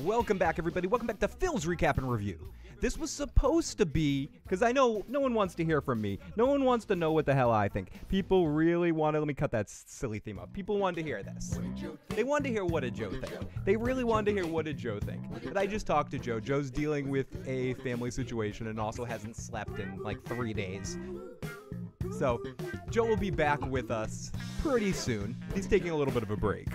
Welcome back, everybody. Welcome back to Phil's Recap and Review. This was supposed to be, because I know no one wants to hear from me. No one wants to know what the hell I think. People really want to, let me cut that silly theme up. People wanted to hear this. They wanted to hear what did Joe think. They really wanted to hear what did Joe think. But I just talked to Joe. Joe's dealing with a family situation and also hasn't slept in like 3 days. So, Joe will be back with us pretty soon. He's taking a little bit of a break.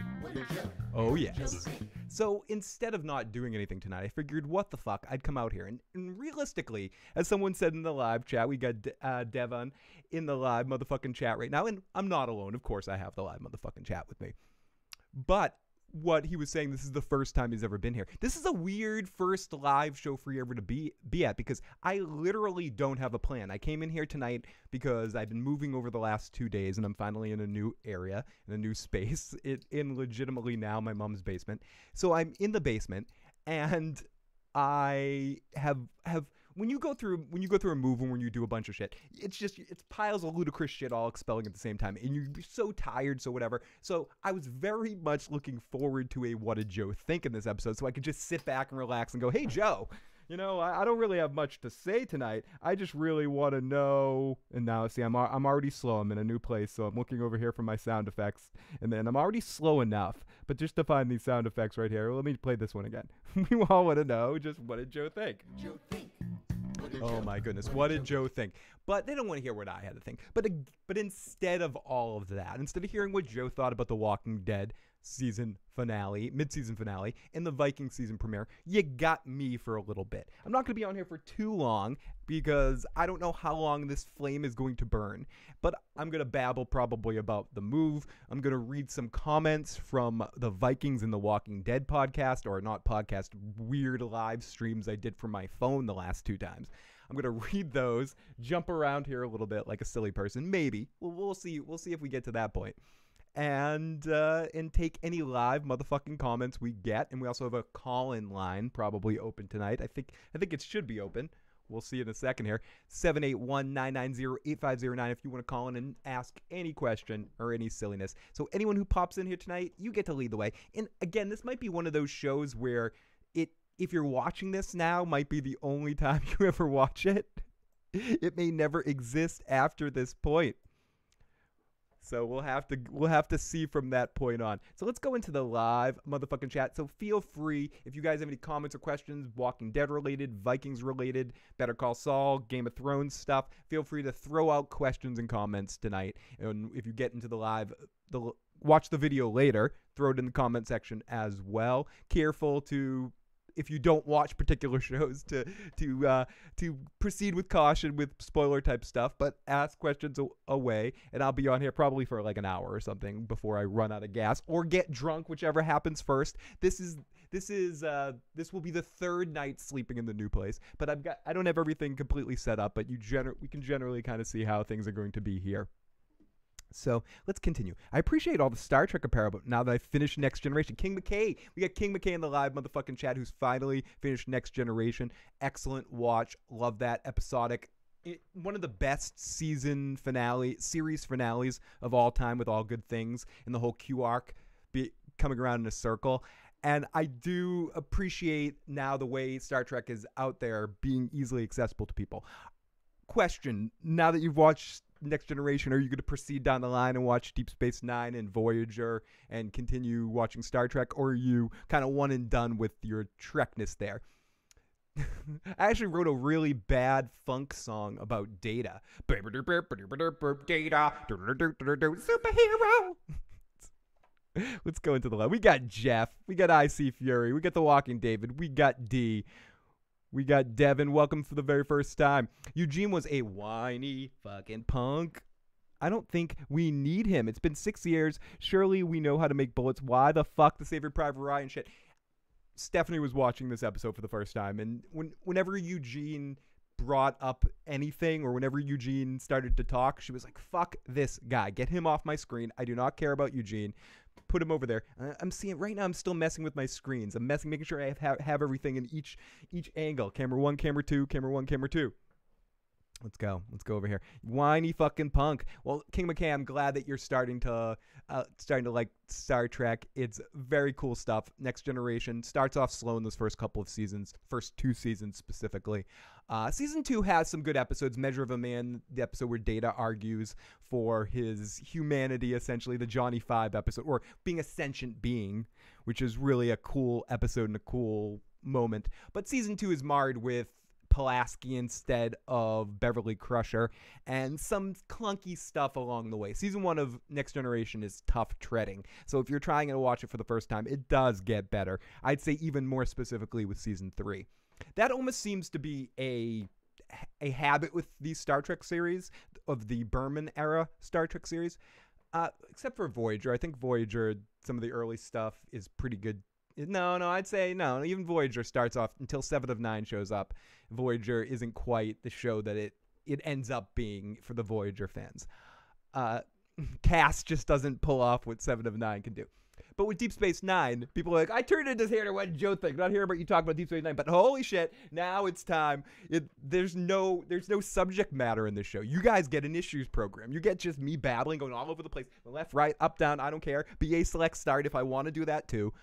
Oh, yes. So, instead of not doing anything tonight, I figured, what the fuck, I'd come out here. And realistically, as someone said in the live chat, we got Devon in the live motherfucking chat right now. And I'm not alone. Of course, I have the live motherfucking chat with me. But what he was saying, this is the first time he's ever been here. This is a weird first live show for you ever to be at, because I literally don't have a plan. I came in here tonight because I've been moving over the last 2 days, and I'm finally in a new area, in a new space, in legitimately now my mom's basement. So I'm in the basement, and I have when you go through a move and when you do a bunch of shit, it's piles of ludicrous shit all expelling at the same time, and you're so tired, so whatever. So I was very much looking forward to a what did Joe think in this episode, so I could just sit back and relax and go, hey Joe, you know, I don't really have much to say tonight. I just really want to know. And now, see, I'm already slow. I'm in a new place, so I'm looking over here for my sound effects, and then I'm already slow enough. But just to find these sound effects right here, let me play this one again. We all want to know just what did Joe think. Oh my goodness, what did Joe think? But they don't want to hear what I had to think. But instead of all of that, instead of hearing what Joe thought about the Walking Dead season finale, mid-season finale, and the Vikings season premiere, you got me for a little bit. I'm not going to be on here for too long because I don't know how long this flame is going to burn, but I'm going to babble probably about the move. I'm going to read some comments from the Vikings and the Walking Dead podcast, or not podcast, weird live streams I did from my phone the last 2 times. I'm going to read those, jump around here a little bit like a silly person, maybe. We'll see if we get to that point. And take any live motherfucking comments we get. And we also have a call-in line probably open tonight. I think it should be open. We'll see in a second here. 781-990-8509 if you want to call in and ask any question or any silliness. So anyone who pops in here tonight, you get to lead the way. And again, this might be one of those shows where if you're watching this now, might be the only time you ever watch it. It may never exist after this point. So we'll have to see from that point on. So let's go into the live motherfucking chat. So feel free, if you guys have any comments or questions, Walking Dead related, Vikings related, Better Call Saul, Game of Thrones stuff, feel free to throw out questions and comments tonight. And if you get into the live, watch the video later, throw it in the comment section as well. Careful to, if you don't watch particular shows, to proceed with caution with spoiler type stuff, but ask questions away, and I'll be on here probably for like an hour or something before I run out of gas or get drunk, whichever happens first. This will be the 3rd night sleeping in the new place, but I don't have everything completely set up, but we can generally kind of see how things are going to be here. So let's continue. I appreciate all the Star Trek apparel, but now that I've finished Next Generation, King McKay, we got King McKay in the live motherfucking chat who's finally finished Next Generation. Excellent watch. Love that episodic. One of the best series finales of all time, with all good things and the whole Q arc coming around in a circle. And I do appreciate now the way Star Trek is out there being easily accessible to people. Question, now that you've watched Next Generation, are you going to proceed down the line and watch Deep Space Nine and Voyager and continue watching Star Trek, or are you kind of one and done with your Trekness there? I actually wrote a really bad funk song about Data. Data, superhero. Let's go into the live. We got Jeff, we got IC Fury, we got The Walking David, we got D. We got Devin. Welcome for the very first time. Eugene was a whiny fucking punk. I don't think we need him. It's been 6 years. Surely we know how to make bullets. Why the fuck the Saving Private Ryan shit? Stephanie was watching this episode for the first time, and whenever Eugene brought up anything, or whenever Eugene started to talk, she was like, fuck this guy. Get him off my screen. I do not care about Eugene. Put him over there. I'm seeing right now, I'm still messing with my screens. I'm making sure I have everything in each angle. Camera 1, camera 2, camera 1, camera 2. Let's go. Let's go over here. Whiny fucking punk. Well, King McKay, I'm glad that you're starting to like Star Trek. It's very cool stuff. Next Generation starts off slow in those first couple of seasons, first 2 seasons specifically. Season 2 has some good episodes. Measure of a Man, the episode where Data argues for his humanity, essentially, the Johnny 5 episode, or being a sentient being, which is really a cool episode and a cool moment. But season 2 is marred with Pulaski instead of Beverly Crusher, and some clunky stuff along the way. Season 1 of Next Generation is tough treading, so if you're trying to watch it for the first time, it does get better. I'd say even more specifically with Season 3. That almost seems to be a habit with these Star Trek series, of the Berman era Star Trek series, except for Voyager. I think Voyager, some of the early stuff is pretty good. No, I'd say no. Even Voyager starts off, until 7 of 9 shows up, Voyager isn't quite the show that it ends up being for the Voyager fans. Cass just doesn't pull off what 7 of 9 can do. But with Deep Space Nine, people are like, I turned into here to what Joe think. Not hearing about you talk about Deep Space Nine, but holy shit, now it's time. There's no subject matter in this show. You guys get an issues program. You get just me babbling, going all over the place, left, right, up, down. I don't care. BA select start if I want to do that too.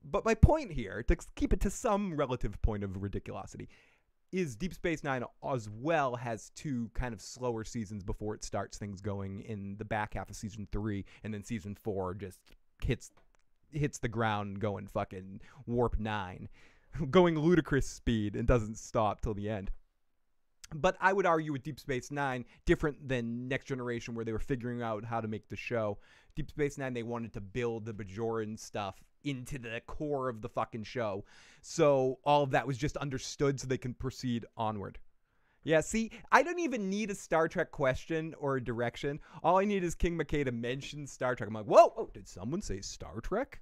But my point here, to keep it to some relative point of ridiculosity, is Deep Space Nine as well has 2 kind of slower seasons before it starts things going in the back half of season 3, and then season 4 just hits the ground going fucking warp 9, going ludicrous speed, and doesn't stop till the end. But I would argue with Deep Space Nine, different than Next Generation, where they were figuring out how to make the show. Deep Space Nine, they wanted to build the Bajoran stuff into the core of the fucking show. So all of that was just understood so they can proceed onward. Yeah, see, I don't even need a Star Trek question or a direction. All I need is King McKay to mention Star Trek. I'm like, whoa, did someone say Star Trek?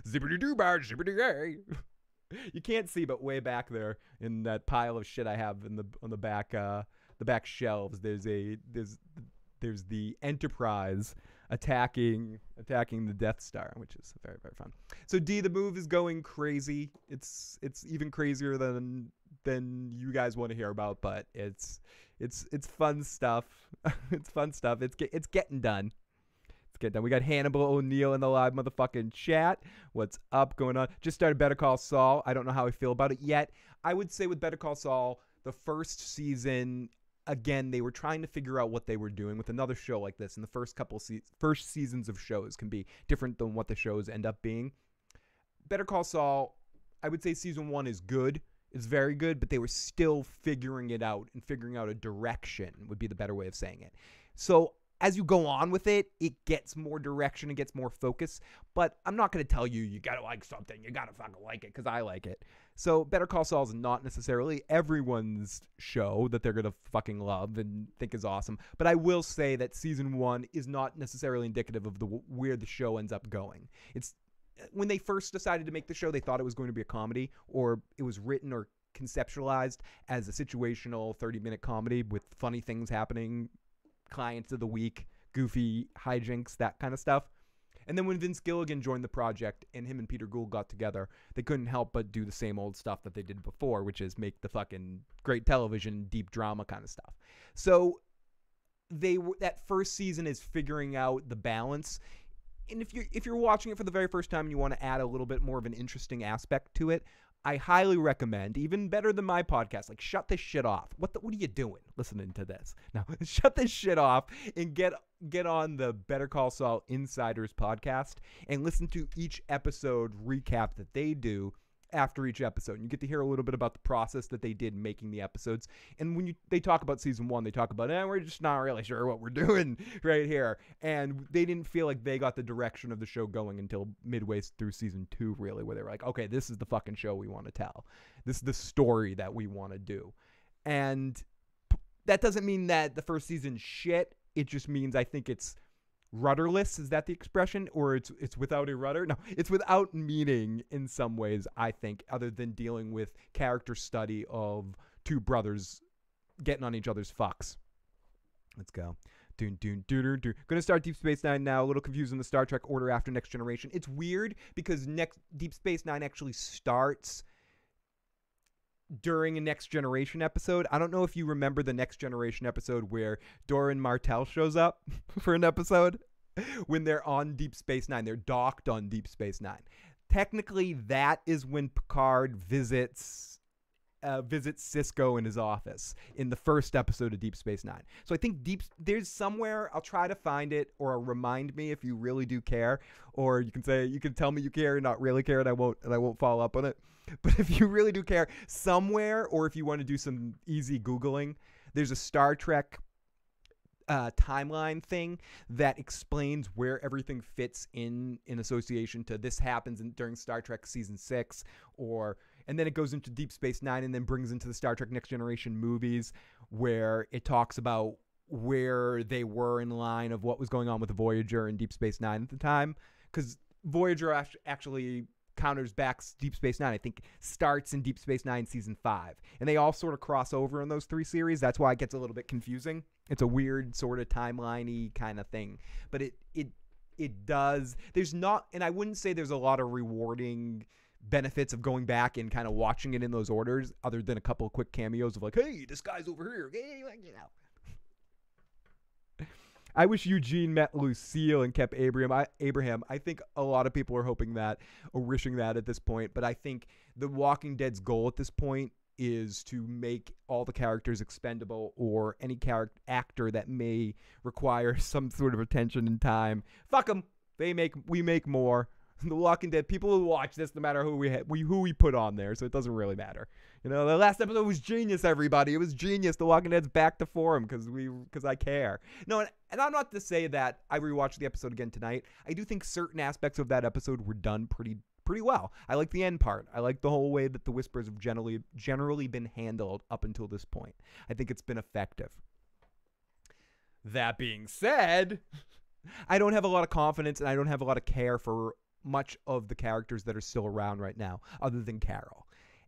Zippity-doo-bar, zippity-yay. You can't see, but way back there in that pile of shit I have on the back shelves, there's the Enterprise attacking the Death Star, which is very, very fun. So D, the move is going crazy. It's even crazier than you guys want to hear about, but it's fun stuff. It's fun stuff. It's getting done. It's getting done. We got Hannibal O'Neill in the live motherfucking chat. What's up going on? Just started Better Call Saul. I don't know how I feel about it yet. I would say with Better Call Saul, the first season, again, they were trying to figure out what they were doing with another show like this. And the first couple first seasons of shows can be different than what the shows end up being. Better Call Saul, I would say season 1 is good. It's very good, but they were still figuring it out, and figuring out a direction would be the better way of saying it. So as you go on with it, it gets more direction, it gets more focus. But I'm not going to tell you, you got to like something, you got to fucking like it, because I like it. So Better Call Saul is not necessarily everyone's show that they're going to fucking love and think is awesome. But I will say that season 1 is not necessarily indicative of where the show ends up going. It's when they first decided to make the show, they thought it was going to be a comedy, or it was written or conceptualized as a situational 30-minute comedy with funny things happening, clients of the week, goofy hijinks, that kind of stuff. And then when Vince Gilligan joined the project and him and Peter Gould got together, they couldn't help but do the same old stuff that they did before, which is make the fucking great television, deep drama kind of stuff. So that first season is figuring out the balance. And if you're watching it for the very first time and you want to add a little bit more of an interesting aspect to it, I highly recommend, even better than my podcast, like shut this shit off. What are you doing listening to this? Now, shut this shit off and get on the Better Call Saul Insiders podcast and listen to each episode recap that they do after each episode. And you get to hear a little bit about the process that they did making the episodes. And when they talk about season 1, they talk about, we're just not really sure what we're doing right here. And they didn't feel like they got the direction of the show going until midway through season 2, really, where they were like, okay, this is the fucking show we want to tell. This is the story that we want to do. And that doesn't mean that the first season's shit. It just means I think it's rudderless. Is that the expression? Or it's without a rudder? No, it's without meaning in some ways, I think, other than dealing with character study of 2 brothers getting on each other's fucks. Let's go. Gonna start Deep Space Nine now. A little confused in the Star Trek order after Next Generation. It's weird because Deep Space Nine actually starts during a Next Generation episode. I don't know if you remember the Next Generation episode where Doran Martell shows up for an episode when they're on Deep Space Nine. They're docked on Deep Space Nine. Technically, that is when Picard visits Sisko in his office in the first episode of Deep Space Nine. So I think there's somewhere, I'll try to find it, or remind me if you really do care, or you can tell me you care and not really care, and I won't follow up on it. But if you really do care, somewhere, or if you want to do some easy Googling, there's a Star Trek timeline thing that explains where everything fits in association to this happens during Star Trek season 6, and then it goes into Deep Space Nine and then brings into the Star Trek Next Generation movies where it talks about where they were in line of what was going on with Voyager and Deep Space Nine at the time. Because Voyager actually counters back Deep Space Nine. I think starts in Deep Space Nine season 5. And they all sort of cross over in those 3 series. That's why it gets a little bit confusing. It's a weird sort of timeline-y kind of thing. But it does. There's not, and I wouldn't say there's a lot of rewarding benefits of going back and kind of watching it in those orders, other than a couple of quick cameos of like, hey, this guy's over here. Hey, I wish Eugene met Lucille and kept Abraham. I think a lot of people are hoping that or wishing that at this point. But I think The Walking Dead's goal at this point is to make all the characters expendable, or any actor that may require some sort of attention and time. Fuck them. We make more. The Walking Dead, people will watch this no matter who we put on there, so it doesn't really matter. You know, the last episode was genius, everybody. It was genius. The Walking Dead's back to form because I care. No, and I'm not to say that I rewatched the episode again tonight. I do think certain aspects of that episode were done pretty well. I like the end part. I like the whole way that the Whispers have generally been handled up until this point. I think it's been effective. That being said, I don't have a lot of confidence and I don't have a lot of care for much of the characters that are still around right now, other than Carol.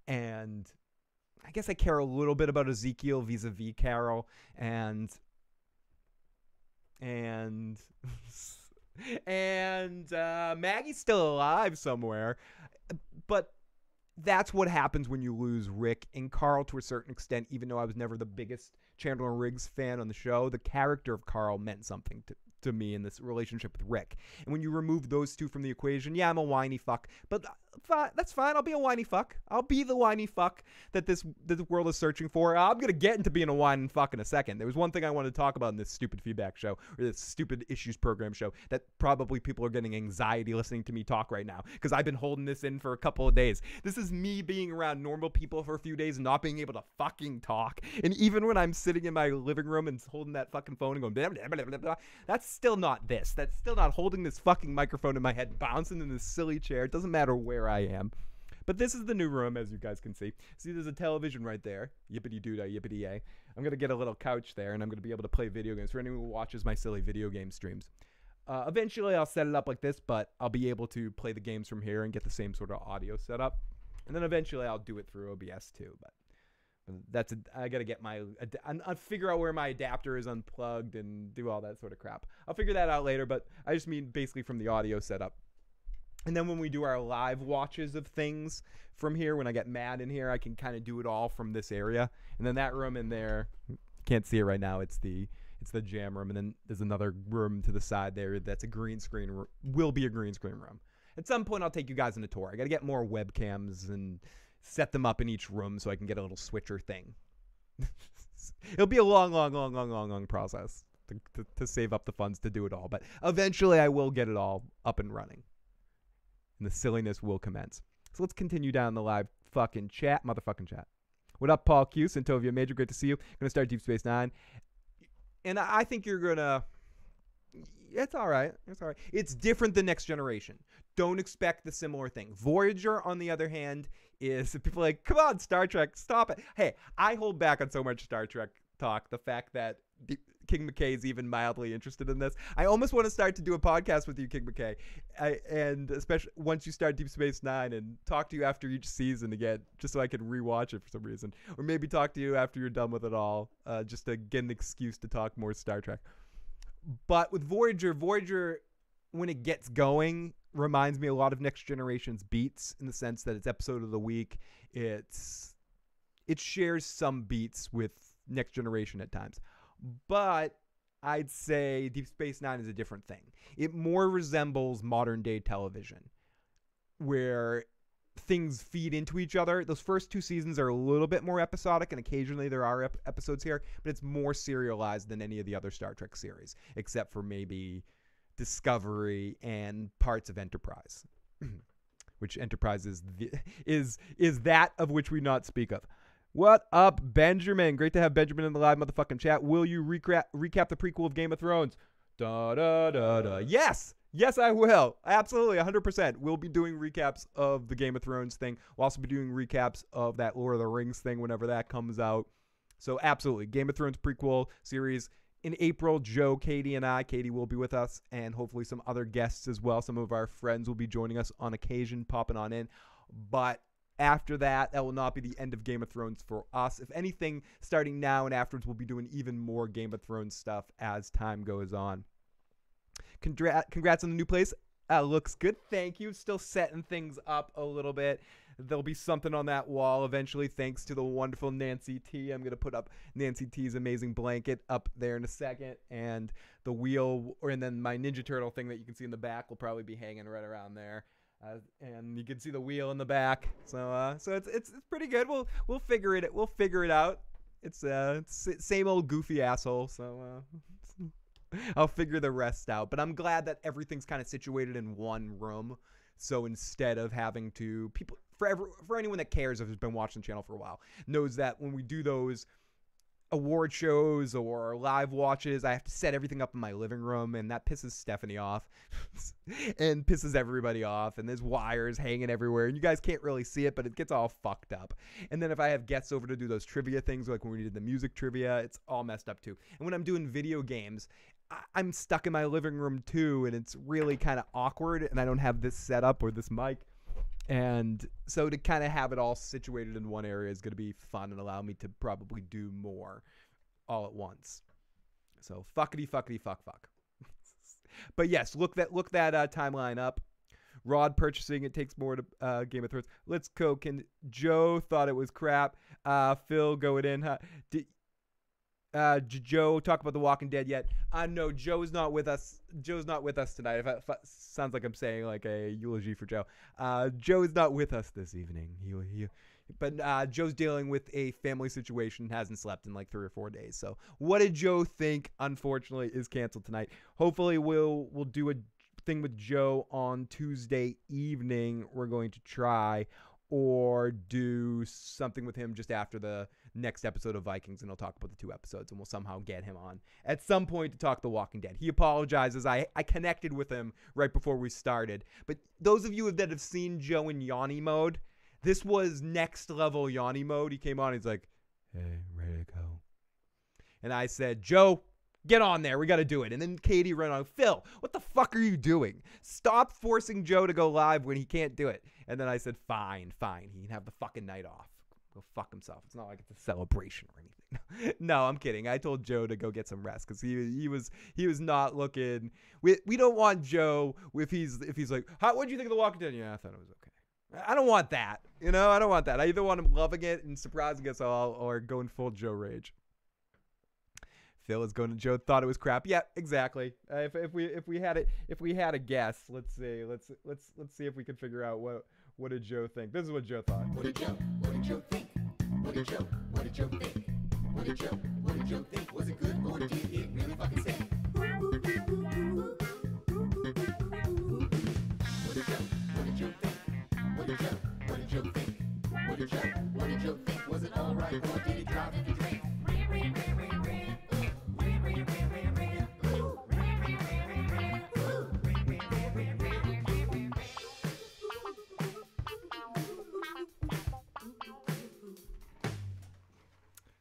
And I guess I care a little bit about Ezekiel vis-a-vis Carol, and Maggie's still alive somewhere. But that's what happens when you lose Rick and Carl to a certain extent. Even though I was never the biggest Chandler and Riggs fan on the show, the character of Carl meant something to me in this relationship with Rick. And when you remove those two from the equation, yeah, I'm a whiny fuck, but that's fine. I'll be a whiny fuck. I'll be the whiny fuck that this world is searching for. I'm going to get into being a whiny fuck in a second. There was one thing I wanted to talk about in this stupid feedback show, or this stupid issues program show, that probably people are getting anxiety listening to me talk right now, because I've been holding this in for a couple of days. This is me being around normal people for a few days and not being able to fucking talk. And even when I'm sitting in my living room and holding that fucking phone and going blah, blah, blah, blah, blah, that's still not this. That's still not holding this fucking microphone in my head, bouncing in this silly chair. It doesn't matter where I am. But this is the new room, as you guys can see. See, there's a television right there. Yippity-doo-dah, yippity-yay. I'm going to get a little couch there, and I'm going to be able to play video games for anyone who watches my silly video game streams. Eventually, I'll set it up like this, but I'll be able to play the games from here and get the same sort of audio set up. And then eventually, I'll do it through OBS too. But I got to get I'll figure out where my adapter is unplugged and do all that sort of crap. I'll figure that out later, but I just mean basically from the audio setup. And then when we do our live watches of things from here, when I get mad in here, I can kind of do it all from this area. And then that room in there, you can't see it right now. It's the jam room. And then there's another room to the side there that's a green screen, will be a green screen room. At some point, I'll take you guys on a tour. I got to get more webcams and set them up in each room so I can get a little switcher thing. It'll be a long process to save up the funds to do it all. But eventually, I will get it all up and running. And the silliness will commence. So let's continue down the live fucking chat. Motherfucking chat. What up, Paul Q? Santovia Major, great to see you. Gonna start Deep Space Nine. And I think you're gonna... It's all right. It's all right. It's different than Next Generation. Don't expect the similar thing. Voyager, on the other hand, is... People are like, come on, Star Trek, stop it. Hey, I hold back on so much Star Trek talk. The fact that... King McKay is even mildly interested in this. I almost want to start to do a podcast with you, King McKay, and especially once you start Deep Space Nine, and talk to you after each season again, just so I can rewatch it for some reason, or maybe talk to you after you're done with it all, just to get an excuse to talk more Star Trek. But with Voyager, when it gets going, reminds me a lot of Next Generation's beats in the sense that it's episode of the week. It's it shares some beats with Next Generation at times. But I'd say Deep Space Nine is a different thing. It more resembles modern day television, where things feed into each other. Those first 2 seasons are a little bit more episodic, and occasionally there are episodes here, but it's more serialized than any of the other Star Trek series, except for maybe Discovery and parts of Enterprise, which Enterprise is that of which we not speak of. What up, Benjamin? Great to have Benjamin in the live motherfucking chat. Will you recap the prequel of Game of Thrones? Da da da da. Yes, I will. Absolutely, 100%. We'll be doing recaps of the Game of Thrones thing. We'll also be doing recaps of that Lord of the Rings thing whenever that comes out. So absolutely, Game of Thrones prequel series. In April, Joe, Katie, and Katie will be with us, and hopefully some other guests as well. Some of our friends will be joining us on occasion, popping on in. But after that, that will not be the end of Game of Thrones for us. If anything, starting now and afterwards, we'll be doing even more Game of Thrones stuff as time goes on. Congrats on the new place. Looks good. Thank you. Still setting things up a little bit. There'll be something on that wall eventually, thanks to the wonderful Nancy T. I'm going to put up Nancy T's amazing blanket up there in a second. And the wheel, and then my Ninja Turtle thing that you can see in the back will probably be hanging right around there. And you can see the wheel in the back. So it's pretty good. We'll figure it out. It's same old goofy asshole. So I'll figure the rest out. But I'm glad that everything's kind of situated in one room. So instead of having to for anyone that cares, if has been watching the channel for a while, knows that when we do those award shows or live watches, I have to set everything up in my living room, and that pisses Stephanie off and pisses everybody off, and there's wires hanging everywhere, and you guys can't really see it, but it gets all fucked up. And then if I have guests over to do those trivia things, like when we did the music trivia, it's all messed up too. And when I'm doing video games, I'm stuck in my living room too, and it's really kind of awkward, and I don't have this setup or this mic. And so to kind of have it all situated in one area is going to be fun and allow me to probably do more all at once. So fuck. But yes, look that timeline up. Rod purchasing, it takes more to Game of Thrones. Let's go. Joe thought it was crap. Phil going in. Joe talk about The Walking Dead yet? No, Joe's not with us. Joe's not with us tonight. If sounds like I'm saying like a eulogy for Joe. Joe is not with us this evening. But Joe's dealing with a family situation. Hasn't slept in like 3 or 4 days. So what did Joe think? Unfortunately, is canceled tonight. Hopefully, we'll do a thing with Joe on Tuesday evening. We're going to try, or do something with him just after the next episode of Vikings, and he'll talk about the 2 episodes, and we'll somehow get him on at some point to talk The Walking Dead. He apologizes. I connected with him right before we started. But those of you that have seen Joe in Yanni mode, this was next level Yanni mode. He came on, he's like, hey, ready to go. And I said, Joe, get on there. We got to do it. And then Katie ran on, Phil, what the fuck are you doing? Stop forcing Joe to go live when he can't do it. And then I said, fine. He can have the fucking night off. Go fuck himself. It's not like it's a celebration or anything. No, I'm kidding. I told Joe to go get some rest because he was not looking. We don't want Joe if he's like, what do you think of The Walking Dead? Yeah, I thought it was okay. I don't want that. I don't want that. I either want him loving it and surprising us all, or going full Joe rage. Phil is going to Joe thought it was crap. Yeah, exactly. If we had a guess, let's see if we can figure out what did Joe think. This is what Joe thought. What did Joe think? What did Joe think? What did Joe think? Was it good, or did it really fucking stink? What did Joe think? What did Joe think? Was it alright, or did it drive you to drink?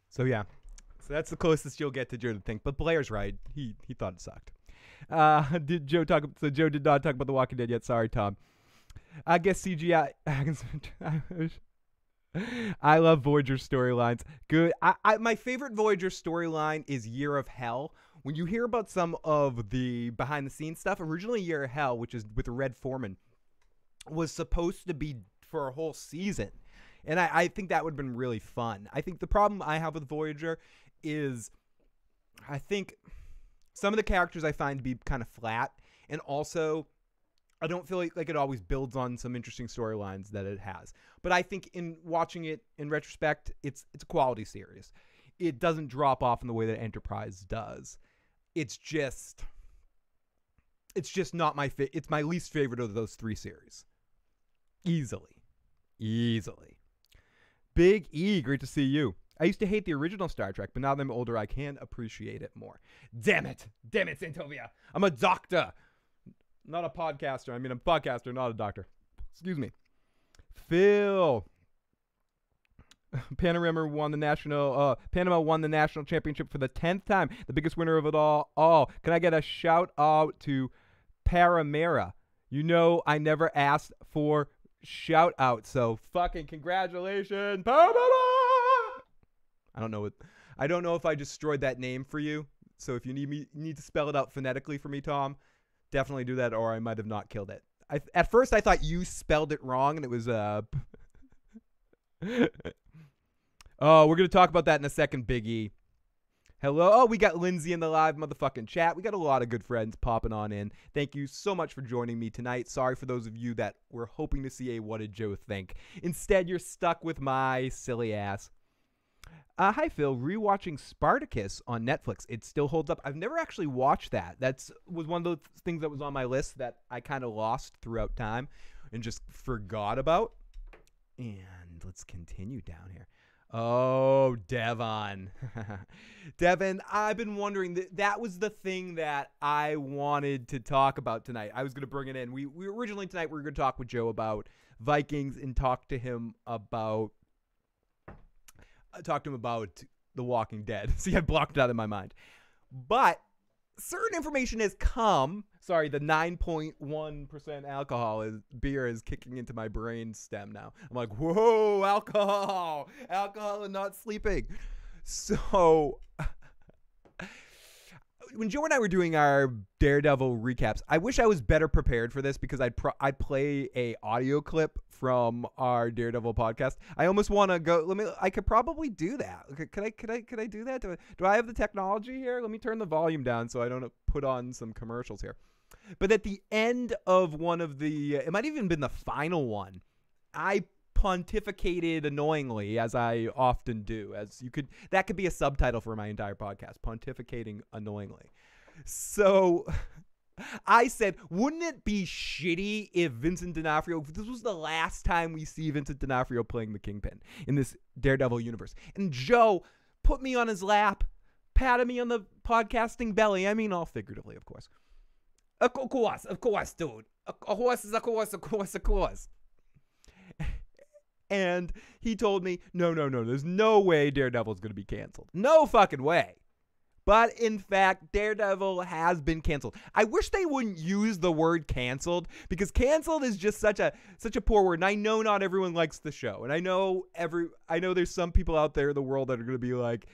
So yeah, so that's the closest you'll get to Joe to think. But Blair's right. He thought it sucked. Did Joe talk? So Joe did not talk about The Walking Dead yet. Sorry, Tom. I guess CGI. I love Voyager storylines. Good. My favorite Voyager storyline is Year of Hell. When you hear about some of the behind the scenes stuff, originally Year of Hell, which is with Red Foreman, was supposed to be for a whole season. And I think that would have been really fun. I think the problem I have with Voyager is I think some of the characters I find to be kind of flat, and also I don't feel like it always builds on some interesting storylines that it has. But I think in watching it in retrospect, it's a quality series. It doesn't drop off in the way that Enterprise does. It's just not my it's my least favorite of those 3 series. Easily. Big E, great to see you. I used to hate the original Star Trek, but now that I'm older, I can appreciate it more. Damn it, Santovia. I'm a doctor, not a podcaster. I mean, I'm a podcaster, not a doctor. Excuse me. Phil. Panama won the national championship for the 10th time. The biggest winner of it all. Can I get a shout out to Paramera? You know, I never asked for shout out, so fucking congratulations, Paramera! I don't know if I destroyed that name for you. So if you need to spell it out phonetically for me, Tom, definitely do that, or I might have not killed it. At first I thought you spelled it wrong, and it was Oh, we're gonna talk about that in a second, Big E. Hello. Oh, we got Lindsay in the live motherfucking chat. We got a lot of good friends popping on in. Thank you so much for joining me tonight. Sorry for those of you that were hoping to see a What Did Joe Think. Instead, you're stuck with my silly ass. Hi, Phil. Rewatching Spartacus on Netflix. It still holds up. I've never actually watched that. That was one of the things that was on my list that I kind of lost throughout time and just forgot about. And let's continue down here. Oh, Devon. Devon, I've been wondering, that was the thing that I wanted to talk about tonight. I was going to bring it in. We originally tonight we were going to talk with Joe about Vikings and talk to him about The Walking Dead. See, I blocked it out of my mind. But certain information has come. Sorry, the 9.1% beer is kicking into my brain stem now. I'm like, whoa, alcohol and not sleeping. So when Joe and I were doing our Daredevil recaps, I wish I was better prepared for this because I'd play a audio clip from our Daredevil podcast. I almost want to go. I could probably do that. Could I do that? Do I have the technology here? Let me turn the volume down so I don't put on some commercials here. But at the end of one of the, it might have even been the final one, I pontificated annoyingly, as I often do. That could be a subtitle for my entire podcast, pontificating annoyingly. So I said, wouldn't it be shitty if Vincent D'Onofrio, if this was the last time we see Vincent D'Onofrio playing the Kingpin in this Daredevil universe? And Joe put me on his lap, patted me on the podcasting belly. I mean, all figuratively, of course. Of course, dude. A horse is a horse. And he told me, no, there's no way Daredevil's going to be canceled. No fucking way. But in fact, Daredevil has been canceled. I wish they wouldn't use the word canceled, because canceled is just such a poor word. And I know not everyone likes the show, and I know there's some people out there in the world that are going to be like,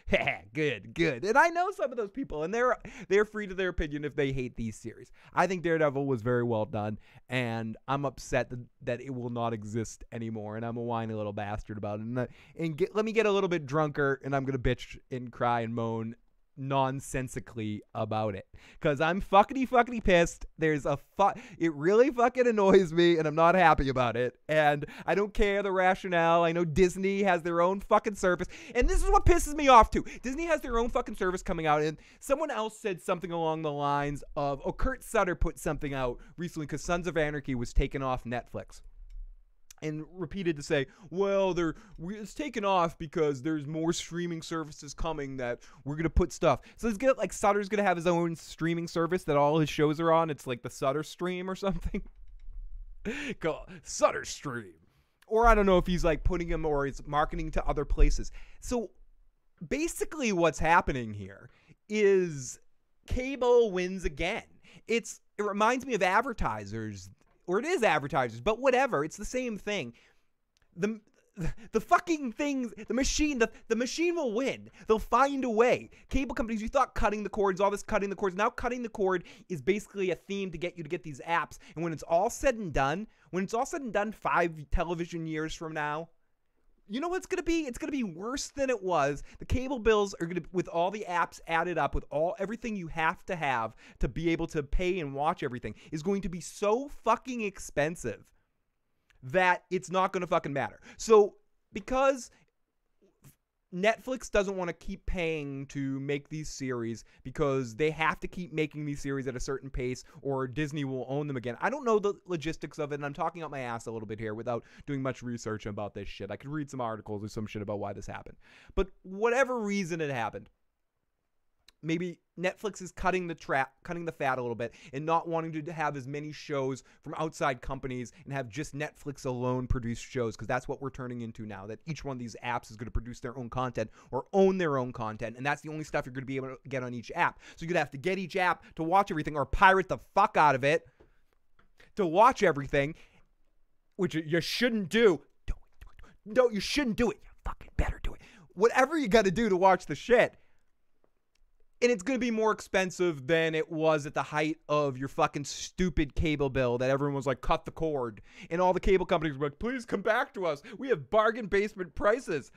good. And I know some of those people, and they're free to their opinion if they hate these series. I think Daredevil was very well done, and I'm upset that it will not exist anymore. And I'm a whiny little bastard about it. Let me get a little bit drunker, and I'm going to bitch and cry and moan nonsensically about it, because I'm fuckity pissed. It really fucking annoys me, and I'm not happy about it, and I don't care the rationale. I know Disney has their own fucking service, and this is what pisses me off too. Disney has their own fucking service coming out, and someone else said something along the lines of, Kurt Sutter put something out recently because Sons of Anarchy was taken off Netflix, and repeated to say, well, it's taken off because there's more streaming services coming that we're going to put stuff. So it's good, like Sutter's going to have his own streaming service that all his shows are on. It's like the Sutter Stream or something. Called Sutter Stream. Or I don't know if he's like putting him, or he's marketing to other places. So basically what's happening here is cable wins again. It reminds me of advertisers. Or it is advertisers, but whatever. It's the same thing. The fucking things, the machine will win. They'll find a way. Cable companies, you thought cutting the cords, all this cutting the cords. Now cutting the cord is basically a theme to get you to get these apps. And when it's all said and done, 5 television years from now, You know what's going to be? It's going to be worse than it was. The cable bills are going to, with all the apps added up, with everything you have to be able to pay and watch everything, is going to be so fucking expensive that it's not going to fucking matter. So, because Netflix doesn't want to keep paying to make these series because they have to keep making these series at a certain pace or Disney will own them again. I don't know the logistics of it, and I'm talking out my ass a little bit here without doing much research about this shit. I could read some articles or some shit about why this happened. But whatever reason it happened, maybe Netflix is cutting the fat a little bit and not wanting to have as many shows from outside companies and have just Netflix alone produce shows, because that's what we're turning into now, that each one of these apps is going to produce their own content or own their own content, and that's the only stuff you're going to be able to get on each app. So you're going to have to get each app to watch everything or pirate the fuck out of it to watch everything, which you shouldn't do. No, you shouldn't do it. You fucking better do it. Whatever you got to do to watch the shit. And it's going to be more expensive than it was at the height of your fucking stupid cable bill that everyone was like, cut the cord. And all the cable companies were like, please come back to us. We have bargain basement prices.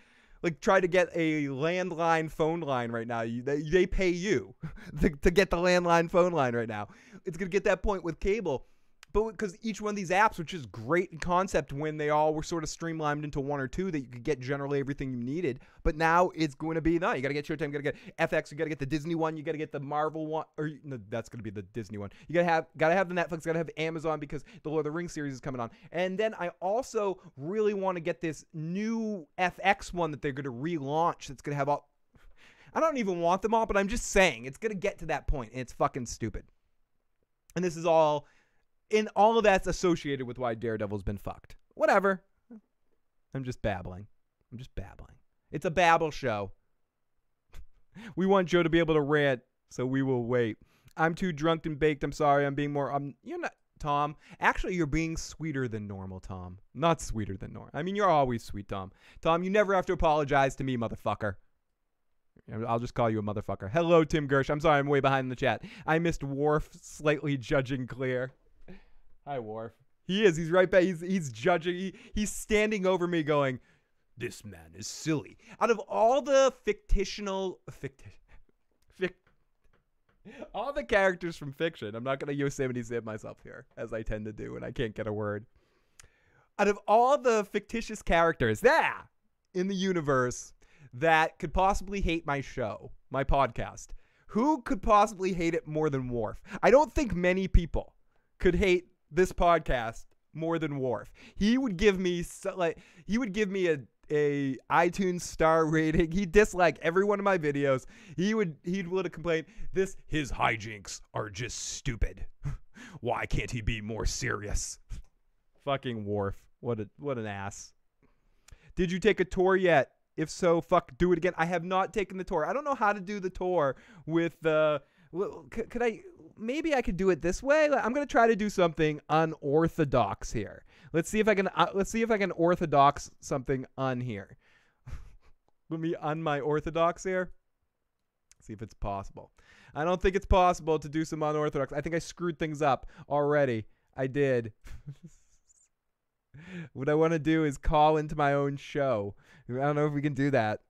Like, try to get a landline phone line right now. They pay you to get the landline phone line right now. It's going to get that point with cable. But because each one of these apps, which is great in concept when they all were sort of streamlined into one or two that you could get generally everything you needed, but now it's going to be, no, you got to get Showtime, you got to get FX, you got to get the Disney one, you got to get the Marvel one, or no, that's going to be the Disney one. You got to have the Netflix, got to have Amazon because the Lord of the Rings series is coming on. And then I also really want to get this new FX one that they're going to relaunch that's going to have all, I don't even want them all, but I'm just saying it's going to get to that point and it's fucking stupid. And this is all, and all of that's associated with why Daredevil's been fucked. Whatever. I'm just babbling. It's a babble show. We want Joe to be able to rant, so we will wait. I'm too drunk and baked. I'm sorry. I'm being more... you're not... Tom. Actually, you're being sweeter than normal, Tom. Not sweeter than normal. I mean, you're always sweet, Tom. Tom, you never have to apologize to me, motherfucker. I'll just call you a motherfucker. Hello, Tim Gersh. I'm sorry. I'm way behind in the chat. I missed Worf slightly judging Clear. Hi, Worf. He is. He's right back. He's judging. He's standing over me going, this man is silly. Out of all the all the characters from fiction, I'm not going to Yosemite Sam myself here, as I tend to do when I can't get a word. Out of all the fictitious characters in the universe that could possibly hate my show, my podcast, who could possibly hate it more than Worf? I don't think many people could hate this podcast more than Worf. He would give me a iTunes star rating. He'd dislike every one of my videos. He'd have complained, his hijinks are just stupid. Why can't he be more serious? Fucking Worf. What an ass. Did you take a tour yet? If so, fuck, do it again. I have not taken the tour. I don't know how to do the tour with could I... Maybe I could do it this way. I'm going to try to do something unorthodox here. Let's see if I can orthodox something on here. Let me my orthodox here. See if it's possible. I don't think it's possible to do some unorthodox. I think I screwed things up already. I did. What I want to do is call into my own show. I don't know if we can do that.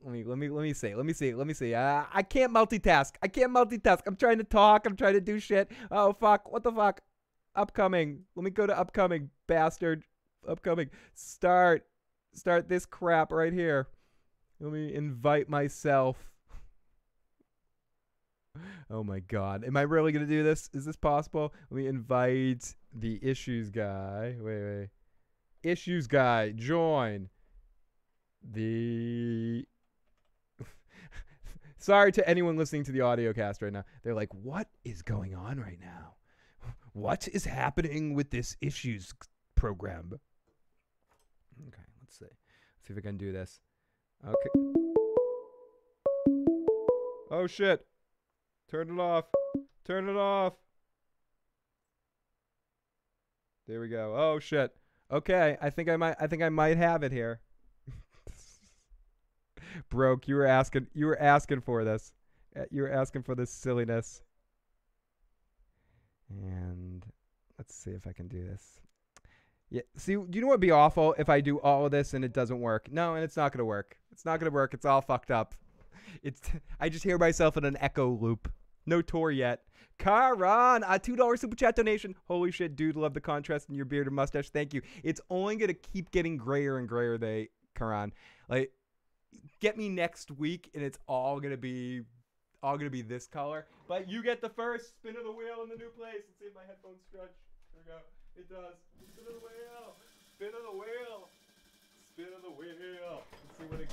Let me see. I can't multitask. I'm trying to talk. I'm trying to do shit. Oh, fuck. What the fuck? Upcoming. Let me go to upcoming, bastard. Upcoming. Start this crap right here. Let me invite myself. Oh, my God. Am I really going to do this? Is this possible? Let me invite the Issues Guy. Wait. Issues Guy. Join. Sorry to anyone listening to the audio cast right now. They're like, what is going on right now? What is happening with this Issues program? Okay, let's see. Let's see if I can do this. Okay. Oh, shit. Turn it off. Turn it off. There we go. Oh, shit. Okay, I think I might have it here. Broke, you were asking for this. You were asking for this silliness. And let's see if I can do this. Yeah. See, do you know what would be awful if I do all of this and it doesn't work? No, and it's not gonna work. It's not gonna work. It's all fucked up. I just hear myself in an echo loop. No tour yet. Karan, a $2 super chat donation. Holy shit, dude, love the contrast in your beard and mustache. Thank you. It's only gonna keep getting grayer and grayer. Karan, like, get me next week, and it's all gonna be this color. But you get the first spin of the wheel in the new place. Let's see if my headphones stretch. There we go. It does. Spin of the wheel. Spin of the wheel. Spin of the wheel. Let's see what it.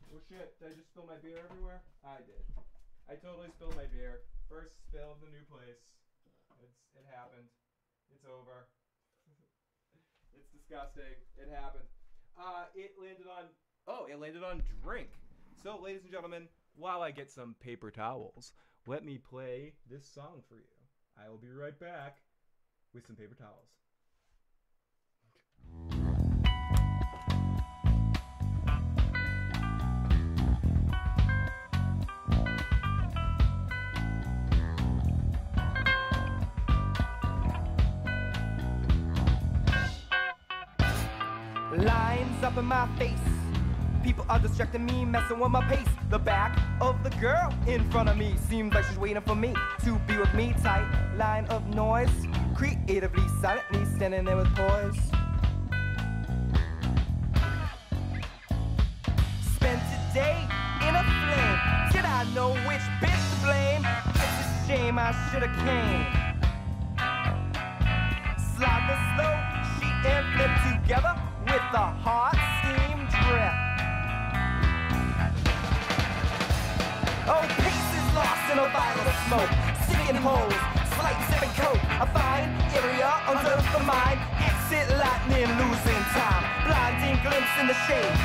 Oh shit! Did I just spill my beer everywhere? I did. I totally spilled my beer. First spill of the new place. It happened. It's over. It's disgusting. It happened. It landed on drink. So, ladies and gentlemen, while I get some paper towels, let me play this song for you. I will be right back with some paper towels. Lines up in my face. People are distracting me, messing with my pace. The back of the girl in front of me seems like she's waiting for me to be with me. Tight line of noise, creatively, silently standing there with poise. Spent today in a flame. Did I know which bitch to blame? It's a shame I should've came. Slide the slow sheet and flip together with a hot steam drip. Oh, peace is lost in a vial of smoke. Sticking holes, slight sipping coke. A fine area under the mind. Exit lightning, losing time. Blinding glimpse in the shade.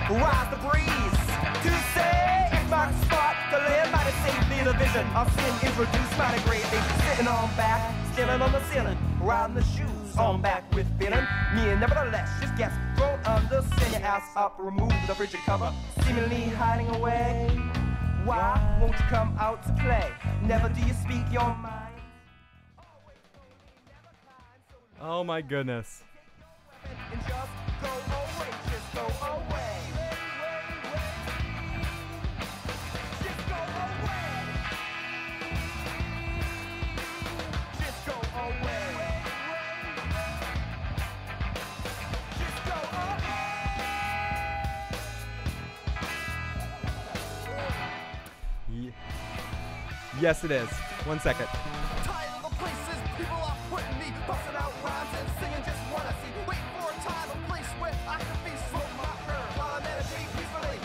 Rise the breeze to say it's my spot to live. Might have saved me the vision. Our sin is reduced, mighty greatly. Sitting on back, standing on the ceiling. Riding the shoes on back with feeling. Me and nevertheless, just gets thrown under. Send your ass up, remove the frigid cover. Seemingly hiding away. Why won't you come out to play? Never do you speak your mind. Oh my goodness. And just go away, just go away. Just go away. Just go away. Just go away. Yes, it is. 1 second. Tired of the places people are putting me, busting out rhymes and singing just what I see. Wait for a time, a place where I can be smoke my herb while I meditate peacefully.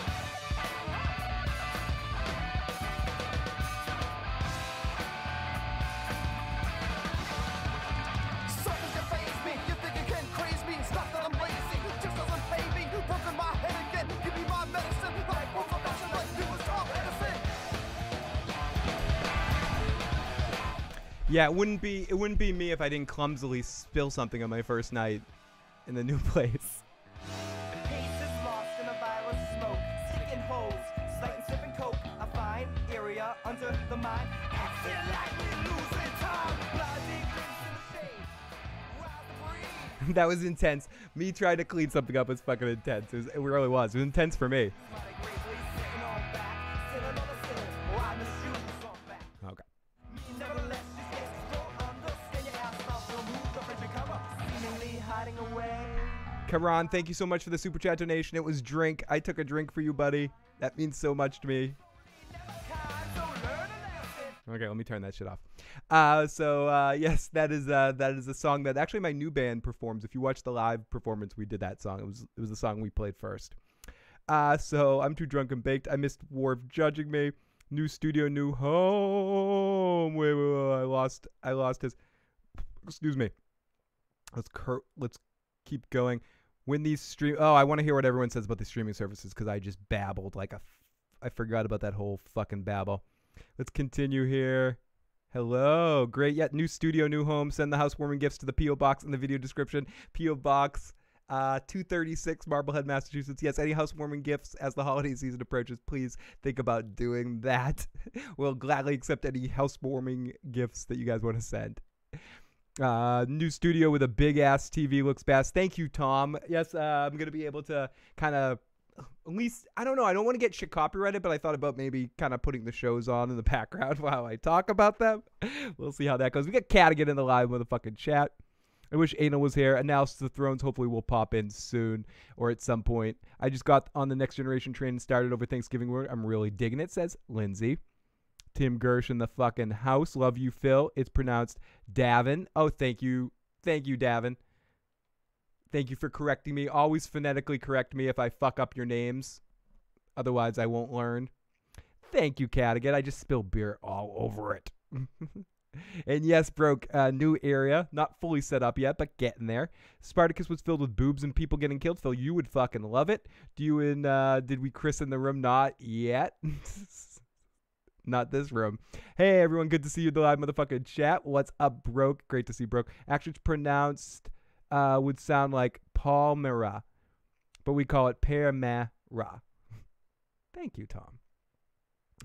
Suckers can phase me, you think you can craze me? Stop that I'm lazy, just doesn't pay me. Broken my head again, give me my medicine. Like one profession, like you was all medicine. Yeah, it wouldn't be me if I didn't clumsily spill something on my first night in the new place. Pace is lost in a vial of smoke. Sticking holes, slight and sipping coke. A fine area under the mind. Exit lightly, losing time. Blinding glimpse in the shade. Rise the breeze. That was intense. Me trying to clean something up was fucking intense. It really was. It was intense for me. Mighty gravely sitting on back. Sitting on the ceiling. Riding the shoes on back. Okay. Nevertheless, just get thrown under. Send your ass off. Remove the frigid cover. Seemingly hiding away. Karan, thank you so much for the super chat donation. It was drink. I took a drink for you, buddy. That means so much to me. Okay, let me turn that shit off. Yes, that is a song that actually my new band performs. If you watch the live performance, we did that song. It was the song we played first. So I'm too drunk and baked. I missed Worf judging me. New studio, new home. Wait, I lost his. Excuse me. Let's keep going. When these stream. Oh, I want to hear what everyone says about the streaming services because I just babbled like I forgot about that whole fucking babble. Let's continue here. Hello. Great. Yeah, new studio, new home. Send the housewarming gifts to the P.O. Box in the video description. P.O. Box 236 Marblehead, Massachusetts. Yes, any housewarming gifts as the holiday season approaches, please think about doing that. We'll gladly accept any housewarming gifts that you guys want to send. New studio with a big ass TV looks best. Thank you, Tom. Yes, I'm gonna be able to kind of, at least, I don't know. I don't want to get shit copyrighted, but I thought about maybe kind of putting the shows on in the background while I talk about them. We'll see how that goes. We got Cadigan in the live motherfucking chat. I wish Anal was here. Announce the Thrones hopefully will pop in soon or at some point. I just got on the Next Generation train and started over Thanksgiving. I'm really digging it, says Lindsay. Tim Gersh in the fucking house. Love you, Phil. It's pronounced Davin. Oh, thank you. Thank you, Davin. Thank you for correcting me. Always phonetically correct me if I fuck up your names. Otherwise, I won't learn. Thank you, Cadigan. I just spilled beer all over it. And yes, Broke, new area. Not fully set up yet, but getting there. Spartacus was filled with boobs and people getting killed. Phil, you would fucking love it. Did we christen the room? Not yet. Not this room. Hey, everyone. Good to see you in the live motherfucking chat. What's up, Broke? Great to see Broke. Actually, it's pronounced, would sound like Palmyra, but we call it Palmyra. Thank you, Tom.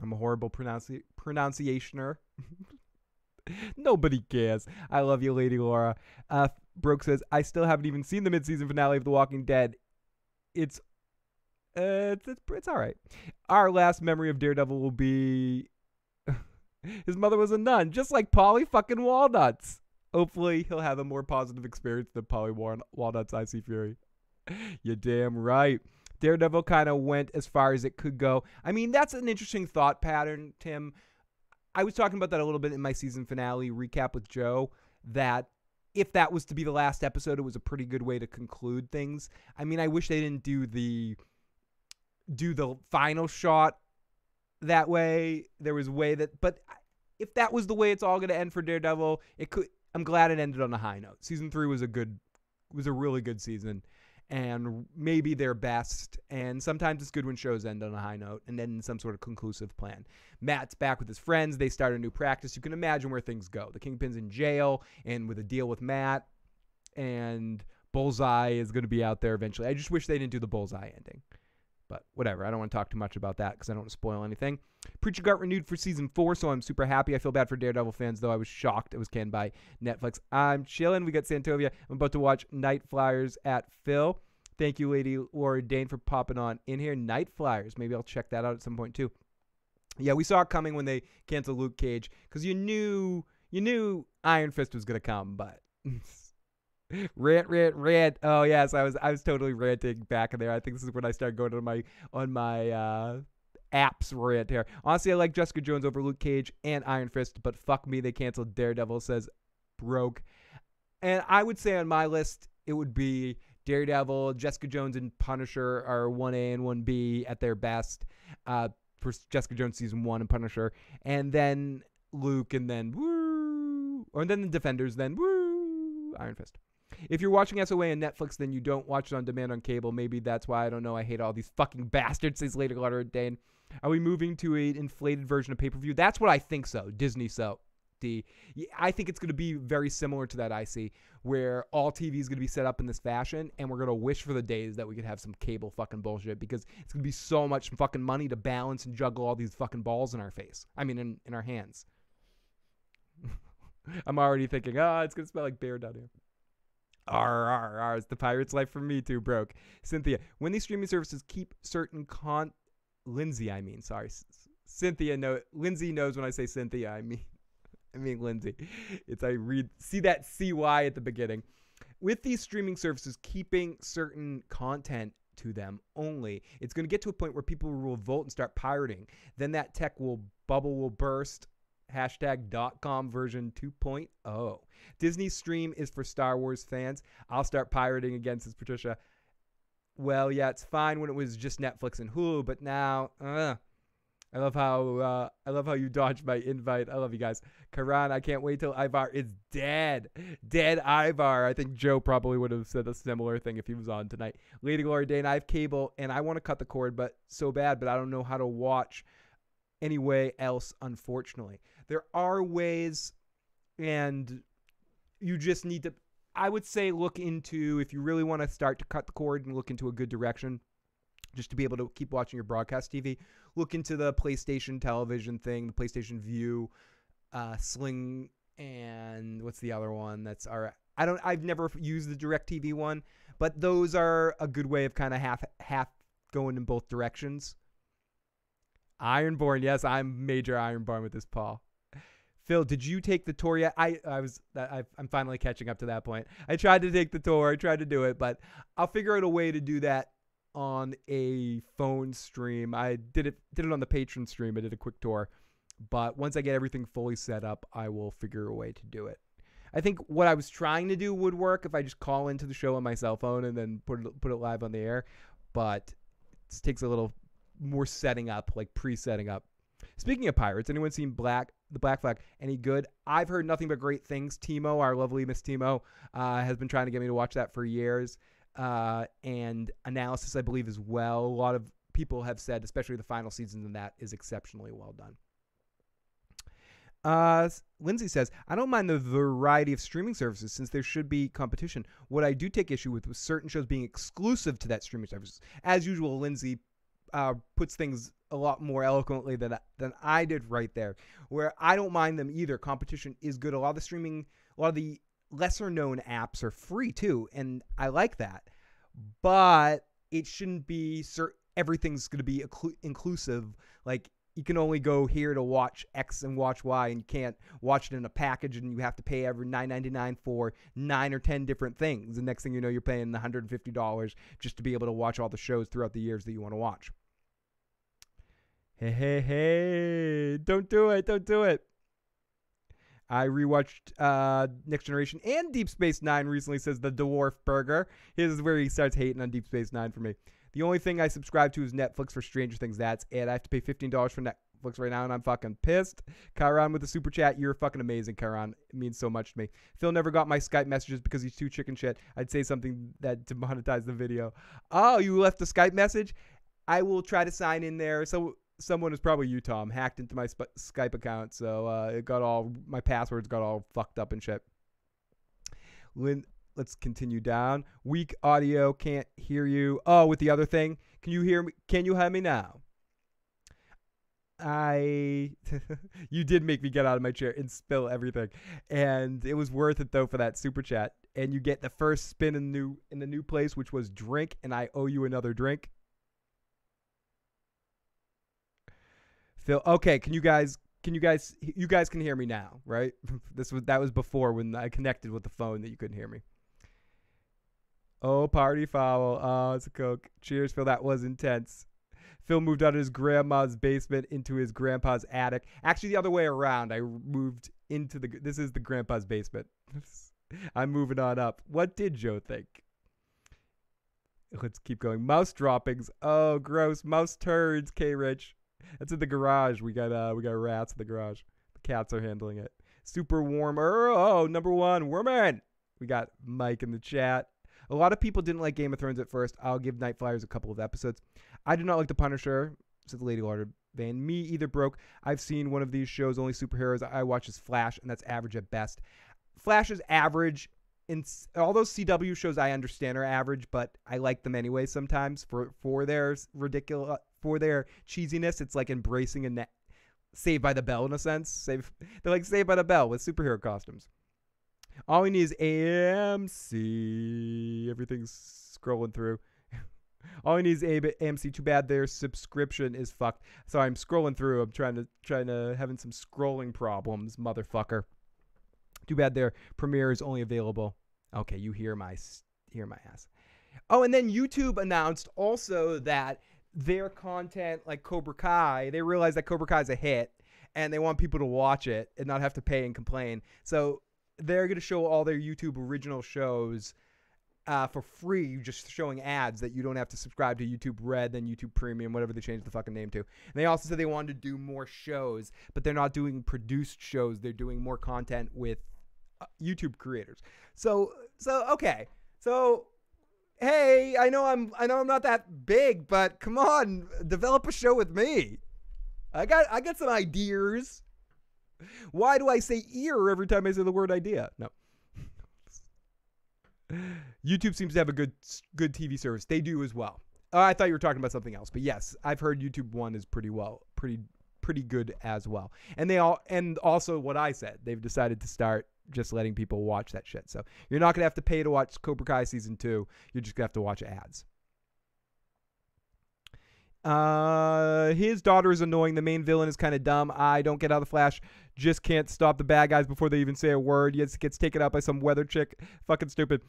I'm a horrible pronunciationer. Nobody cares. I love you, Lady Laura. Broke says, I still haven't even seen the mid-season finale of The Walking Dead. It's all right. Our last memory of Daredevil will be his mother was a nun, just like Polly fucking Walnuts. Hopefully, he'll have a more positive experience than Polly Walnuts. I see Fury. You're damn right. Daredevil kind of went as far as it could go. I mean, that's an interesting thought pattern, Tim. I was talking about that a little bit in my season finale recap with Joe, that if that was to be the last episode, it was a pretty good way to conclude things. I mean, I wish they didn't do the final shot that way. There was a way that, but if that was the way it's all going to end for Daredevil, it could. I'm glad it ended on a high note. Season 3 was a really good season, and maybe their best. And sometimes it's good when shows end on a high note and then some sort of conclusive plan. Matt's back with his friends. They start a new practice. You can imagine where things go. The Kingpin's in jail and with a deal with Matt, and Bullseye is going to be out there eventually. I just wish they didn't do the Bullseye ending. But whatever. I don't want to talk too much about that because I don't want to spoil anything. Preacher got renewed for season 4, so I'm super happy. I feel bad for Daredevil fans, though. I was shocked it was canned by Netflix. I'm chilling. We got Santovia. I'm about to watch Night Flyers at Phil. Thank you, Lady Laura Dane, for popping on in here. Night Flyers. Maybe I'll check that out at some point, too. Yeah, we saw it coming when they canceled Luke Cage because you knew Iron Fist was going to come, but... Rant. Oh yes, I was totally ranting back in there. I think this is when I started going on my apps rant here. Honestly, I like Jessica Jones over Luke Cage and Iron Fist, but fuck me, they canceled Daredevil, says Broke. And I would say on my list it would be Daredevil, Jessica Jones, and Punisher are 1A and 1B at their best. For Jessica Jones season 1 and Punisher, and then Luke, and then woo, or then the Defenders, then woo, Iron Fist. If you're watching SOA on Netflix, then you don't watch it on demand on cable. Maybe that's why. I don't know. I hate all these fucking bastards, says Lady Lauder Dane. Are we moving to an inflated version of pay-per-view? That's what I think so. Disney so. I think it's going to be very similar to that I see, where all TV is going to be set up in this fashion, and we're going to wish for the days that we could have some cable fucking bullshit, because it's going to be so much fucking money to balance and juggle all these fucking balls in our face. I mean, in our hands. I'm already thinking, it's going to smell like beer down here. It's the pirate's life for me too, Broke. Cynthia, when these streaming services keep certain Lindsay, Cynthia, Lindsay knows when I say Cynthia, I mean Lindsay. See that CY at the beginning. With these streaming services keeping certain content to them only, it's going to get to a point where people will revolt and start pirating. Then that bubble will burst. #.com version 2.0. Disney Stream is for Star Wars fans. I'll start pirating again, says Patricia. Well, yeah, it's fine when it was just Netflix and Hulu, but now, I love how you dodged my invite. I love you guys. Karan, I can't wait till Ivar is dead. Dead Ivar. I think Joe probably would have said a similar thing if he was on tonight. Lady Glory Dane, I have cable and I want to cut the cord, but I don't know how to watch anyway else, unfortunately. There are ways, and you just need to, I would say, look into, if you really want to start to cut the cord and look into a good direction, just to be able to keep watching your broadcast TV, look into the PlayStation television thing, the PlayStation View, Sling And what's the other one? I've never used the DirecTV one, but those are a good way of kind of half going in both directions. Ironborn, yes, I'm major Ironborn with this, Paul. Phil, did you take the tour yet? I'm finally catching up to that point. I tried to take the tour. I tried to do it, but I'll figure out a way to do that on a phone stream. I did it on the Patreon stream. I did a quick tour, but once I get everything fully set up, I will figure a way to do it. I think what I was trying to do would work if I just call into the show on my cell phone and then put it live on the air, but it takes a little more setting up, like pre-setting up. Speaking of pirates, anyone seen the Black Flag any good? I've heard nothing but great things. Timo, our lovely Miss Timo, has been trying to get me to watch that for years. And Analysis, I believe, as well. A lot of people have said, especially the final season of that, is exceptionally well done. Lindsay says, I don't mind the variety of streaming services since there should be competition. What I do take issue with certain shows being exclusive to that streaming service. As usual, Lindsay puts things a lot more eloquently than I did right there, where I don't mind them either. Competition is good. A lot of the lesser known apps are free too, and I like that. But it shouldn't be everything's going to be inclusive. Like, you can only go here to watch X and watch Y, and you can't watch it in a package, and you have to pay every $9.99 for 9 or 10 different things. The next thing you know, you're paying $150 just to be able to watch all the shows throughout the years that you want to watch. Hey, don't do it. I rewatched Next Generation and Deep Space Nine recently, says the Dwarf Burger. Here's where he starts hating on Deep Space Nine for me. The only thing I subscribe to is Netflix for Stranger Things. That's it. I have to pay $15 for Netflix right now, and I'm fucking pissed. Kairon with the super chat. You're fucking amazing, Kairon. It means so much to me. Phil never got my Skype messages because he's too chicken shit. I'd say something that to monetize the video. Oh, you left the Skype message? I will try to sign in there. So someone is probably you, Tom, hacked into my Skype account, so my passwords got all fucked up and shit. Let's continue down. Weak audio, can't hear you. Oh, with the other thing, can you hear me? Can you hear me now? You did make me get out of my chair and spill everything, and it was worth it though for that super chat. And you get the first spin in the new place, which was drink, and I owe you another drink. Phil, okay, you guys can hear me now, right? That was before when I connected with the phone that you couldn't hear me. Oh, party foul. Oh, it's a Coke. Cheers, Phil. That was intense. Phil moved out of his grandma's basement into his grandpa's attic. Actually, the other way around. I moved into this is the grandpa's basement. I'm moving on up. What did Joe think? Let's keep going. Mouse droppings. Oh, gross. Mouse turds, K-Rich. That's in the garage. We got rats in the garage. The cats are handling it. Super warmer. Oh, number one, Worman. We got Mike in the chat. A lot of people didn't like Game of Thrones at first. I'll give Night Flyers a couple of episodes. I do not like The Punisher, said the Lady Lord Van. Me either, broke. I've seen one of these shows. Only superheroes I watch is Flash, and that's average at best. Flash is average. In all those CW shows I understand are average, but I like them anyway sometimes for their ridiculous, for their cheesiness. It's like embracing a Saved by the Bell in a sense. They're like Saved by the Bell with superhero costumes. All we need is AMC. Everything's scrolling through. All we need is AMC. Too bad their subscription is fucked. So I'm scrolling through. I'm trying to having some scrolling problems, motherfucker. Too bad their premiere is only available. Okay, you hear my ass. Oh, and then YouTube announced also that their content, like Cobra Kai, they realized that Cobra Kai is a hit, and they want people to watch it and not have to pay and complain. So they're going to show all their YouTube original shows for free, just showing ads that you don't have to subscribe to YouTube Red, then YouTube Premium, whatever they changed the fucking name to. And they also said they wanted to do more shows, but they're not doing produced shows. They're doing more content with YouTube creators. So okay. So hey, I know I'm not that big, but come on, develop a show with me. I got some ideas. Why do I say ear every time I say the word idea? No. YouTube seems to have a good TV service. They do as well. I thought you were talking about something else, but yes, I've heard YouTube One is pretty pretty good as well. And also what I said, they've decided to start just letting people watch that shit. So you're not going to have to pay to watch Cobra Kai season 2. You're just going to have to watch ads. His daughter is annoying. The main villain is kind of dumb. I don't get how the Flash just can't stop the bad guys before they even say a word. He gets taken out by some weather chick. Fucking stupid.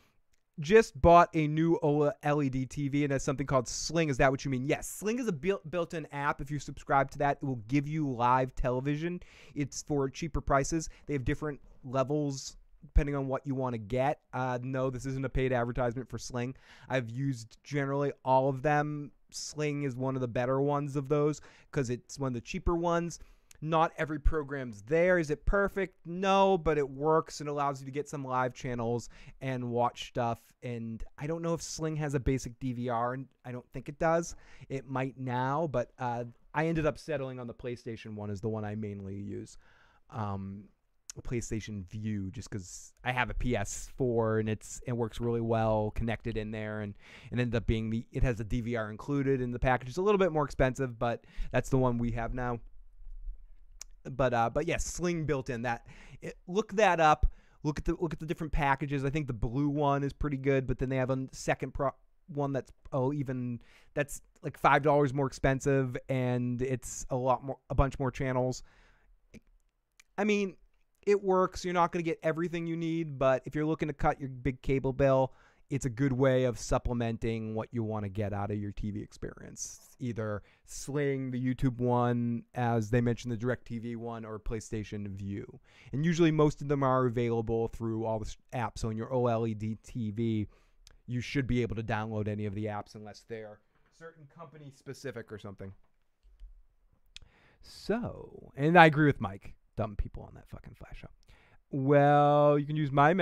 Just bought a new OLED TV and has something called Sling. Is that what you mean? Yes. Sling is a built-in app. If you subscribe to that, it will give you live television. It's for cheaper prices. They have different levels depending on what you want to get. No, this isn't a paid advertisement for Sling. I've used generally all of them. Sling is one of the better ones of those because it's one of the cheaper ones. Not every program's there. Is it perfect? No, but it works and allows you to get some live channels and watch stuff. And I don't know if Sling has a basic DVR, and I don't think it does. It might now, but I ended up settling on the PlayStation one as the one I mainly use. PlayStation View, just because I have a PS4 and it works really well connected in there, and it ended up being it has a DVR included in the package. It's a little bit more expensive, but that's the one we have now. But yes, Sling built in that. Look that up. Look at the different packages. I think the blue one is pretty good, but then they have a second one that's that's like $5 more expensive, and it's a bunch more channels. I mean, it works. You're not going to get everything you need, but if you're looking to cut your big cable bill, it's a good way of supplementing what you want to get out of your TV experience. Either Sling, the YouTube one, as they mentioned, the DirecTV one, or PlayStation View. And usually most of them are available through all the apps. So in your OLED TV, you should be able to download any of the apps unless they're certain company specific or something. So, and I agree with Mike. Dumb people on that fucking Flash show. Well, you can use my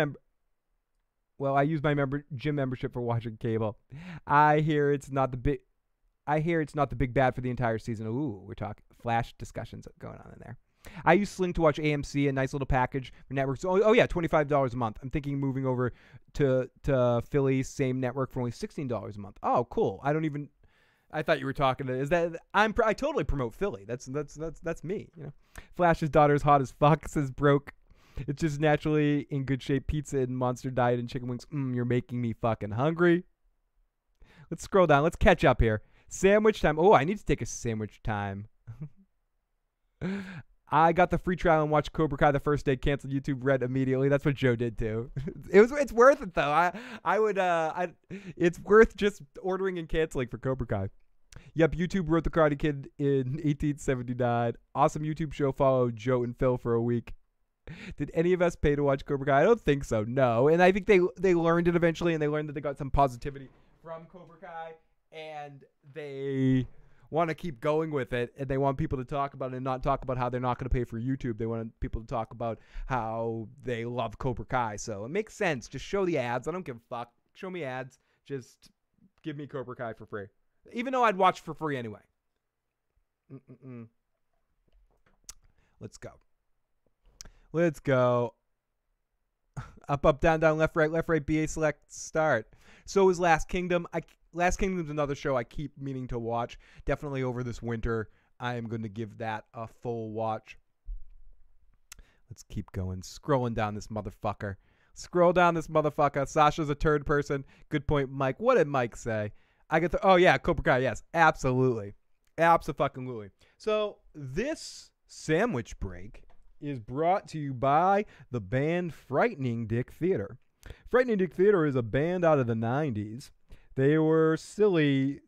I use my gym membership for watching cable. I hear it's not the big bad for the entire season. Ooh, we're talking Flash discussions going on in there. I use Sling to watch AMC, a nice little package for networks. Oh yeah, $25 a month. I'm thinking moving over to Philly, same network for only $16 a month. Oh, cool. I thought you were talking to. I totally promote Philly. That's me. You know, Flash's daughter is hot as fuck. Says Broke. It's just naturally in good shape. Pizza and Monster Diet and chicken wings. You're making me fucking hungry. Let's scroll down. Let's catch up here. Sandwich time. Oh, I need to take a sandwich time. I got the free trial and watched Cobra Kai the first day. Canceled YouTube Red immediately. That's what Joe did too. It's worth it though. It's worth just ordering and canceling for Cobra Kai. Yep, YouTube wrote The Karate Kid in 1879. Awesome YouTube show. Followed Joe and Phil for a week. Did any of us pay to watch Cobra Kai? I don't think so, no. And I think they learned it eventually, and they learned that they got some positivity from Cobra Kai, and they want to keep going with it, and they want people to talk about it and not talk about how they're not going to pay for YouTube. They want people to talk about how they love Cobra Kai. So it makes sense. Just show the ads. I don't give a fuck. Show me ads. Just give me Cobra Kai for free. Even though I'd watch for free anyway. Let's go. Let's go. Up, up, down, down, left, right, BA select, start. So is Last Kingdom. Last Kingdom's another show I keep meaning to watch. Definitely over this winter, I am going to give that a full watch. Let's keep going. Scrolling down this motherfucker. Scroll down this motherfucker. Sasha's a turd person. Good point, Mike. What did Mike say? Oh, yeah, Cobra Kai, yes. Absolutely. Abso-fucking-lutely. So this sandwich break is brought to you by the band Frightening Dick Theater. Frightening Dick Theater is a band out of the 90s. They were silly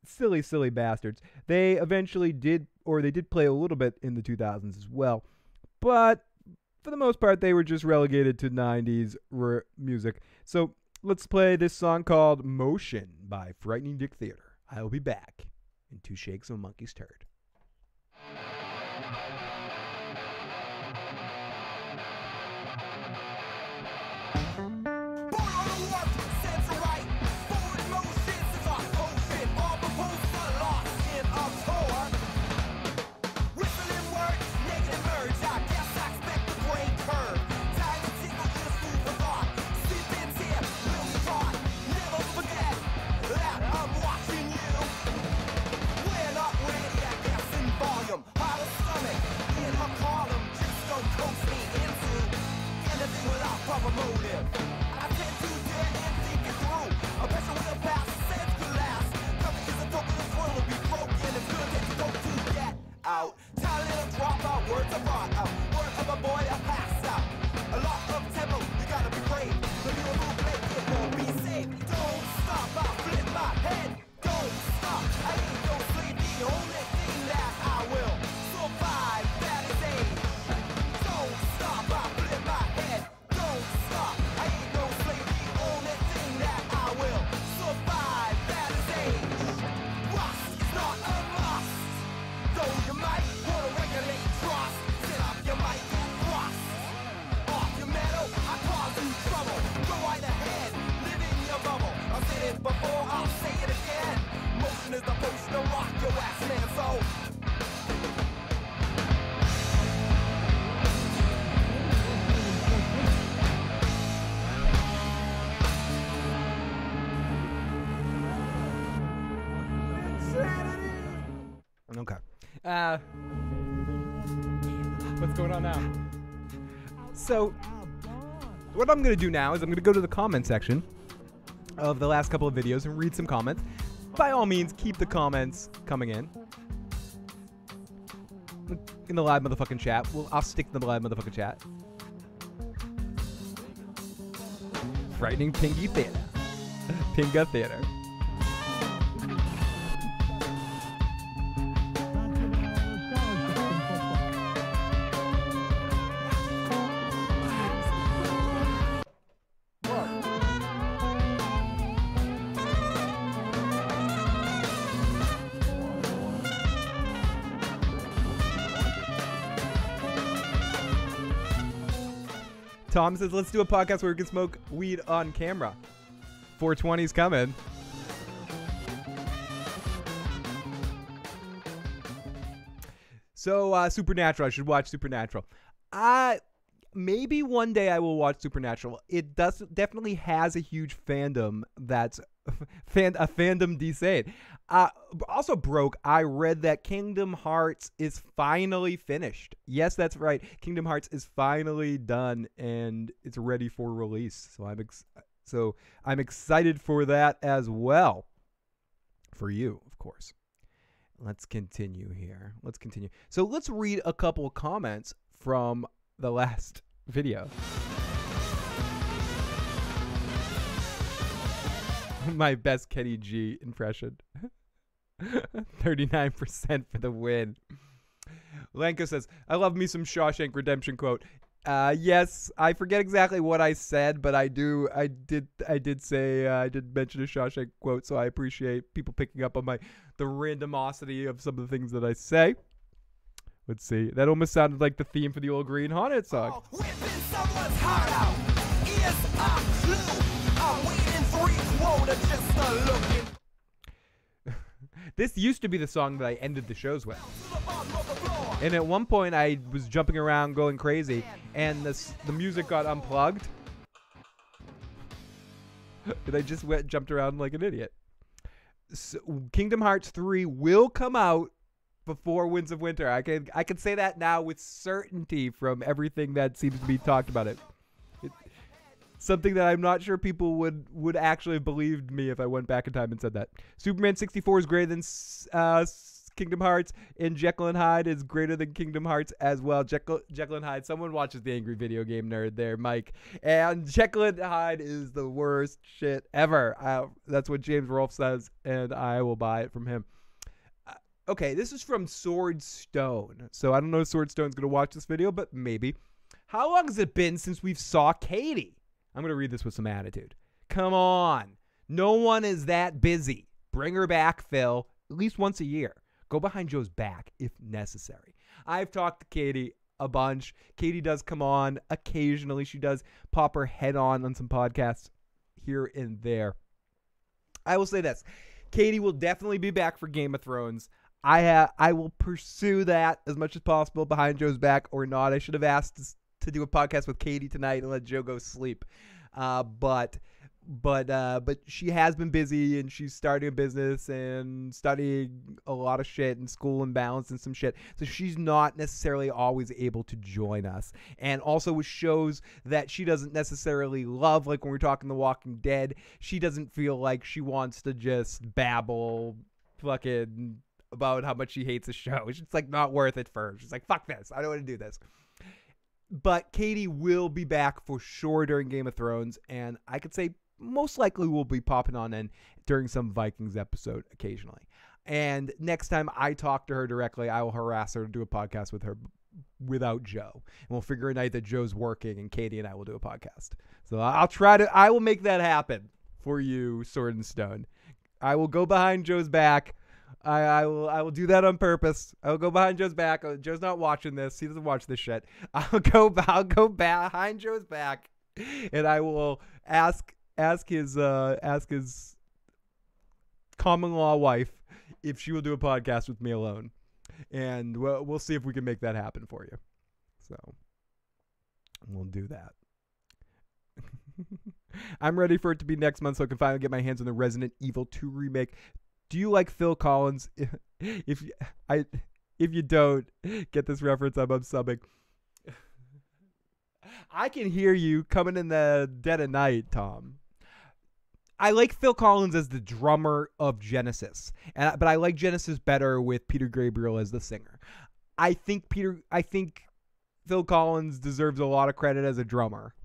bastards. They eventually did play a little bit in the 2000s as well. But for the most part, they were just relegated to 90s music. So let's play this song called Motion by Frightening Dick Theater. I will be back in 2 shakes of a monkey's turd. Hollow stomach, Okay. What's going on now? So, what I'm going to do now is I'm going to go to the comment section of the last couple of videos and read some comments. By all means, keep the comments coming in the live motherfucking chat. I'll stick to the live motherfucking chat. Frightening Pingy Theater. Pinga Theater. Tom says, let's do a podcast where we can smoke weed on camera. 420's coming. So, Supernatural. I should watch Supernatural. Maybe one day I will watch Supernatural. It definitely has a huge fandom that's a fandom decade. Also broke, I read that Kingdom Hearts is finally finished. Yes, that's right. Kingdom Hearts is finally done and it's ready for release. So I'm excited for that as well. For you, of course. Let's continue here. So let's read a couple of comments from the last video. My best Kenny G impression. 39% for the win. Lenka says, I love me some Shawshank Redemption quote. Yes, I forget exactly what I said, but I did say I did mention a Shawshank quote, so I appreciate people picking up on the randomosity of some of the things that I say. Let's see. That almost sounded like the theme for the old Green Hornet song. Whipping someone's heart out is a clue. I'm waiting 3/4 just a looking. This used to be the song that I ended the shows with. And at one point I was jumping around going crazy and the music got unplugged. And I just jumped around like an idiot. So, Kingdom Hearts 3 will come out before Winds of Winter. I can say that now with certainty from everything that seems to be talked about it. Something that I'm not sure people would actually have believed me if I went back in time and said that. Superman 64 is greater than Kingdom Hearts, and Jekyll and Hyde is greater than Kingdom Hearts as well. Jekyll and Hyde. Someone watches the Angry Video Game Nerd there, Mike. And Jekyll and Hyde is the worst shit ever. That's what James Rolfe says, and I will buy it from him. Okay, this is from Sword Stone. So I don't know if Sword Stone's going to watch this video, but maybe. How long has it been since we've saw Katie? I'm going to read this with some attitude. Come on. No one is that busy. Bring her back, Phil, at least once a year. Go behind Joe's back if necessary. I've talked to Katie a bunch. Katie does come on occasionally. She does pop her head on some podcasts here and there. I will say this. Katie will definitely be back for Game of Thrones. I will pursue that as much as possible behind Joe's back or not. I should have asked to do a podcast with Katie tonight and let Joe go sleep. But she has been busy and she's starting a business and studying a lot of shit and school and balance and some shit. So she's not necessarily always able to join us. And also with shows that she doesn't necessarily love, like when we're talking The Walking Dead, she doesn't feel like she wants to just babble fucking about how much she hates the show. It's just like not worth it for her. She's like, fuck this. I don't want to do this. But Katie will be back for sure during Game of Thrones, and I could say most likely we'll be popping on in during some Vikings episode occasionally. And next time I talk to her directly, I will harass her to do a podcast with her without Joe. And we'll figure a night that Joe's working and Katie and I will do a podcast. So I will make that happen for you, Sword and Stone. I will go behind Joe's back. I will do that on purpose. I will go behind Joe's back. Joe's not watching this. He doesn't watch this shit. I'll go behind Joe's back, and I will ask his common law wife if she will do a podcast with me alone, and we'll see if we can make that happen for you. So we'll do that. I'm ready for it to be next month so I can finally get my hands on the Resident Evil 2 remake. Do you like Phil Collins? If you don't get this reference, I'm subbing. I can hear you coming in the dead of night, Tom. I like Phil Collins as the drummer of Genesis, but I like Genesis better with Peter Gabriel as the singer. I think Phil Collins deserves a lot of credit as a drummer,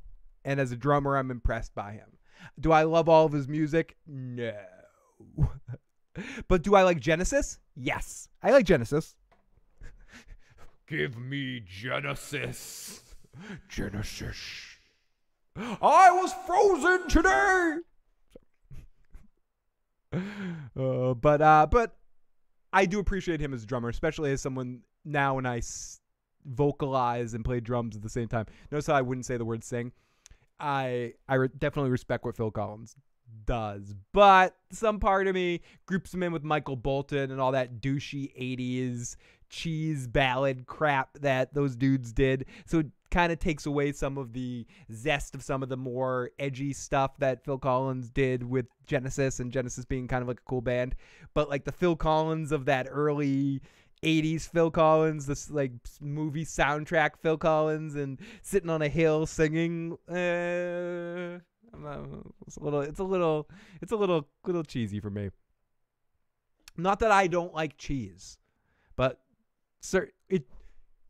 and as a drummer, I'm impressed by him. Do I love all of his music? No. But do I like Genesis? Yes, I like Genesis. Give me Genesis. Genesis. I was frozen today. But I do appreciate him as a drummer, especially as someone now when I vocalize and play drums at the same time. Notice how I wouldn't say the word sing. I definitely respect what Phil Collins does, but some part of me groups him in with Michael Bolton and all that douchey 80s cheese ballad crap that those dudes did. So it kind of takes away some of the zest of some of the more edgy stuff that Phil Collins did with Genesis, and Genesis being kind of like a cool band. But like the Phil Collins of that early 80s Phil Collins, this like movie soundtrack Phil Collins and sitting on a hill singing, it's a little cheesy for me. Not that I don't like cheese, but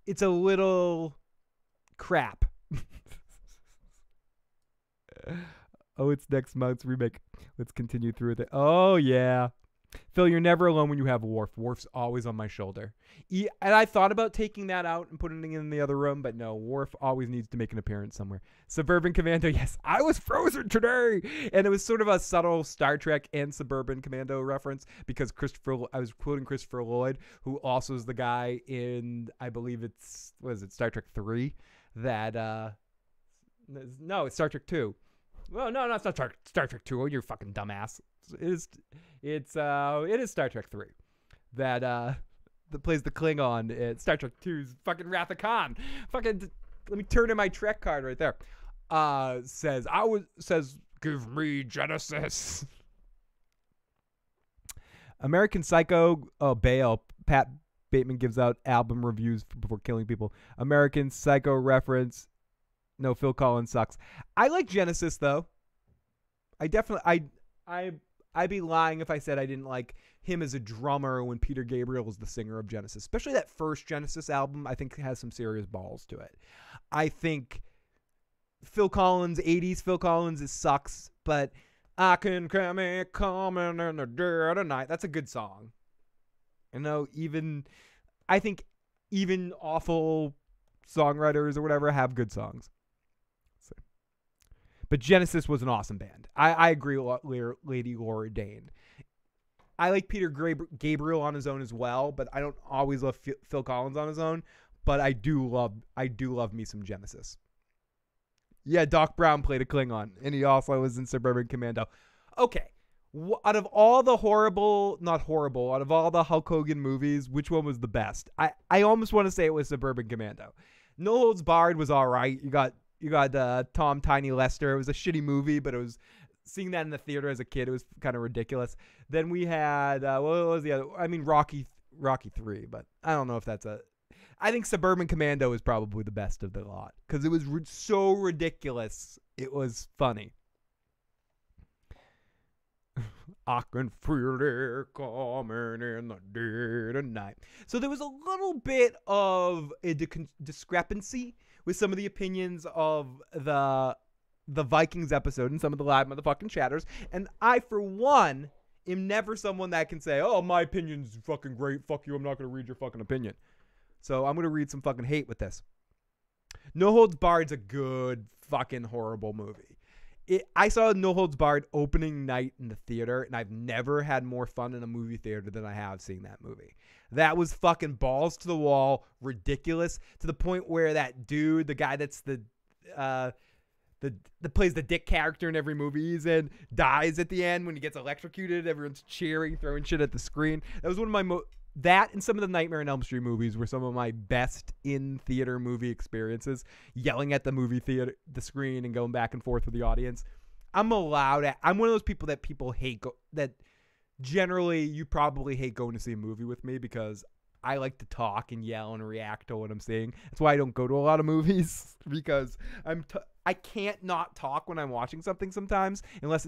it's a little crap. Oh, it's next month's remake. Let's continue through with it. Oh yeah. Phil, you're never alone when you have Worf. Worf's always on my shoulder. And I thought about taking that out and putting it in the other room, but no, Worf always needs to make an appearance somewhere. Suburban Commando, yes, I was frozen today. And it was sort of a subtle Star Trek and Suburban Commando reference because I was quoting Christopher Lloyd, who also is the guy in, I believe it's Star Trek 3? No, it's Star Trek 2. Well, no, it's not Star Trek 2. Oh, you fucking dumbass. It is Star Trek 3 that plays the Klingon in Star Trek 2's fucking Wrath of Khan. Fucking, let me turn in my Trek card right there. Says give me Genesis. American Psycho. Oh, Bale. Pat Bateman gives out album reviews before killing people. American Psycho reference. No, Phil Collins sucks. I like Genesis though. I'd be lying if I said I didn't like him as a drummer when Peter Gabriel was the singer of Genesis. Especially that first Genesis album, I think has some serious balls to it. I think 80s Phil Collins sucks, but I can come in in the dead of night. That's a good song. You know, I think even awful songwriters or whatever have good songs. But Genesis was an awesome band. I agree with Lady Laura Dane. I like Peter Gabriel on his own as well, but I don't always love Phil Collins on his own. But I do love me some Genesis. Yeah, Doc Brown played a Klingon, and he also was in Suburban Commando. Okay, out of all the out of all the Hulk Hogan movies, which one was the best? I almost want to say it was Suburban Commando. No Holds Barred was all right. You got Tom Tiny Lester. It was a shitty movie, but it was seeing that in the theater as a kid. It was kind of ridiculous. Then we had what was the other? I mean, Rocky 3, but I don't know if that's I think Suburban Commando is probably the best of the lot because it was so ridiculous. It was funny. I can feel it coming in the dead of night. So there was a little bit of a discrepancy with some of the opinions of the Vikings episode and some of the live motherfucking chatters. And I, for one, am never someone that can say, oh, my opinion's fucking great. Fuck you. I'm not going to read your fucking opinion. So I'm going to read some fucking hate with this. No Holds Barred's a good fucking horrible movie. I saw No Holds Barred opening night in the theater, and I've never had more fun in a movie theater than I have seeing that movie. That was fucking balls to the wall, ridiculous, to the point where that dude, the guy that's that plays the dick character in every movie he's in, dies at the end when he gets electrocuted. Everyone's cheering, throwing shit at the screen. That was one of my that and some of the Nightmare on Elm Street movies were some of my best in-theater movie experiences, yelling at the movie theater, the screen, and going back and forth with the audience. I'm one of those people that people hate, that generally, you probably hate going to see a movie with me because I like to talk and yell and react to what I'm seeing. That's why I don't go to a lot of movies because I can't not talk when I'm watching something sometimes unless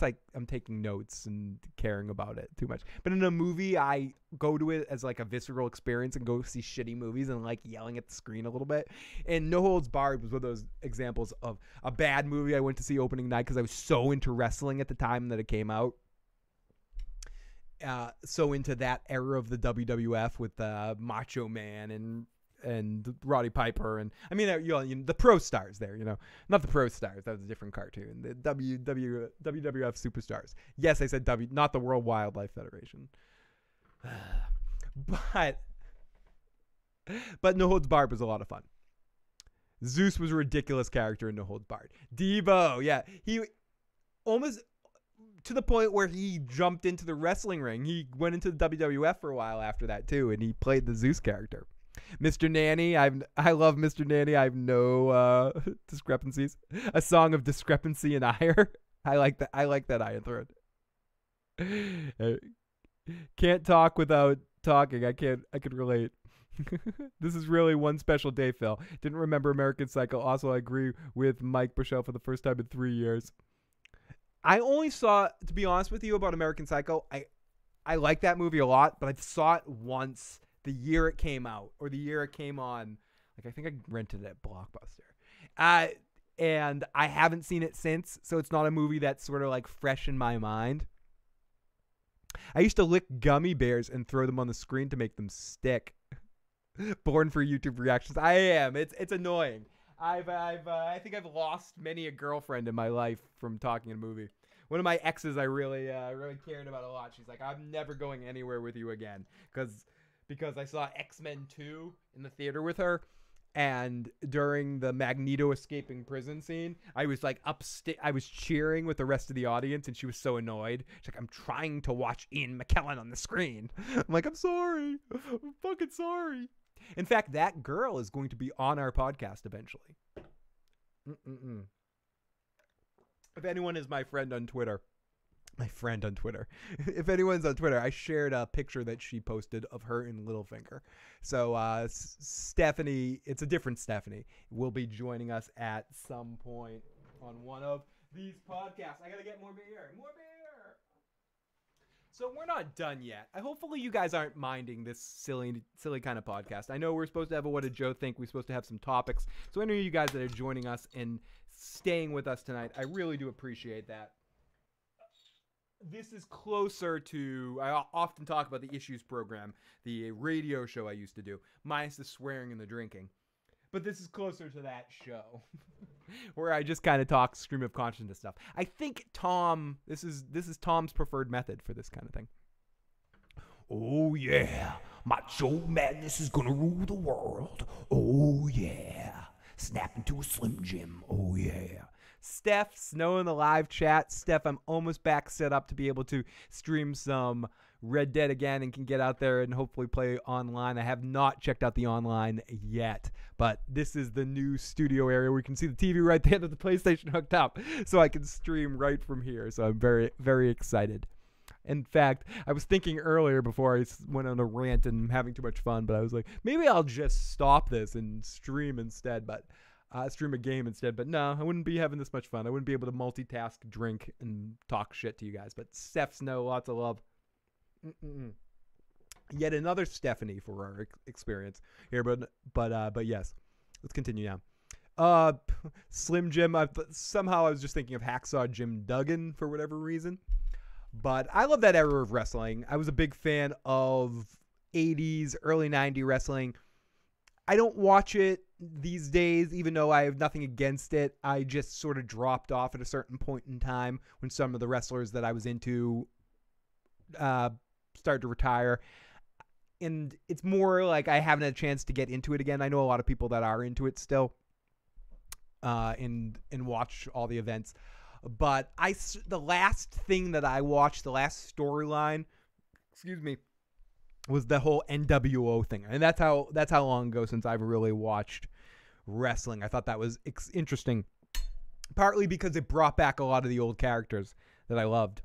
I'm taking notes and caring about it too much. But in a movie, I go to it as like a visceral experience and go see shitty movies and like yelling at the screen a little bit. And No Holds Barred was one of those examples of a bad movie I went to see opening night because I was so into wrestling at the time that it came out. So into that era of the WWF with Macho Man and Roddy Piper, and I mean, the pro stars there, not the pro stars. That was a different cartoon. The WWF superstars. Yes, I said not the World Wildlife Federation. But No Holds Barred was a lot of fun. Zeus was a ridiculous character in No Holds Barred. Devo, yeah, he almost to the point where he jumped into the wrestling ring. He went into the WWF for a while after that too, and he played the Zeus character. Mr. Nanny, I love Mr. Nanny. I have no discrepancies. A song of discrepancy and ire. I like that. I like that Iron Throne. Can't talk without talking. I could relate. This is really one special day, Phil. Didn't remember American Psycho. Also, I agree with Mike Bushell for the first time in 3 years. I only saw, to be honest with you, about American Psycho. I like that movie a lot, but I saw it once the year it came out, or the year it came on. Like, I think I rented it at Blockbuster. And I haven't seen it since, so it's not a movie that's sort of like fresh in my mind. I used to lick gummy bears and throw them on the screen to make them stick. Born for YouTube reactions. I am. It's annoying. I think I've lost many a girlfriend in my life from talking in a movie. One of my exes I really cared about a lot. She's like, I'm never going anywhere with you again because I saw X-Men 2 in the theater with her, and during the Magneto escaping prison scene, I was like I was cheering with the rest of the audience, and she was so annoyed. She's like, I'm trying to watch Ian McKellen on the screen. I'm like, I'm sorry. I'm fucking sorry. In fact, that girl is going to be on our podcast eventually. If anyone is my friend on Twitter, if anyone's on Twitter, I shared a picture that she posted of her in Littlefinger. So Stephanie, it's a different Stephanie, will be joining us at some point on one of these podcasts. I gotta get more beer. So we're not done yet. Hopefully you guys aren't minding this silly kind of podcast. I know we're supposed to have a What Did Joe Think? We're supposed to have some topics. So any of you guys that are joining us and staying with us tonight, I really do appreciate that. This is closer to, I often talk about the Issues program, the radio show I used to do, minus the swearing and the drinking. But this is closer to that show where I just kind of talk stream of consciousness stuff. I think Tom, this is Tom's preferred method for this kind of thing. Oh yeah, macho madness is gonna rule the world. Oh yeah, snap into a Slim Jim. Oh yeah. Steph, Snow in the live chat. Steph, I'm almost back set up to be able to stream some Red Dead again and can get out there and hopefully play online. I have not checked out the online yet, but this is the new studio area where you can see the TV right there that the PlayStation hooked up, so I can stream right from here. So I'm very, very excited. In fact, I was thinking earlier before I went on a rant and having too much fun, but I was like, maybe I'll just stop this and stream instead, but stream a game instead. But no, I wouldn't be having this much fun. I wouldn't be able to multitask, drink, and talk shit to you guys. But Steph Snow, lots of love. Yet another Stephanie for our experience here, but yes, let's continue now. Slim Jim. Somehow I was just thinking of Hacksaw Jim Duggan for whatever reason, but I love that era of wrestling. I was a big fan of 80s, early 90s wrestling. I don't watch it these days, even though I have nothing against it. I just sort of dropped off at a certain point in time when some of the wrestlers that I was into started to retire. And it's more like I haven't had a chance to get into it again. I know a lot of people that are into it still and watch all the events. But the last thing that I watched, the last storyline, was the whole NWO thing. And that's how long ago since I've really watched wrestling. I thought that was interesting, partly because it brought back a lot of the old characters that I loved.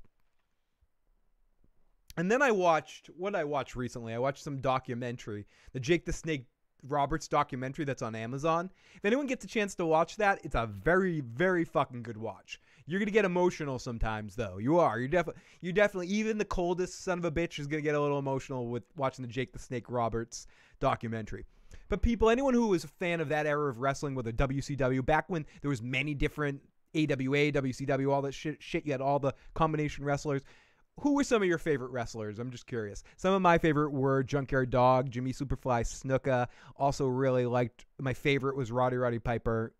And then what did I watch recently? I watched some documentary, the Jake the Snake Roberts documentary that's on Amazon. If anyone gets a chance to watch that, it's a very, very fucking good watch. You're going to get emotional sometimes, though. You are. You definitely, even the coldest son of a bitch is going to get a little emotional with watching the Jake the Snake Roberts documentary. But people, anyone who was a fan of that era of wrestling with a WCW, back when there was many different AWA, WCW, all that shit, you had all the combination wrestlers. Who were some of your favorite wrestlers? I'm just curious. Some of my favorite were Junkyard Dog, Jimmy Superfly Snuka. Also really liked, my favorite was Roddy Piper,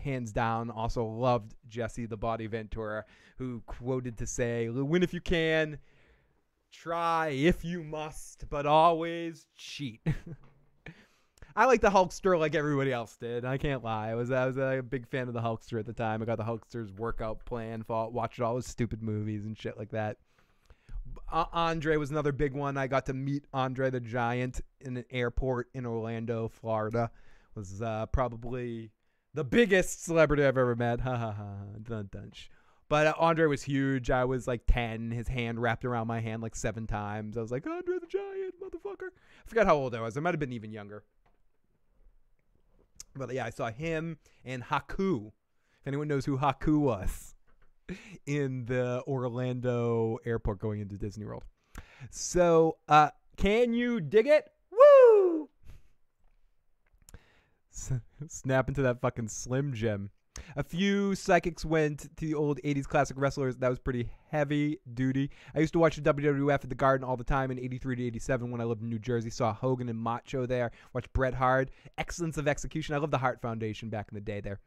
hands down. Also loved Jesse the Body Ventura, who quoted to say, "Win if you can, try if you must, but always cheat." I like the Hulkster like everybody else did. I can't lie. I was a big fan of the Hulkster at the time. I got the Hulkster's workout plan, watched all his stupid movies and shit like that. Andre was another big one. I got to meet Andre the Giant in an airport in Orlando, Florida. Was probably the biggest celebrity I've ever met. Ha ha ha. Dun dunch. But Andre was huge. I was like 10. His hand wrapped around my hand like 7 times. I was like, Andre the Giant, motherfucker. I forgot how old I was. I might have been even younger. But yeah, I saw him and Haku. If anyone knows who Haku was, in the Orlando airport going into Disney World. So, can you dig it? Woo! Snap into that fucking Slim Jim. A few psychics went to the old 80s classic wrestlers. That was pretty heavy duty. I used to watch the WWF at the Garden all the time in 83 to 87 when I lived in New Jersey. Saw Hogan and Macho there. Watched Bret Hart. Excellence of execution. I love the Hart Foundation back in the day there.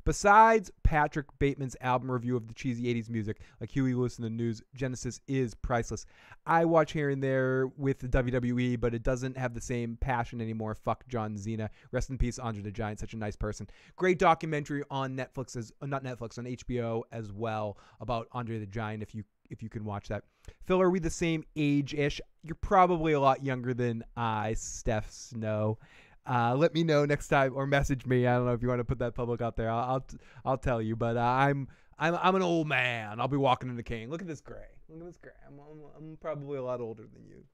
Besides Patrick Bateman's album review of the cheesy 80s music, like Huey Lewis and the News, Genesis is priceless. I watch here and there with the WWE, but it doesn't have the same passion anymore. Fuck John Cena. Rest in peace, Andre the Giant. Such a nice person. Great documentary on Netflix, on HBO as well, about Andre the Giant, if you can watch that. Phil, are we the same age-ish? You're probably a lot younger than I, Steph Snow. Let me know next time or message me. I don't know if you want to put that public out there. I'll tell you. But I'm an old man. I'll be walking in the cane. Look at this gray. Look at this gray. I'm probably a lot older than you.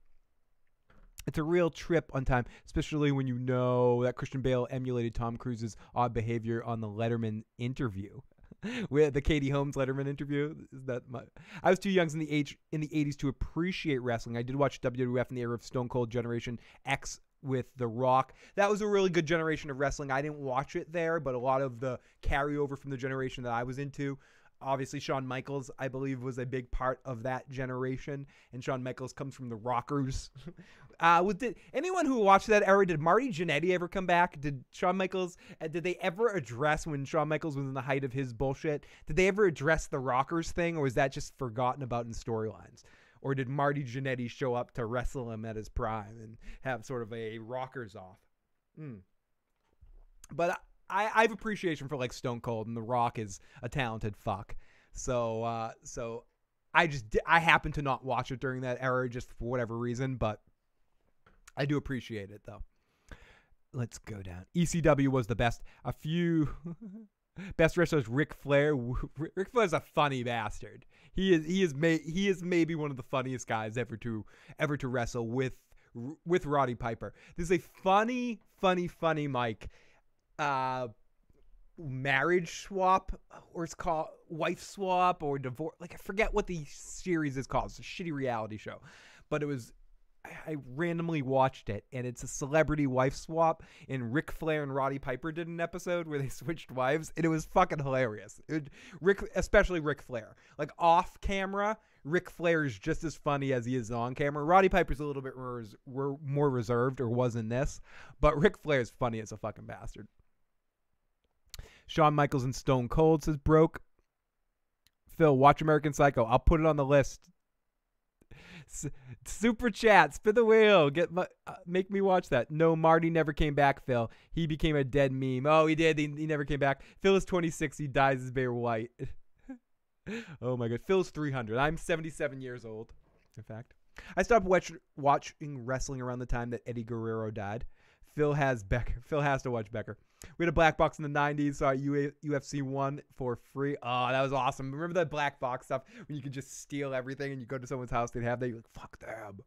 It's a real trip on time, especially when you know that Christian Bale emulated Tom Cruise's odd behavior on the Letterman interview. With the Katie Holmes Letterman interview. I was too young in the 80s to appreciate wrestling. I did watch WWF in the era of Stone Cold Generation X with The Rock. That was a really good generation of wrestling. I didn't watch it there, but a lot of the carryover from the generation that I was into. Obviously, Shawn Michaels, I believe, was a big part of that generation, and Shawn Michaels comes from the Rockers. Did anyone who watched that era, did Marty Jannetty ever come back? Did Shawn Michaels, did they ever address, when Shawn Michaels was in the height of his bullshit, did they ever address the Rockers thing, or was that just forgotten about in storylines? Or did Marty Jannetty show up to wrestle him at his prime and have sort of a Rockers off? But I have appreciation for like Stone Cold, and The Rock is a talented fuck. So I happen to not watch it during that era just for whatever reason, but I do appreciate it though. Let's go down. ECW was the best. A few best wrestlers. Ric Flair. Ric Flair's a funny bastard. He is maybe one of the funniest guys ever to wrestle with Roddy Piper. This is a funny Mike. Marriage swap, or it's called wife swap or divorce. Like I forget what the series is called. It's a shitty reality show, but it was. I randomly watched it, and it's a celebrity wife swap, and Ric Flair and Roddy Piper did an episode where they switched wives, and it was fucking hilarious. Especially Ric Flair. Like off camera, Ric Flair is just as funny as he is on camera. Roddy Piper's a little bit more reserved, or was in this, but Ric Flair is funny as a fucking bastard. Shawn Michaels and Stone Cold, says Broke. Phil, watch American Psycho. I'll put it on the list. Super chat, spin the wheel, make me watch that. No, Marty never came back, Phil. He became a dead meme. Oh, he did. He never came back. Phil is 26. He dies as Bear White. Oh my god. Phil's 300. I'm 77 years old. In fact, I stopped watching wrestling around the time that Eddie Guerrero died. Phil has to watch Becker. We had a black box in the 90s. Saw UFC 1 for free. Oh, that was awesome. Remember that black box stuff when you could just steal everything and you go to someone's house, they'd have that. You're like, fuck them.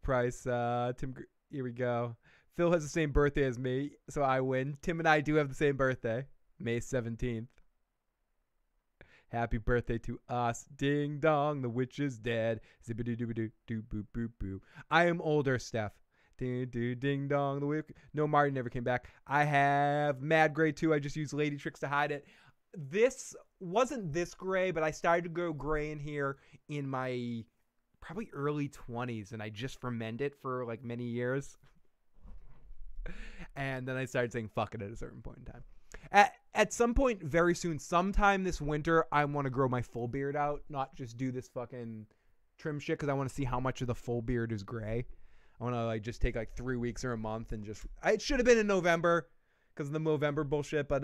Price, Tim, here we go. Phil has the same birthday as me, so I win. Tim and I do have the same birthday, May 17th. Happy birthday to us. Ding dong, the witch is dead. Zippity doobity doo boo boo boo. I am older, Steph. Ding dong, the witch. No, Marty never came back. I have Mad Gray too. I just used Lady Tricks to hide it. This wasn't this gray, but I started to go gray in here in my probably early 20s, and I just fermented it for like many years. And then I started saying fuck it at a certain point in time. At some point very soon, sometime this winter, I want to grow my full beard out, not just do this fucking trim shit, because I want to see how much of the full beard is gray. I want to like just take like 3 weeks or a month and just... It should have been in November because of the Movember bullshit, but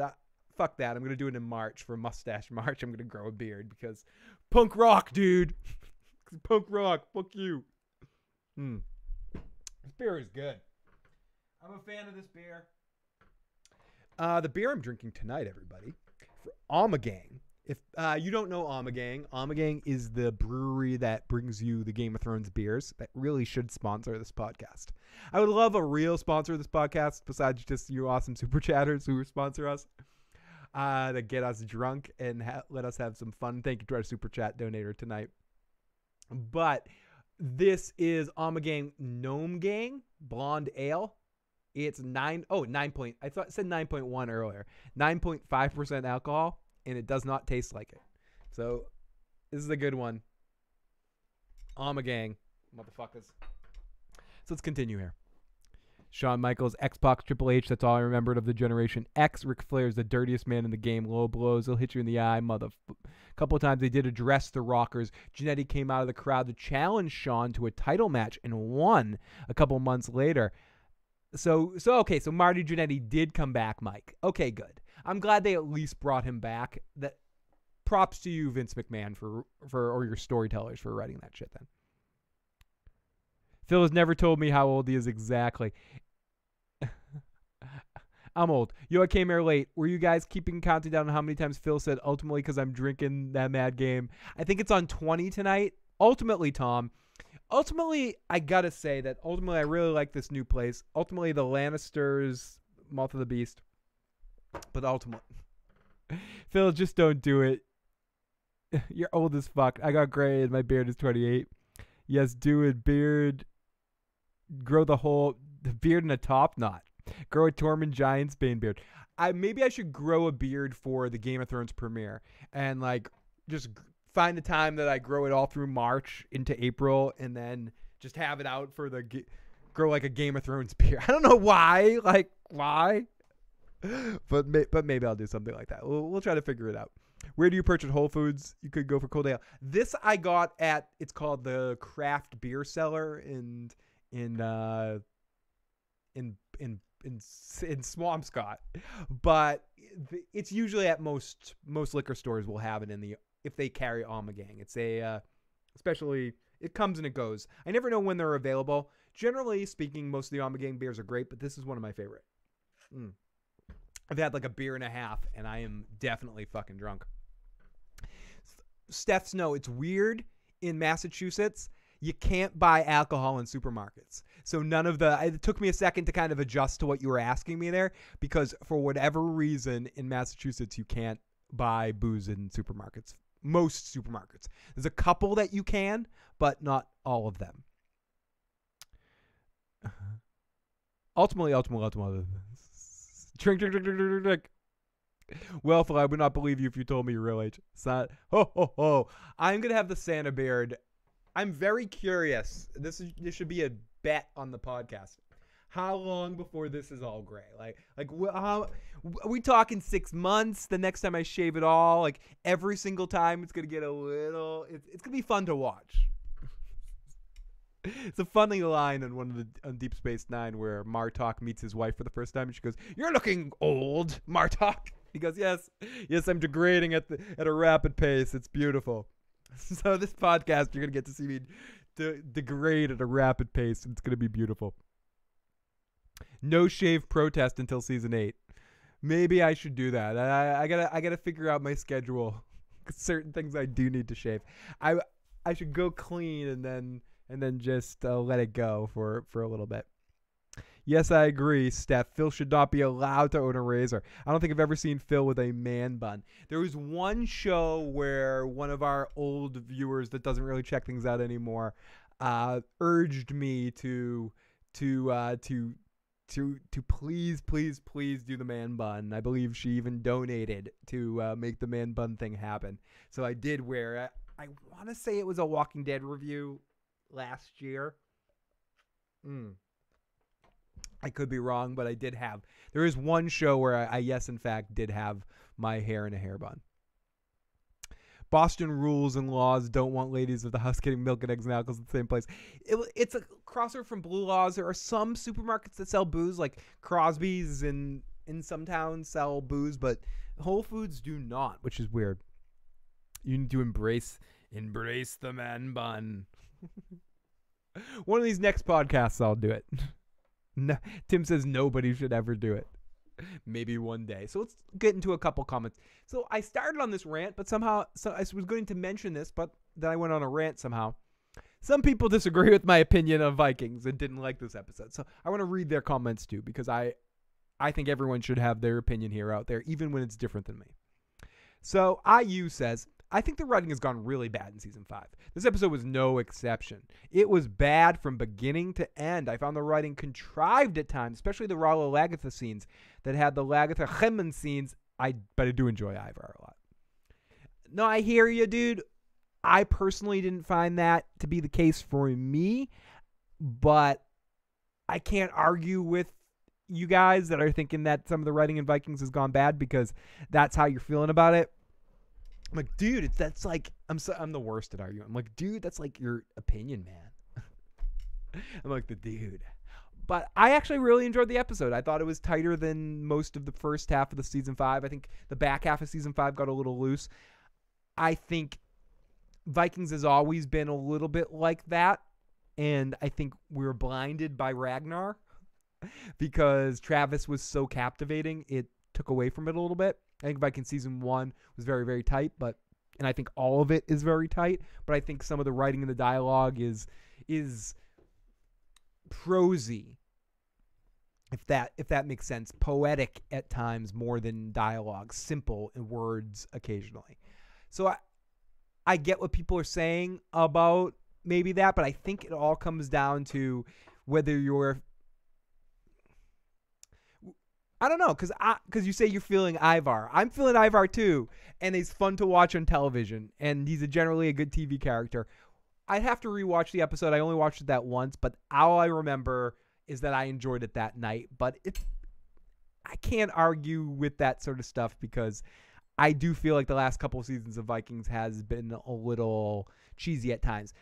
fuck that. I'm going to do it in March for Mustache March. I'm going to grow a beard because punk rock, dude. Punk rock. Fuck you. This beer is good. I'm a fan of this beer. The beer I'm drinking tonight, everybody, for Ommegang. If you don't know Ommegang is the brewery that brings you the Game of Thrones beers that really should sponsor this podcast. I would love a real sponsor of this podcast besides just you awesome super chatters who sponsor us, that get us drunk and let us have some fun. Thank you to our super chat donator tonight. But this is Ommegang Gnome Gang Blonde Ale. It's 9 point. I thought it said 9.1 earlier. 9.5% alcohol, and it does not taste like it. So this is a good one. Ommegang, motherfuckers. So let's continue here. Shawn Michaels, X-Pac, Triple H. That's all I remembered of the Generation X. Ric Flair's the dirtiest man in the game. Low blows. He'll hit you in the eye, A couple of times they did address the Rockers. Jannetty came out of the crowd to challenge Shawn to a title match and won a couple months later. So Marty Jannetty did come back, Mike. Okay, good. I'm glad they at least brought him back. That props to you, Vince McMahon, or your storytellers for writing that shit then. Phil has never told me how old he is exactly. I'm old. Yo, I came here late. Were you guys keeping counting down on how many times Phil said ultimately because I'm drinking that mad game? I think it's on 20 tonight. Ultimately, Tom. Ultimately, I gotta say that ultimately I really like this new place. Ultimately, the Lannisters, Mouth of the Beast. But ultimately, Phil, just don't do it. You're old as fuck. I got gray and my beard is 28. Yes, do it, beard. Grow the beard in a top knot. Grow a Tormund Giant's Bane beard. Maybe I should grow a beard for the Game of Thrones premiere and like just find the time that I grow it all through March into April and then just have it out for grow like a Game of Thrones beard. I don't know why, but maybe I'll do something like that. We'll try to figure it out. Where do you purchase Whole Foods? You could go for cold ale. This I got at, it's called the Craft Beer Cellar in Swampscott, but it's usually at most liquor stores will have it if they carry Ommegang. It's especially it comes and it goes. I never know when they're available. Generally speaking, most of the Ommegang beers are great, but this is one of my favorite. I've had like a beer and a half, and I am definitely fucking drunk. Steph Snow, it's weird in Massachusetts. You can't buy alcohol in supermarkets. So it took me a second to kind of adjust to what you were asking me there, because for whatever reason in Massachusetts, you can't buy booze in supermarkets. Most supermarkets. There's a couple that you can, but not all of them. Ultimately. Drink. Well, Phil, I would not believe you if you told me your real age. I'm going to have the Santa beard. I'm very curious. This should be a bet on the podcast. How long before this is all gray? How are we talking 6 months? The next time I shave it all, like every single time, it's gonna get a little. It's gonna be fun to watch. It's a funny line on Deep Space Nine where Martok meets his wife for the first time, and she goes, "You're looking old, Martok." He goes, "Yes, I'm degrading at a rapid pace. It's beautiful." So this podcast, you're going to get to see me degrade at a rapid pace, and it's going to be beautiful. No shave protest until season 8. Maybe I should do that. I gotta figure out my schedule. Certain things I do need to shave. I should go clean and then just let it go for a little bit. Yes, I agree, Steph. Phil should not be allowed to own a razor. I don't think I've ever seen Phil with a man bun. There was one show where one of our old viewers that doesn't really check things out anymore urged me to please do the man bun. I believe she even donated to make the man bun thing happen. So I did wear it. I want to say it was a Walking Dead review last year. I could be wrong, but I did have. There is one show where I yes, in fact, did have my hair in a hair bun. Boston rules and laws don't want ladies of the house getting milk and eggs and alcohol at the same place. It's a crossover from Blue Laws. There are some supermarkets that sell booze, like Crosby's in some towns sell booze, but Whole Foods do not, which is weird. You need to embrace the man bun. One of these next podcasts, I'll do it. No, Tim says nobody should ever do it. Maybe one day. So let's get into a couple comments. So I started on this rant, but somehow I was going to mention this, but then I went on a rant somehow. Some people disagree with my opinion of Vikings and didn't like this episode. So I want to read their comments too, because I think everyone should have their opinion here out there, even when it's different than me. So IU says, I think the writing has gone really bad in season 5. This episode was no exception. It was bad from beginning to end. I found the writing contrived at times, especially the Rollo Lagatha scenes that had the Lagatha Chemin scenes. But I do enjoy Ivar a lot. No, I hear you, dude. I personally didn't find that to be the case for me, but I can't argue with you guys that are thinking that some of the writing in Vikings has gone bad because that's how you're feeling about it. I'm like, dude, that's like, I'm the worst at arguing. I'm like, dude, that's like your opinion, man. I'm like the dude. But I actually really enjoyed the episode. I thought it was tighter than most of the first half of the season 5. I think the back half of season 5 got a little loose. I think Vikings has always been a little bit like that. And I think we were blinded by Ragnar because Travis was so captivating. It took away from it a little bit. I think Vikings season 1 was very, very tight, and I think all of it is very tight, but I think some of the writing and the dialogue is prosy, if that makes sense, poetic at times more than dialogue, simple in words occasionally. So I get what people are saying about maybe that, but I think it all comes down to whether you're, I don't know, because you say you're feeling Ivar. I'm feeling Ivar too, and he's fun to watch on television, and he's generally a good TV character. I'd have to rewatch the episode. I only watched it that once, but all I remember is that I enjoyed it that night. But I can't argue with that sort of stuff because I do feel like the last couple of seasons of Vikings has been a little cheesy at times.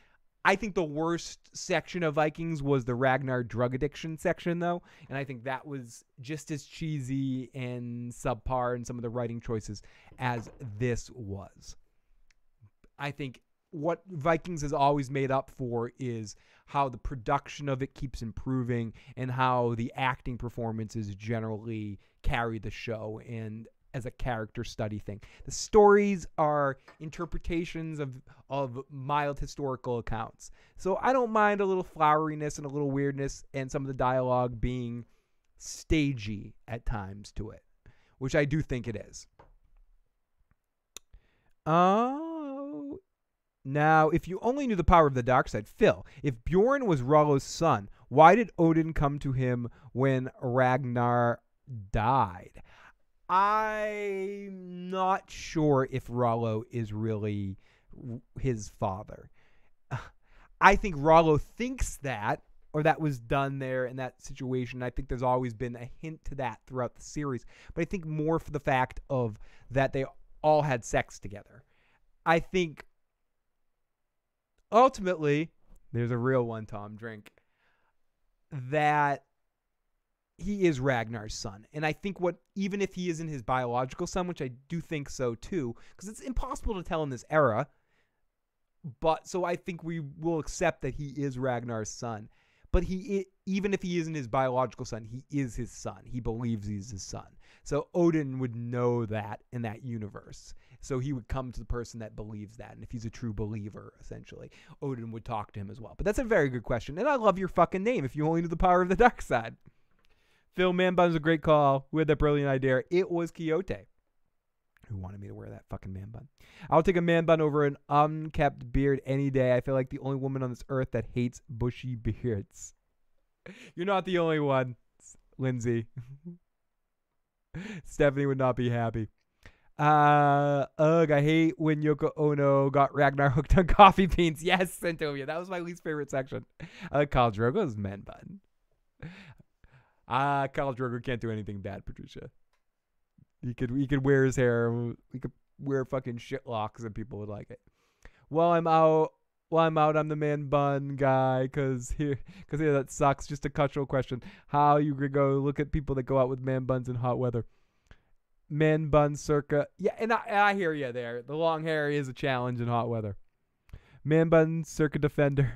I think the worst section of Vikings was the Ragnar drug addiction section, though, and I think that was just as cheesy and subpar in some of the writing choices as this was. I think what Vikings has always made up for is how the production of it keeps improving and how the acting performances generally carry the show and as a character study thing. The stories are interpretations of mild historical accounts. So I don't mind a little floweriness and a little weirdness and some of the dialogue being stagey at times to it, which I do think it is. Oh, now if you only knew the power of the dark side, Phil, if Bjorn was Rollo's son, why did Odin come to him when Ragnar died? I'm not sure if Rollo is really his father. I think Rollo thinks that, or that was done there in that situation. I think there's always been a hint to that throughout the series. But I think more for the fact of that they all had sex together. I think ultimately, there's a real one, Tom, drink, that he is Ragnar's son. And I think even if he isn't his biological son, which I do think so too, because it's impossible to tell in this era, but so I think we will accept that he is Ragnar's son. But he even if he isn't his biological son, he is his son. He believes he's his son. So Odin would know that in that universe. So he would come to the person that believes that. And if he's a true believer, essentially, Odin would talk to him as well. But that's a very good question. And I love your fucking name if you only knew the power of the dark side. Phil, man bun's a great call. Who had that brilliant idea? It was Quixote, who wanted me to wear that fucking man bun. I'll take a man bun over an unkept beard any day. I feel like the only woman on this earth that hates bushy beards. You're not the only one, Lindsay. Stephanie would not be happy. I hate when Yoko Ono got Ragnar hooked on coffee beans. Yes, Centovia. That was my least favorite section. I like Khal Drogo's man bun. Khal Drogo can't do anything bad, Patricia. He could wear his hair. He could wear fucking shit locks and people would like it. While I'm out, I'm the man bun guy. Cause here that sucks. Just a cultural question. How you could go look at people that go out with man buns in hot weather. Man bun circa. Yeah, and I hear you there. The long hair is a challenge in hot weather. Man bun circa defender.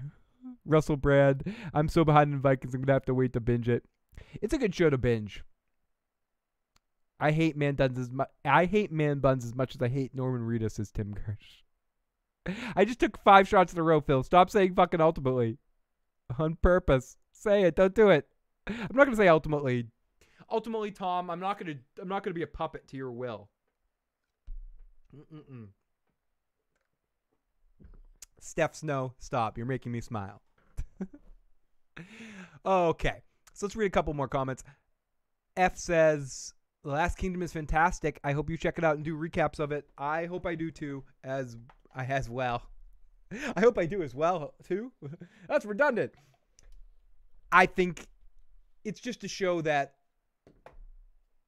Russell Brand. I'm so behind in Vikings. I'm going to have to wait to binge it. It's a good show to binge. I hate man buns as much as I hate Norman Reedus as Tim Gersh. I just took 5 shots in a row, Phil. Stop saying fucking ultimately. On purpose. Say it. Don't do it. I'm not gonna say ultimately. Ultimately, Tom, I'm not gonna be a puppet to your will. Steph Snow, stop. You're making me smile. Okay. So let's read a couple more comments. F says, The Last Kingdom is fantastic. I hope you check it out and do recaps of it. I hope I do too, as well. I hope I do as well too. That's redundant. I think it's just to show that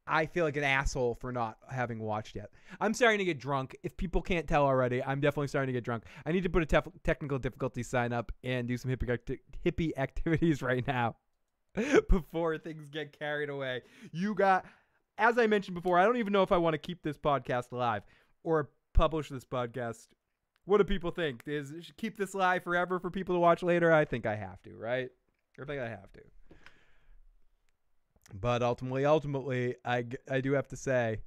I feel like an asshole for not having watched yet. I'm starting to get drunk. If people can't tell already, I'm definitely starting to get drunk. I need to put a technical difficulty sign up and do some hippie activities right now before things get carried away. As I mentioned before, I don't even know if I want to keep this podcast alive or publish this podcast. What do people think? Keep this live forever for people to watch later? I think I have to, right? I think I have to. But ultimately, I do have to say,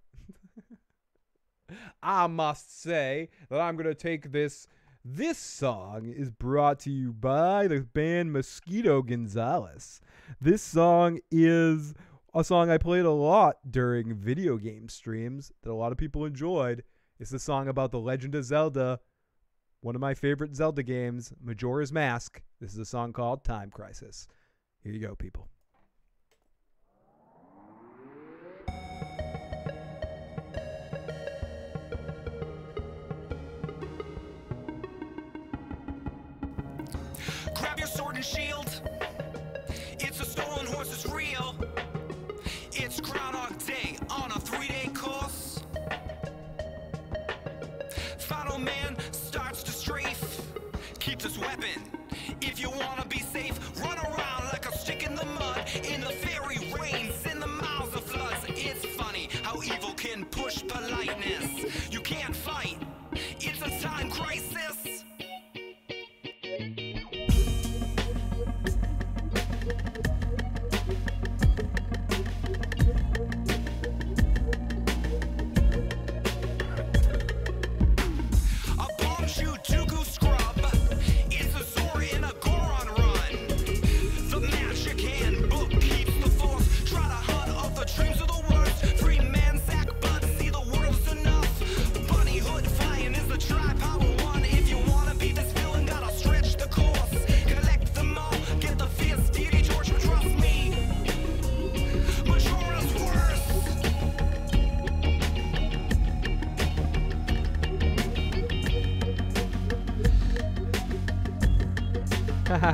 I must say that I'm going to take this. This song is brought to you by the band Mosquito Gonzalez. This song is a song I played a lot during video game streams that a lot of people enjoyed. It's the song about The Legend of Zelda, one of my favorite Zelda games, Majora's Mask. This is a song called Time Crisis. Here you go, people. Grab your sword and shield. It's a stolen horse, it's real. It's Groundhog Day on a 3-day course. Final man starts to strafe. Keep this weapon. If you wanna be safe, run around like a stick in the mud. In the fairy rains, in the mouths of floods. It's funny how evil can push politeness. You can't fight. It's a time crisis.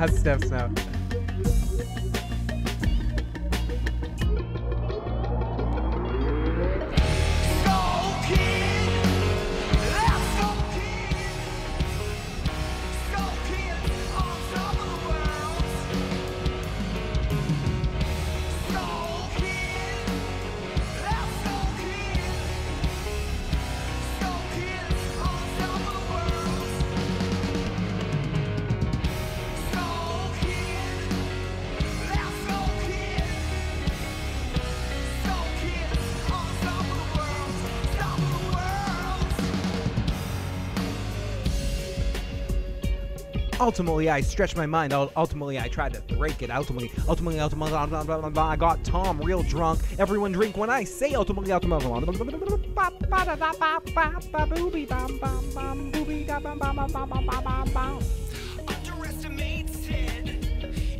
Steps out. Skull Kid. Ultimately, I stretched my mind. Ultimately, I tried to break it. Ultimately, I got Tom real drunk. Everyone drink when I say ultimately. Underestimated.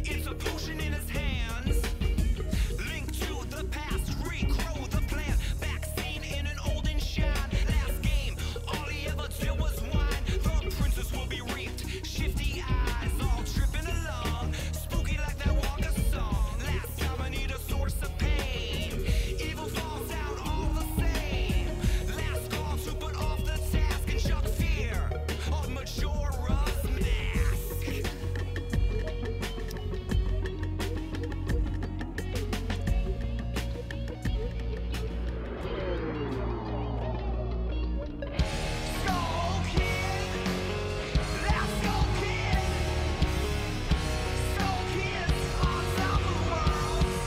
It's a potion in his hands. Link to the past, regrow the plan. Vaccine in an olden shine. Last game, all he ever did was whine. The princess will be reaped. Shifty eyes, all tripping along. Spooky like that Wonka song. Last time I need a source of pain. Evil falls down all the same. Last call to put off the task and chuck fear on Majora's Mask. Skull Kid, let's go kid. Skull Kids on top of the world.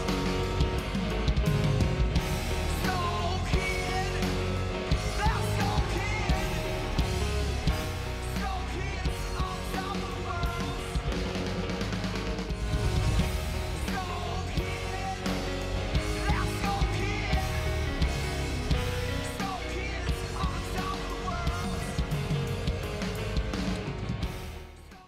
Skull Kid, let's go kid. Skull Kids on top of the world. Skull Kid, let's go kid. Skull Kids on top of the world.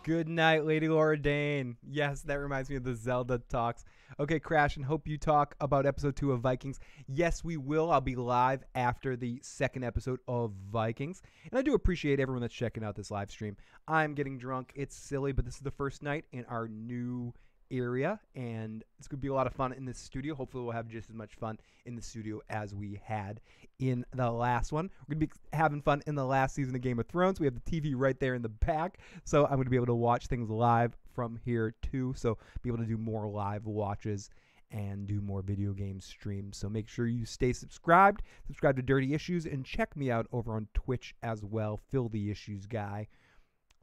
Good night, Lady Laura Dane. Yes, that reminds me of the Zelda talks. Okay, Crash, and hope you talk about episode 2 of Vikings. Yes, we will. I'll be live after the second episode of Vikings. And I do appreciate everyone that's checking out this live stream. I'm getting drunk. It's silly, but this is the first night in our new area, and it's going to be a lot of fun in this studio. Hopefully we'll have just as much fun in the studio as we had in the last one. We're going to be having fun in the last season of Game of Thrones. We have the TV right there in the back, so I'm going to be able to watch things live from here too, so be able to do more live watches and do more video game streams. So make sure you stay subscribed, subscribe to Dirty Issues, and check me out over on Twitch as well, TheIssuesGuy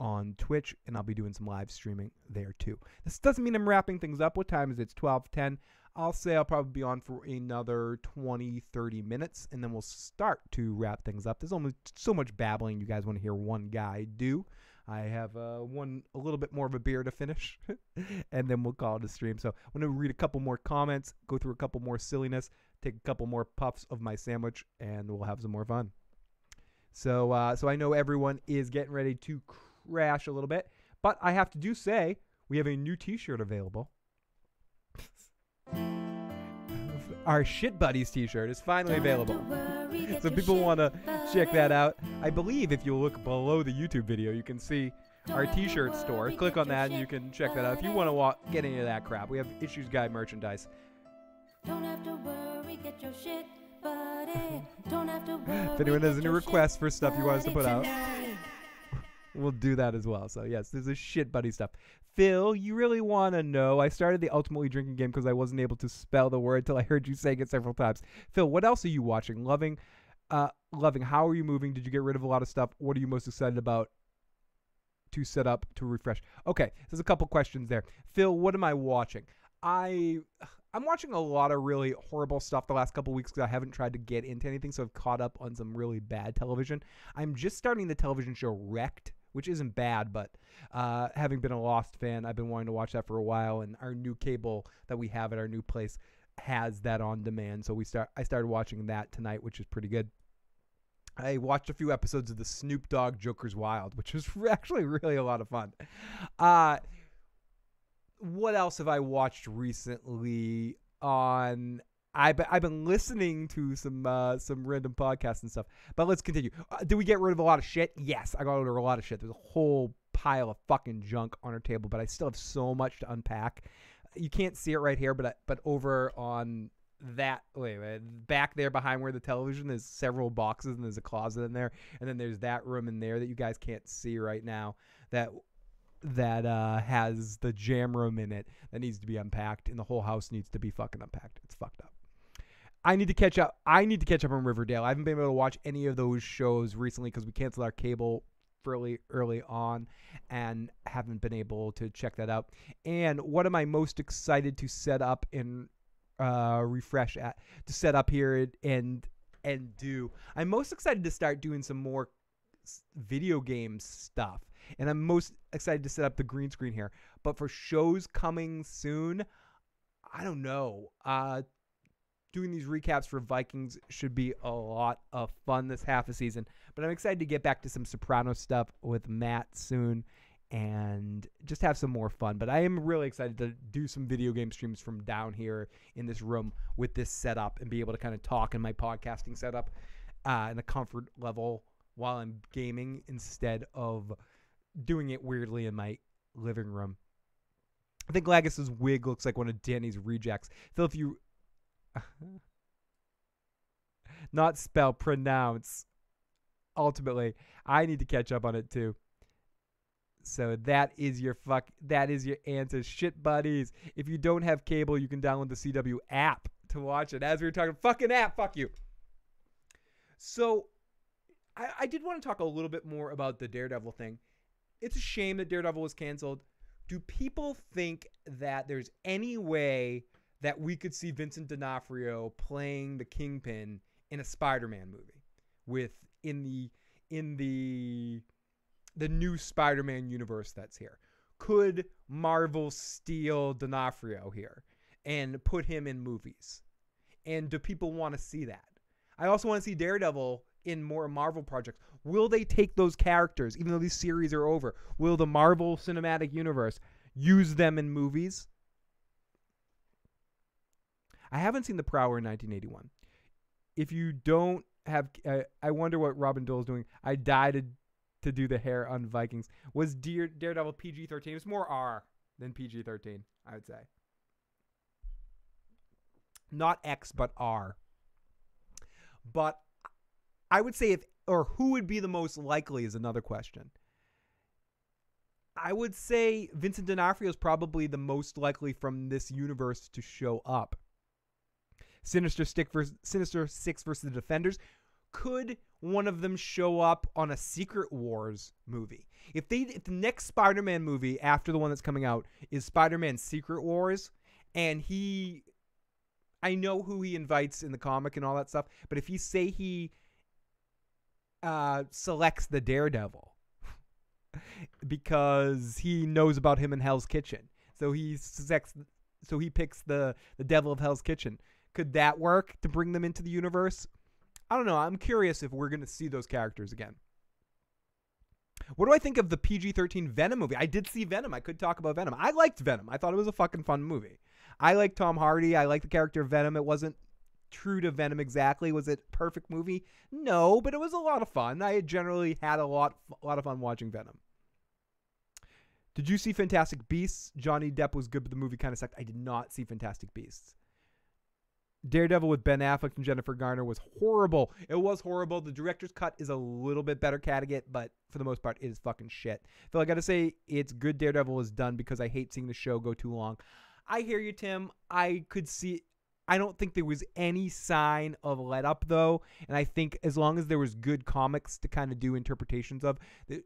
on Twitch, and I'll be doing some live streaming there too. This doesn't mean I'm wrapping things up. What time is it? It's 12:10. I'll say I'll probably be on for another 20-30 minutes, and then we'll start to wrap things up. There's almost so much babbling you guys want to hear one guy do. I have a little bit more of a beer to finish, and then we'll call it a stream. So I'm going to read a couple more comments, go through a couple more silliness, take a couple more puffs of my sandwich, and we'll have some more fun. So I know everyone is getting ready to crash a little bit, but I have to say we have a new t-shirt available. Our Shit Buddies t-shirt is finally available. So people want to check that out. I believe if you look below the YouTube video, you can see our t-shirt store. Click on that and you can check that out. If you want to get any of that crap, we have Issues Guy merchandise. Don't have to worry, get your shit buddy. Don't have to worry. If anyone has any requests for stuff you want us to put out, we'll do that as well. So yes, there's a Shit Buddy stuff. Phil, you really want to know? I started the Ultimately Drinking game because I wasn't able to spell the word till I heard you saying it several times. Phil, what else are you watching? Loving. How are you moving? Did you get rid of a lot of stuff? What are you most excited about to set up to refresh? Okay, there's a couple questions there. Phil, what am I watching? I'm watching a lot of really horrible stuff the last couple weeks because I haven't tried to get into anything, so I've caught up on some really bad television. I'm just starting the television show Wrecked, which isn't bad, but having been a Lost fan, I've been wanting to watch that for a while, and our new cable that we have at our new place has that on demand, so I started watching that tonight, which is pretty good. I watched a few episodes of the Snoop Dogg Joker's Wild, which was actually really a lot of fun. What else have I watched recently on... I've been listening to some random podcasts and stuff, but let's continue. Did we get rid of a lot of shit? Yes, I got rid of a lot of shit. There's a whole pile of fucking junk on our table, but I still have so much to unpack. You can't see it right here, but over on that back there behind where the television, there's several boxes and there's a closet in there, and then there's that room in there that you guys can't see right now that has the jam room in it that needs to be unpacked, and the whole house needs to be fucking unpacked. It's fucked up. I need to catch up on Riverdale. I haven't been able to watch any of those shows recently because we canceled our cable fairly early on and haven't been able to check that out. And what am I most excited to set up and refresh at, to set up here and do? I'm most excited to start doing some more video game stuff. and I'm most excited to set up the green screen here. But for shows coming soon, I don't know. Doing these recaps for Vikings should be a lot of fun this half a season. But I'm excited to get back to some Sopranos stuff with Matt soon and just have some more fun. But I am really excited to do some video game streams from down here in this room with this setup and be able to kind of talk in my podcasting setup in a comfort level while I'm gaming instead of doing it weirdly in my living room. I think Lagus's wig looks like one of Danny's rejects. Phil, if you... not spell, pronounce. Ultimately, I need to catch up on it too. So that is your answer, shit buddies. If you don't have cable, you can download the CW app to watch it. As we were talking, fucking app, fuck you. So I did want to talk a little bit more about the Daredevil thing. It's a shame that Daredevil was canceled. Do people think that there's any way that we could see Vincent D'Onofrio playing the Kingpin in a Spider-Man movie in the new Spider-Man universe that's here? Could Marvel steal D'Onofrio here and put him in movies? And do people want to see that? I also want to see Daredevil in more Marvel projects. Will they take those characters, even though these series are over? Will the Marvel Cinematic Universe use them in movies? I haven't seen The Prowler in 1981. If you don't have... I wonder what Robin Dole is doing. I died to do the hair on Vikings. Was Daredevil PG-13? It was more R than PG-13, I would say. Not X, but R. But I would say who would be the most likely is another question. I would say Vincent D'Onofrio is probably the most likely from this universe to show up. Sinister Six versus the Defenders. Could one of them show up on a Secret Wars movie? If the next Spider-Man movie after the one that's coming out is Spider-Man Secret Wars, and I know who he invites in the comic and all that stuff, but if he selects the Daredevil because he knows about him in Hell's Kitchen, so he picks the Devil of Hell's Kitchen. Could that work to bring them into the universe? I don't know. I'm curious if we're going to see those characters again. What do I think of the PG-13 Venom movie? I did see Venom. I could talk about Venom. I liked Venom. I thought it was a fucking fun movie. I like Tom Hardy. I like the character of Venom. It wasn't true to Venom exactly. Was it a perfect movie? No, but it was a lot of fun. I generally had a lot of fun watching Venom. Did you see Fantastic Beasts? Johnny Depp was good, but the movie kind of sucked. I did not see Fantastic Beasts. Daredevil with Ben Affleck and Jennifer Garner was horrible. It was horrible. The director's cut is a little bit better catting, but for the most part, it is fucking shit. Phil, I gotta say, it's good Daredevil was done because I hate seeing the show go too long. I hear you, Tim. I don't think there was any sign of let up, though. And I think as long as there was good comics to kind of do interpretations of, it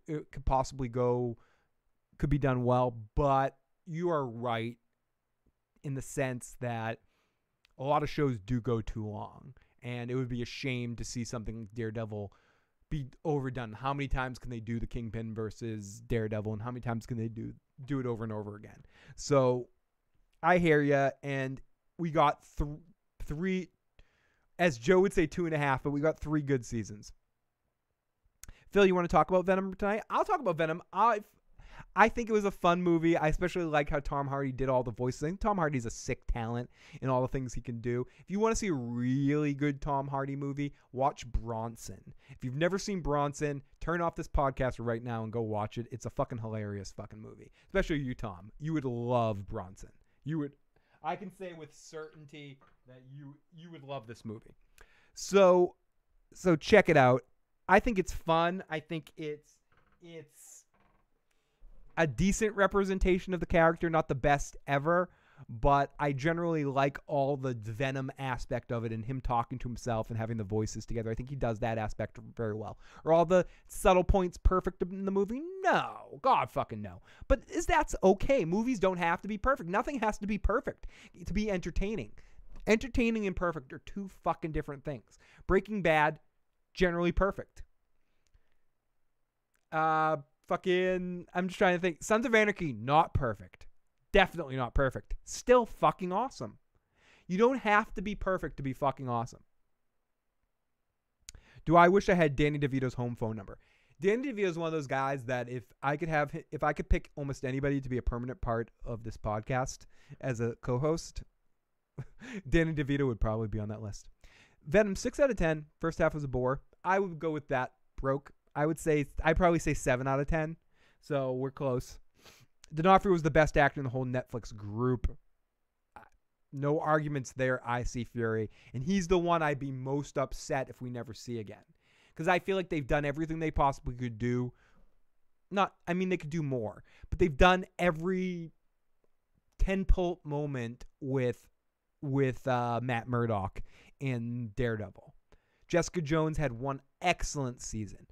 could be done well. But you are right in the sense that a lot of shows do go too long, and it would be a shame to see something like Daredevil be overdone. How many times can they do the Kingpin versus Daredevil, and how many times can they do it over and over again? So I hear you, and we got three, as Joe would say, 2.5, but we got 3 good seasons. Phil, you want to talk about Venom tonight? I'll talk about Venom. I think it was a fun movie. I especially like how Tom Hardy did all the voices. I think Tom Hardy's a sick talent in all the things he can do. If you want to see a really good Tom Hardy movie, watch Bronson. If you've never seen Bronson, turn off this podcast right now and go watch it. It's a fucking hilarious fucking movie. Especially you, Tom. You would love Bronson. I can say with certainty that you would love this movie. So check it out. I think it's fun. I think it's a decent representation of the character, not the best ever, but I generally like all the Venom aspect of it and him talking to himself and having the voices together. I think he does that aspect very well. Are all the subtle points perfect in the movie? No. God fucking no. But that's okay. Movies don't have to be perfect. Nothing has to be perfect to be entertaining. Entertaining and perfect are two fucking different things. Breaking Bad, generally perfect. Fucking, I'm just trying to think. Sons of Anarchy, not perfect. Definitely not perfect. Still fucking awesome. You don't have to be perfect to be fucking awesome. Do I wish I had Danny DeVito's home phone number? Danny DeVito is one of those guys that if I could pick almost anybody to be a permanent part of this podcast as a co-host, Danny DeVito would probably be on that list. Venom, 6 out of 10. First half was a bore. I would go with that. Broke. I'd probably say 7 out of 10. So we're close. D'Onofrio was the best actor in the whole Netflix group. No arguments there. I see Fury. And he's the one I'd be most upset if we never see again. Because I feel like they've done everything they possibly could do. They could do more. But they've done every tentpole moment with Matt Murdock in Daredevil. Jessica Jones had one excellent season.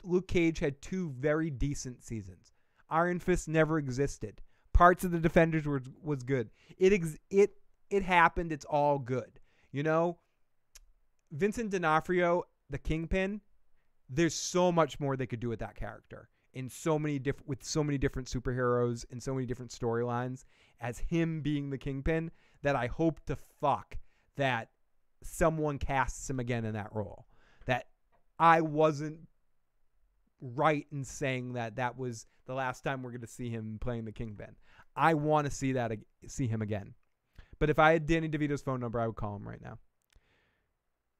Luke Cage had 2 very decent seasons. Iron Fist never existed. Parts of the Defenders was good. It happened. It's all good. You know, Vincent D'Onofrio, the Kingpin. There's so much more they could do with that character in so many different superheroes and so many different storylines as him being the Kingpin that I hope to fuck that someone casts him again in that role. That I wasn't right in saying that was the last time we're going to see him playing the Kingpin. I want to see him again. But if I had Danny DeVito's phone number, I would call him right now.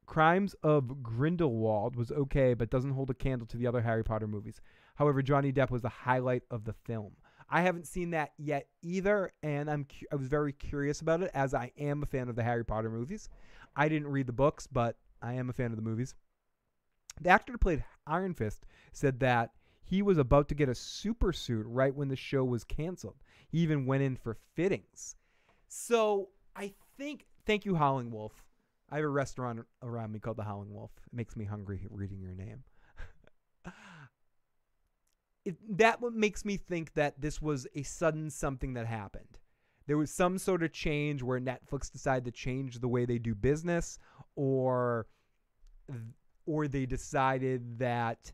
Crimes of Grindelwald was okay, but doesn't hold a candle to the other Harry Potter movies. However, Johnny Depp was the highlight of the film. I haven't seen that yet either, and I was very curious about it, as I am a fan of the Harry Potter movies. I didn't read the books, but I am a fan of the movies. The actor who played Iron Fist said that he was about to get a super suit right when the show was canceled. He even went in for fittings. So I think, thank you, Howling Wolf. I have a restaurant around me called the Howling Wolf. It makes me hungry reading your name. That what makes me think that this was a sudden something that happened. There was some sort of change where Netflix decided to change the way they do business, or they decided that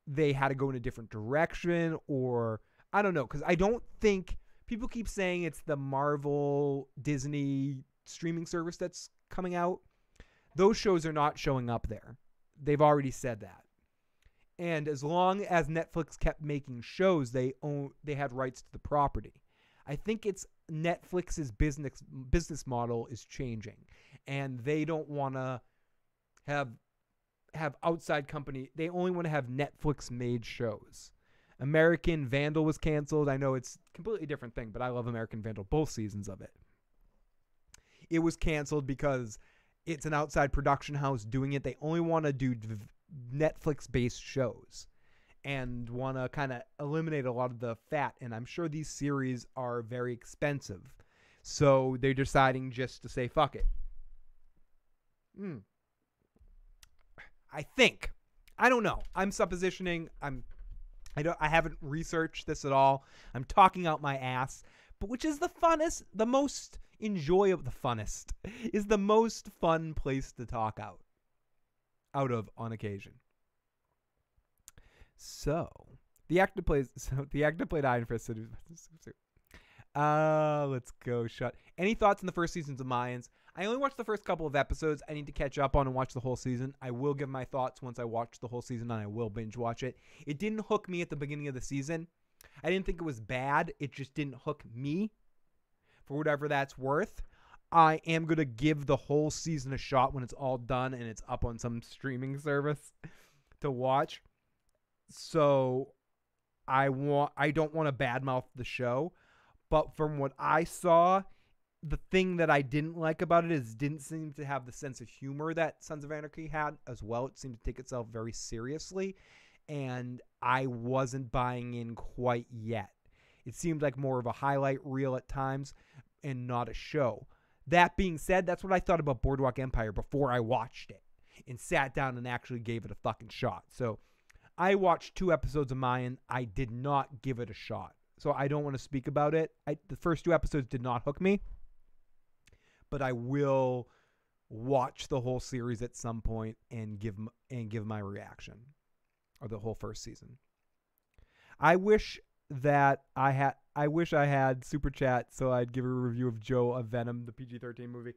they had to go in a different direction, or I don't know, because I don't think people keep saying it's the Marvel Disney streaming service that's coming out. Those shows are not showing up there. They've already said that. And as long as Netflix kept making shows, they had rights to the property. I think it's Netflix's business model is changing, and they don't want to have outside company. They only want to have Netflix made shows. American Vandal was canceled. I know it's a completely different thing, but I love American Vandal, both seasons of it. It was canceled because it's an outside production house doing it. They only want to do Netflix-based shows and want to kind of eliminate a lot of the fat. And I'm sure these series are very expensive. So they're deciding just to say, fuck it. I think. I don't know. I'm suppositioning. I haven't researched this at all. I'm talking out my ass. But which is the funnest, the most enjoyable, the funnest, is the most fun place to talk out of on occasion. So, the actor played Iron Fist. Let's go. Any thoughts on the first seasons of Mayans? I only watched the first couple of episodes. I need to catch up on and watch the whole season. I will give my thoughts once I watch the whole season, and I will binge watch it. It didn't hook me at the beginning of the season. I didn't think it was bad. It just didn't hook me, for whatever that's worth. I am going to give the whole season a shot when it's all done and it's up on some streaming service to watch. So I don't want to badmouth the show, but from what I saw, the thing that I didn't like about it is it didn't seem to have the sense of humor that Sons of Anarchy had as well. It seemed to take itself very seriously, and I wasn't buying in quite yet. It seemed like more of a highlight reel at times and not a show. That being said, that's what I thought about Boardwalk Empire before I watched it and sat down and actually gave it a fucking shot. So I watched 2 episodes of Mayan. I did not give it a shot. So I don't want to speak about it. The first 2 episodes did not hook me, but I will watch the whole series at some point and give my reaction, or the whole first season. I wish that I wish I had Super Chat so I'd give a review of Joe of Venom, the PG-13 movie.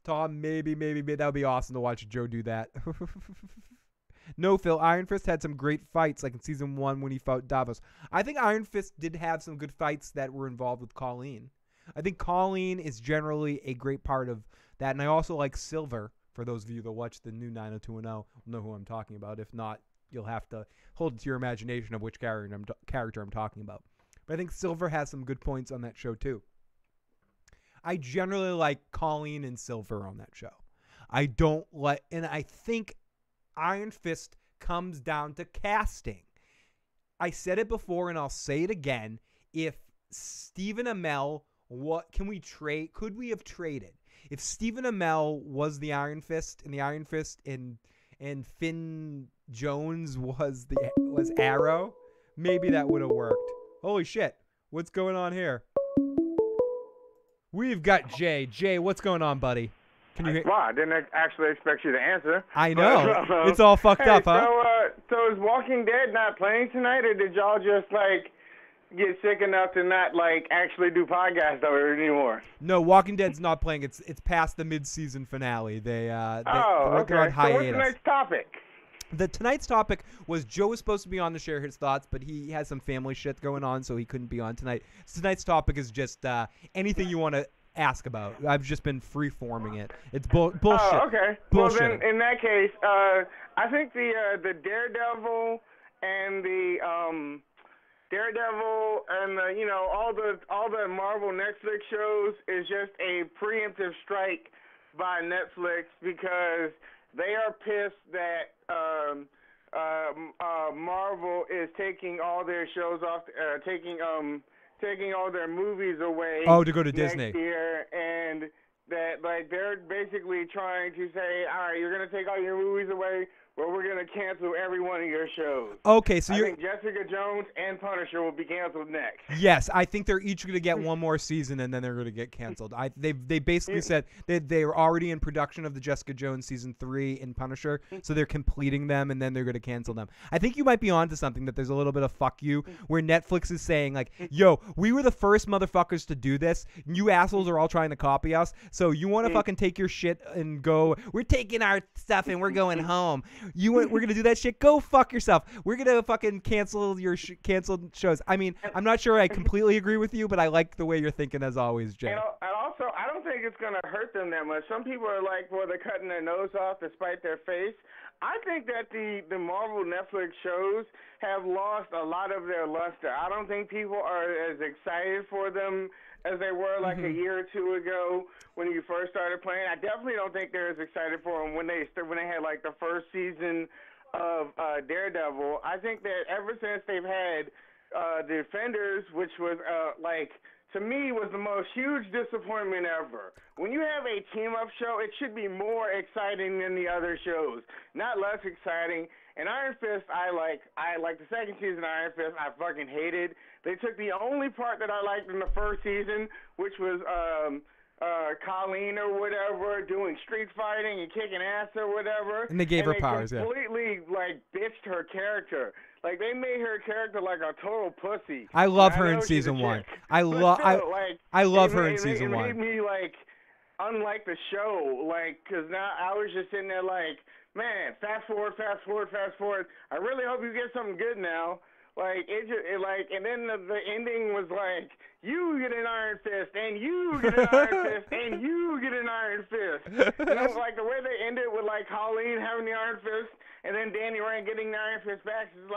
Tom, maybe that would be awesome to watch Joe do that. No, Phil, Iron Fist had some great fights, like in season 1 when he fought Davos. I think Iron Fist did have some good fights that were involved with Colleen. I think Colleen is generally a great part of that, and I also like Silver. For those of you that watch the new 90210, will know who I'm talking about. If not, you'll have to hold it to your imagination of which character I'm talking about. But I think Silver has some good points on that show too. I generally like Colleen and Silver on that show. And I think Iron Fist comes down to casting. I said it before and I'll say it again. If Stephen Amell, could we have traded? If Stephen Amell was the Iron Fist and Finn Jones was Arrow, maybe that would have worked. Holy shit. What's going on here? We've got Jay. Jay, what's going on, buddy? Can you hear? Wow, I didn't actually expect you to answer. I know. It's all fucked up, huh? So is Walking Dead not playing tonight, or did y'all just, get sick enough to not, actually do podcasts over anymore? No, Walking Dead's not playing. It's past the mid-season finale. They're on hiatus. So what's tonight's topic? Tonight's topic was Joe was supposed to be on to share his thoughts, but he has some family shit going on, so he couldn't be on tonight. So tonight's topic is just anything you want to ask about. I've just been free-forming it. It's bullshit. Oh, okay. Bullshit. Well, then, in that case, I think the Daredevil and the all the Marvel Netflix shows is just a preemptive strike by Netflix because they are pissed that Marvel is taking all their shows off, taking all their movies away. Oh, to go to next Disney. year, and that they're basically trying to say, all right, you're gonna take all your movies away. Well, we're going to cancel every one of your shows. Okay, so I think Jessica Jones and Punisher will be canceled next. Yes, I think they're each going to get one more season, and then they're going to get canceled. They basically said they were already in production of the Jessica Jones season 3 in Punisher, so they're completing them, and then they're going to cancel them. I think you might be onto something, that there's a little bit of fuck you, where Netflix is saying, yo, we were the first motherfuckers to do this. You assholes are all trying to copy us, so you want to fucking take your shit and go, we're taking our stuff and we're going home. We're gonna do that shit. Go fuck yourself. We're gonna fucking cancel your canceled shows. I mean, I'm not sure I completely agree with you, but I like the way you're thinking as always, Jay. And also, I don't think it's gonna hurt them that much. Some people are like, well, they're cutting their nose off to spite their face. I think that the Marvel Netflix shows have lost a lot of their luster. I don't think people are as excited for them as they were a year or two ago when you first started playing. I definitely don't think they're as excited for them when they had the first season of Daredevil. I think that ever since they've had Defenders, which was to me was the most huge disappointment ever. When you have a team-up show, it should be more exciting than the other shows, not less exciting. And Iron Fist, I like the second season of Iron Fist, I fucking hated. They took the only part that I liked in the first season, which was Colleen or whatever doing street fighting and kicking ass or whatever. And they gave her powers, yeah. Completely bitched her character. They made her character like a total pussy. I love her in season 1. I love her in season 1. It made me unlike the show, because now I was just sitting there man, fast forward. I really hope you get something good now. And then the ending was you get an Iron Fist, and you get an Iron Fist, and you get an Iron Fist. And it was the way they ended with Colleen having the Iron Fist, and then Danny Rand getting the Iron Fist back. It's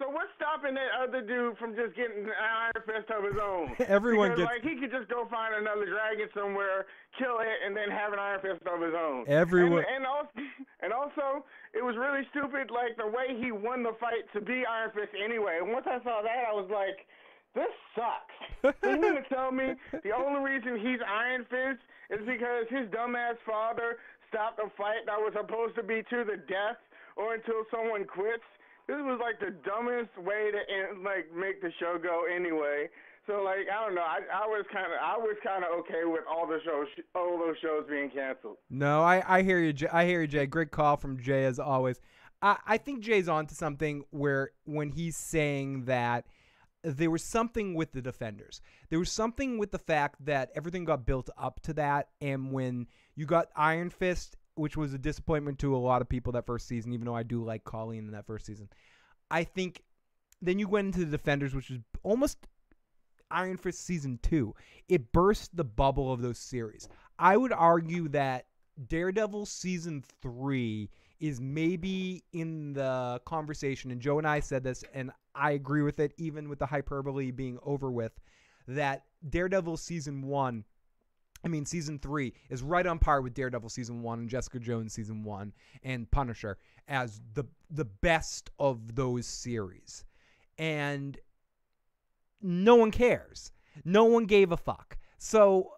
so what's stopping that other dude from just getting an Iron Fist of his own? Everyone because, gets. He could just go find another dragon somewhere, kill it, and then have an Iron Fist of his own. Everyone. And also, it was really stupid, the way he won the fight to be Iron Fist anyway. And once I saw that, I was like, this sucks. So you mean to tell me the only reason he's Iron Fist is because his dumbass father stopped a fight that was supposed to be to the death or until someone quits? This was the dumbest way to make the show go anyway. So I don't know. I was kind of okay with all those shows being canceled. No, I hear you, Jay. Great call from Jay as always. I think Jay's onto something where when he's saying that there was something with the Defenders. There was something with the fact that everything got built up to that, and when you got Iron Fist, which was a disappointment to a lot of people that first season, even though I do like Colleen in that first season, I think then you went into the Defenders, which was almost Iron Fist season 2. It burst the bubble of those series. I would argue that Daredevil season 3 is maybe in the conversation, and Joe and I said this, and I agree with it, even with the hyperbole being over with, that Daredevil season 3 is right on par with Daredevil season 1 and Jessica Jones season 1 and Punisher as the best of those series. And no one cares. No one gave a fuck. So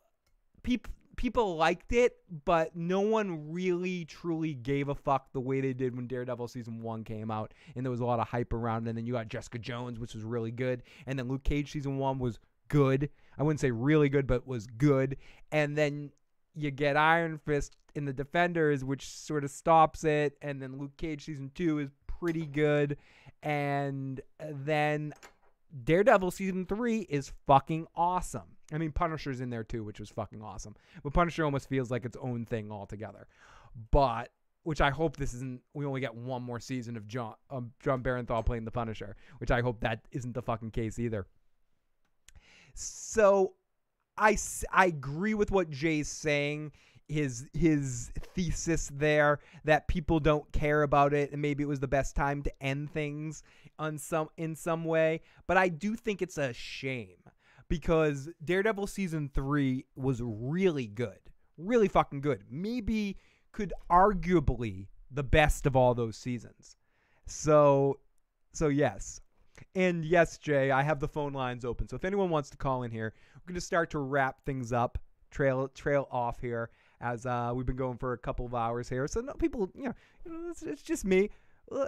people liked it, but no one really truly gave a fuck the way they did when Daredevil season 1 came out, and there was a lot of hype around it. And then you got Jessica Jones, which was really good, and then Luke Cage season 1 was good. I wouldn't say really good, but was good. And then you get Iron Fist in the Defenders, which sort of stops it, and then Luke Cage season 2 is pretty good, and then Daredevil season 3 is fucking awesome. I mean, Punisher's in there too, which was fucking awesome. But Punisher almost feels like its own thing altogether. But, which I hope this isn't, we only get one more season of John Barenthal playing the Punisher, which I hope that isn't the fucking case either. So, I agree with what Jay's saying, his thesis there, that people don't care about it, and maybe it was the best time to end things in some way. But I do think it's a shame, because Daredevil season 3 was really good. Really fucking good. Maybe could arguably the best of all those seasons. So yes. And yes, Jay, I have the phone lines open. So if anyone wants to call in here, we're going to start to wrap things up, trail off here, as we've been going for a couple of hours here. So no, people, it's just me.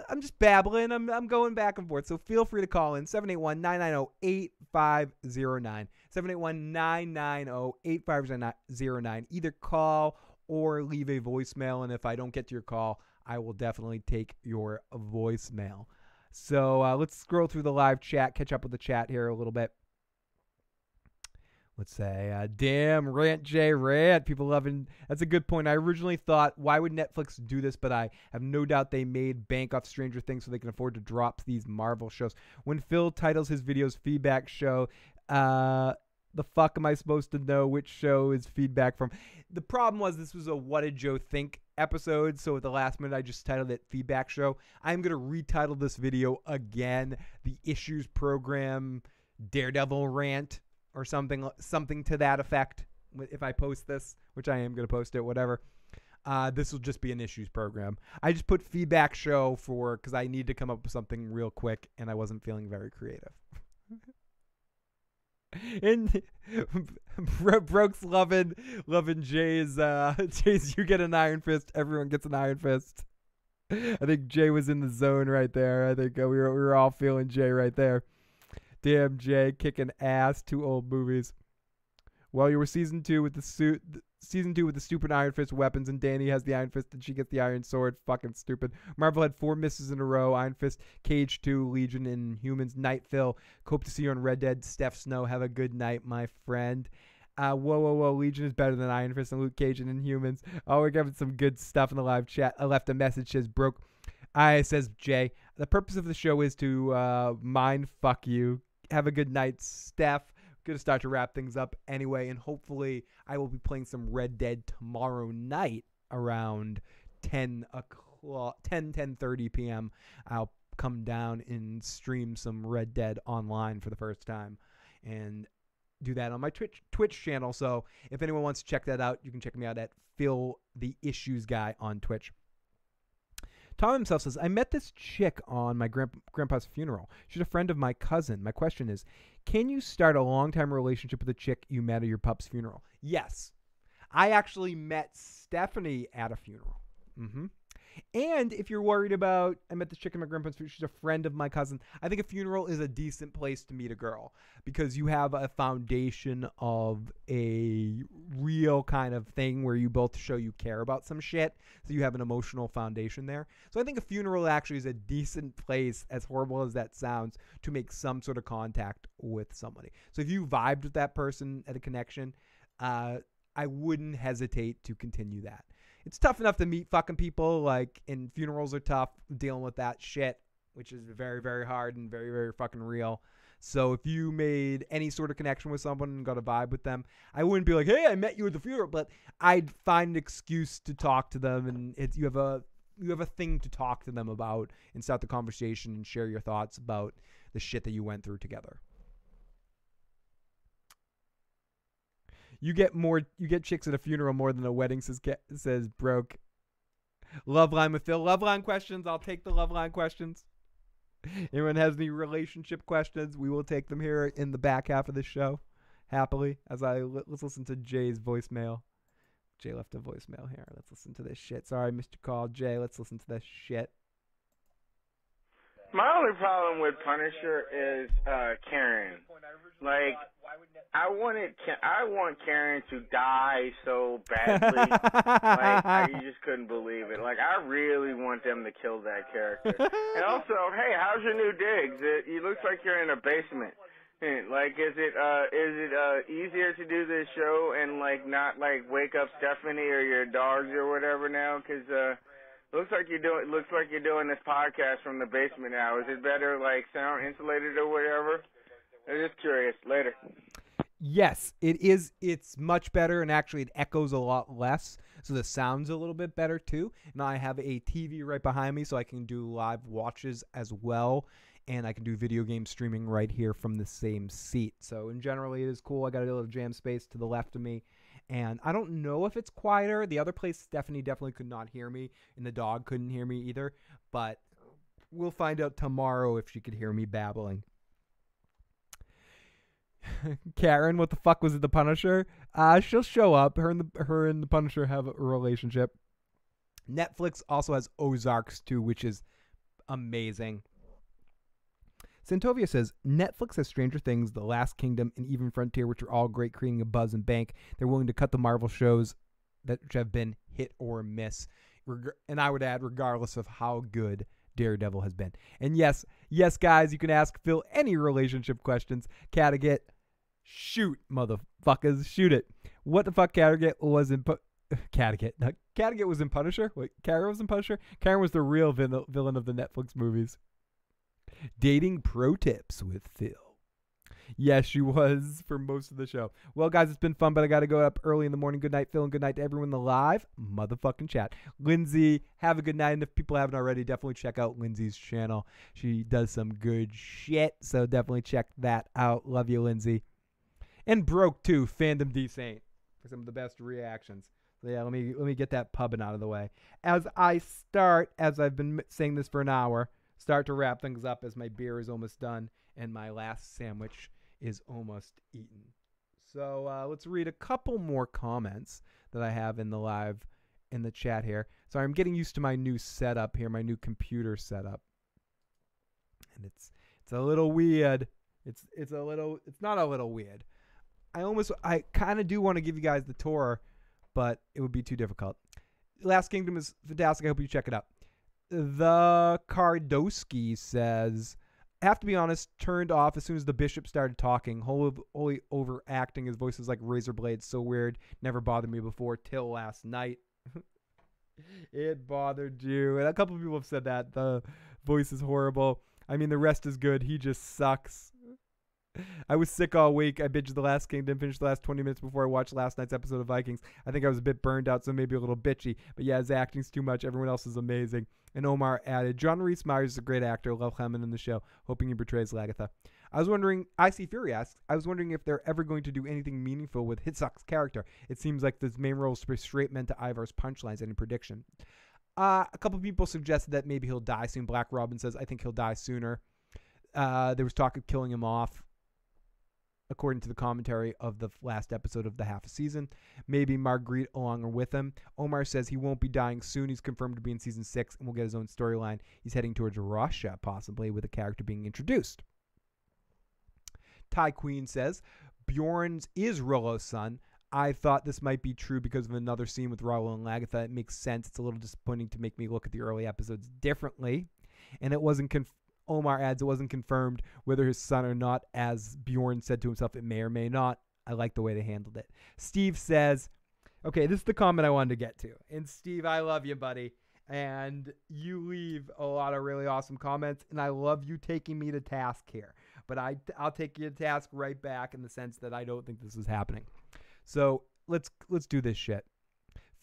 I'm just babbling. I'm going back and forth. So feel free to call in 781-990-8509. 781-990-8509. Either call or leave a voicemail, and if I don't get to your call, I will definitely take your voicemail. So let's scroll through the live chat, catch up with the chat here a little bit. Let's say, damn, Rant, Jay, Rant. People loving. That's a good point. I originally thought, why would Netflix do this? But I have no doubt they made bank off Stranger Things so they can afford to drop these Marvel shows. When Phil titles his videos feedback show, the fuck am I supposed to know which show is feedback from? The problem was this was a What Did Joe Think episode, so at the last minute I just titled it feedback show. I'm going to retitle this video again, The Issues Program Daredevil Rant, or something to that effect. If I post this, which I am going to post it, whatever. This will just be an issues program. I just put feedback show because I need to come up with something real quick, and I wasn't feeling very creative. And Brooks loving Jay's you get an Iron Fist, everyone gets an Iron Fist. I think Jay was in the zone right there. I think we were all feeling Jay right there. Damn, Jay, kicking ass. 2 old movies. Well, you were season 2 with the stupid Iron Fist weapons, and Danny has the Iron Fist and she gets the Iron Sword. Fucking stupid. Marvel had 4 misses in a row. Iron Fist, Cage 2, Legion, and Humans. Night Phil. Hope to see you on Red Dead. Steph Snow. Have a good night, my friend. Whoa. Legion is better than Iron Fist and Luke Cage and Inhumans. Oh, we're getting some good stuff in the live chat. I left a message says broke. Says Jay. The purpose of the show is to mind fuck you. Have a good night, Steph. Going to start to wrap things up anyway, and hopefully I will be playing some Red Dead tomorrow night around 10:30 p.m. I'll come down and stream some Red Dead online for the first time and do that on my Twitch channel. So if anyone wants to check that out, you can check me out at Phil the Issues Guy on Twitch. Tom himself says, I met this chick on my grandpa's funeral. She's a friend of my cousin. My question is, can you start a long-time relationship with a chick you met at your pup's funeral? Yes. I actually met Stephanie at a funeral. And if you're worried about, I met this chick in my grandpa's funeral, she's a friend of my cousin. I think a funeral is a decent place to meet a girl because you have a foundation of a real kind of thing where you both show you care about some shit. So you have an emotional foundation there. So I think a funeral actually is a decent place, as horrible as that sounds, to make some sort of contact with somebody. So if you vibed with that person at a connection, I wouldn't hesitate to continue that. It's tough enough to meet fucking people, like, and funerals are tough dealing with that shit, which is very, very hard and very, very fucking real. So if you made any sort of connection with someone and got a vibe with them, I wouldn't be like, hey, I met you at the funeral, but I'd find an excuse to talk to them, and you have a thing to talk to them about and start the conversation and share your thoughts about the shit that you went through together. You get chicks at a funeral more than a wedding, says Broke. Love line with Phil. Love line questions. I'll take the love line questions. Anyone has any relationship questions, we will take them here in the back half of the show, happily. Let's listen to Jay's voicemail. Jay left a voicemail here. Let's listen to this shit. Sorry, Mr. Call. Jay, let's listen to this shit. My only problem with Punisher is Karen. Like, I want Karen to die so badly. Like, I just couldn't believe it. Like, I really want them to kill that character. And also, hey, how's your new digs? It looks like you're in a basement. Like, is it easier to do this show and like not like wake up Stephanie or your dogs or whatever now? Because looks like you're doing this podcast from the basement now. Is it better like sound insulated or whatever? I'm just curious. Later. Yes, it is. It's much better, and actually it echoes a lot less, so the sound's a little bit better too. And I have a TV right behind me, so I can do live watches as well, and I can do video game streaming right here from the same seat. So in general, it is cool. I got a little jam space to the left of me, and I don't know if it's quieter. The other place, Stephanie definitely could not hear me, and the dog couldn't hear me either, but we'll find out tomorrow if she could hear me babbling. Karen, what the fuck was it, the Punisher? She'll show up. Her and the Punisher have a relationship. Netflix also has Ozarks too, which is amazing. Santovia says, Netflix has Stranger Things, The Last Kingdom, and even Frontier, which are all great, creating a buzz and bank. They're willing to cut the Marvel shows that have been hit or miss. And I would add, regardless of how good Daredevil has been. And yes, guys, you can ask Phil any relationship questions. Catagate, shoot, motherfuckers, shoot it. What the fuck Catagate was in Catagate? No, Catagate was in Punisher? Wait, Karen was in Punisher? Karen was the real villain of the Netflix movies. Dating pro tips with Phil. Yes, she was for most of the show. Well, guys, it's been fun, but I got to go up early in the morning. Good night, Phil, and good night to everyone in the live motherfucking chat. Lindsay, have a good night, and if people haven't already, definitely check out Lindsay's channel. She does some good shit, so definitely check that out. Love you, Lindsay. And Broke, too, Fandom D Saint, for some of the best reactions. So, yeah, let me get that pubbing out of the way. As I've been saying this for an hour, start to wrap things up as my beer is almost done and my last sandwich is almost eaten. So let's read a couple more comments that I have in the chat here. Sorry, I'm getting used to my new setup here, my new computer setup, and it's a little weird. It's not a little weird. I kind of do want to give you guys the tour, but it would be too difficult. Last Kingdom is fantastic. I hope you check it out. The Kardowski says, I have to be honest, turned off as soon as the bishop started talking. Wholly overacting. His voice is like razor blades. So weird. Never bothered me before till last night. It bothered you. And a couple of people have said that. The voice is horrible. I mean, the rest is good. He just sucks. I was sick all week. I binged The Last Kingdom, finished the last 20 minutes before I watched last night's episode of Vikings. I think I was a bit burned out, so maybe a little bitchy. But yeah, his acting's too much. Everyone else is amazing. And Omar added, John Rhys Meyers is a great actor. Love Clement in the show. Hoping he portrays Lagatha. Icy Fury asks, I was wondering if they're ever going to do anything meaningful with Hitzak's character. It seems like this main role is straight meant to Ivar's punchlines. Any prediction? A couple people suggested that maybe he'll die soon. Black Robin says, I think he'll die sooner. There was talk of killing him off. according to the commentary of the last episode of the half a season. Maybe Marguerite along with him. Omar says he won't be dying soon. He's confirmed to be in season 6 and will get his own storyline. He's heading towards Russia, possibly, with a character being introduced. Ty Queen says, Bjorn's is Rollo's son. I thought this might be true because of another scene with Rollo and Lagatha. It makes sense. It's a little disappointing to make me look at the early episodes differently. And it wasn't Omar adds, it wasn't confirmed whether his son or not. As Bjorn said to himself, it may or may not. I like the way they handled it. Steve says, okay, this is the comment I wanted to get to. And Steve, I love you, buddy. And you leave a lot of really awesome comments. And I love you taking me to task here. But I'll take you to task right back in the sense that I don't think this is happening. So let's do this shit.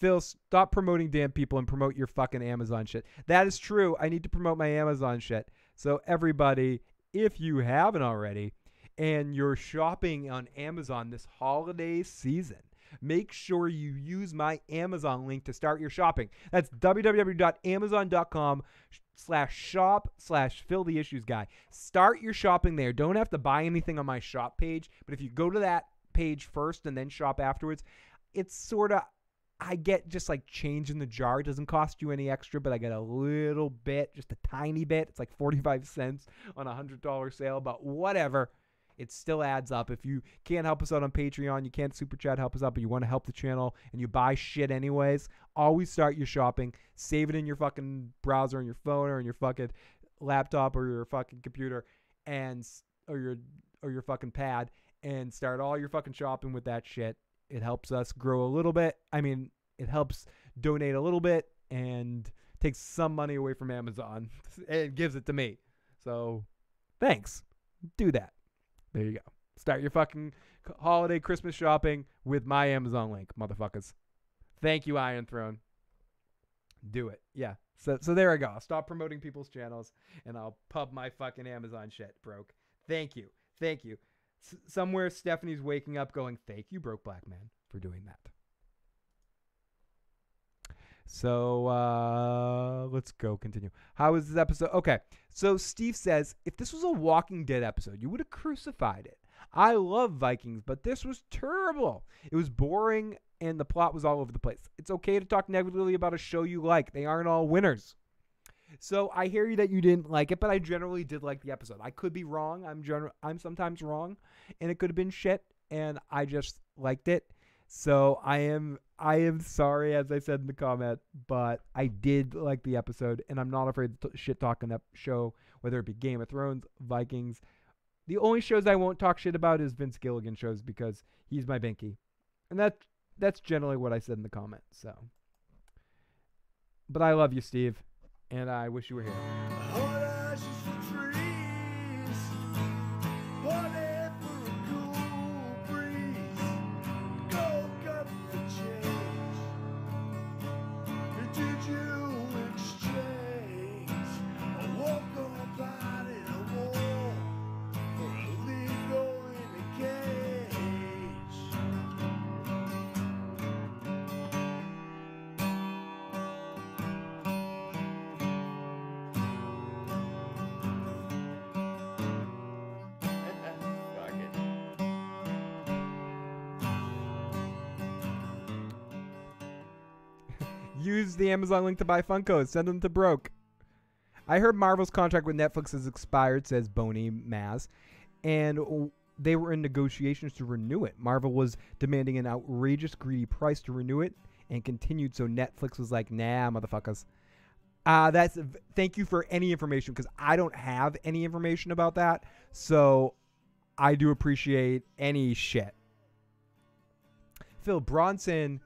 Phil, stop promoting damn people and promote your fucking Amazon shit. That is true. I need to promote my Amazon shit. So everybody, if you haven't already and you're shopping on Amazon this holiday season, make sure you use my Amazon link to start your shopping. That's www.amazon.com/shop/PhilTheIssuesGuy. Start your shopping there. Don't have to buy anything on my shop page, but if you go to that page first and then shop afterwards, it's sort of, I get just like change in the jar. It doesn't cost you any extra, but I get a little bit, just a tiny bit. It's like 45 cents on a $100 sale, but whatever. It still adds up. If you can't help us out on Patreon, you can't super chat help us out, but you want to help the channel and you buy shit anyways, always start your shopping. Save it in your fucking browser on your phone or in your fucking laptop or your fucking computer and or your fucking pad and start all your fucking shopping with that shit. It helps us grow a little bit. I mean, it helps donate a little bit and takes some money away from Amazon and gives it to me. So thanks. Do that. There you go. Start your fucking holiday Christmas shopping with my Amazon link, motherfuckers. Thank you, Iron Throne. Do it. Yeah. So there I go. I'll stop promoting people's channels and I'll pub my fucking Amazon shit, broke. Thank you. Thank you. Somewhere Stephanie's waking up going, thank you, Broke Black Man, for doing that. So let's go continue. How is this episode? Okay. So Steve says, if this was a Walking Dead episode, you would have crucified it. I love Vikings, but this was terrible. It was boring and the plot was all over the place. It's okay to talk negatively about a show you like. They aren't all winners. So I hear you that you didn't like it, but I generally did like the episode. I could be wrong. I'm sometimes wrong, and it could have been shit, and I just liked it. So I am sorry, as I said in the comment, but I did like the episode, and I'm not afraid to shit talking that show, whether it be Game of Thrones, Vikings. The only shows I won't talk shit about is Vince Gilligan shows because he's my binky, and that's generally what I said in the comment. So, but I love you, Steve. And I wish you were here. Use the Amazon link to buy Funkos. Send them to Broke. I heard Marvel's contract with Netflix has expired, says Boney Maz, and they were in negotiations to renew it. Marvel was demanding an outrageous, greedy price to renew it and continued, so Netflix was like, nah, motherfuckers. Thank you for any information, because I don't have any information about that, so I do appreciate any shit. Phil Bronson...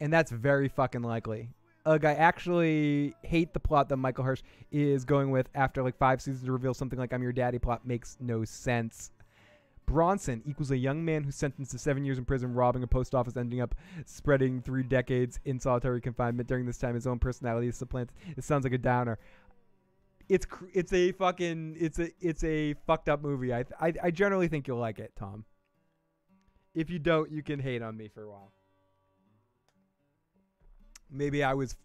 And that's very fucking likely. I actually hate the plot that Michael Hirsch is going with after like 5 seasons to reveal something like I'm Your Daddy plot makes no sense. Bronson equals a young man who's sentenced to 7 years in prison, robbing a post office, ending up spreading 3 decades in solitary confinement. During this time, his own personality is supplanted. It sounds like a downer. It's a fucked up movie. I generally think you'll like it, Tom. If you don't, you can hate on me for a while. Maybe I was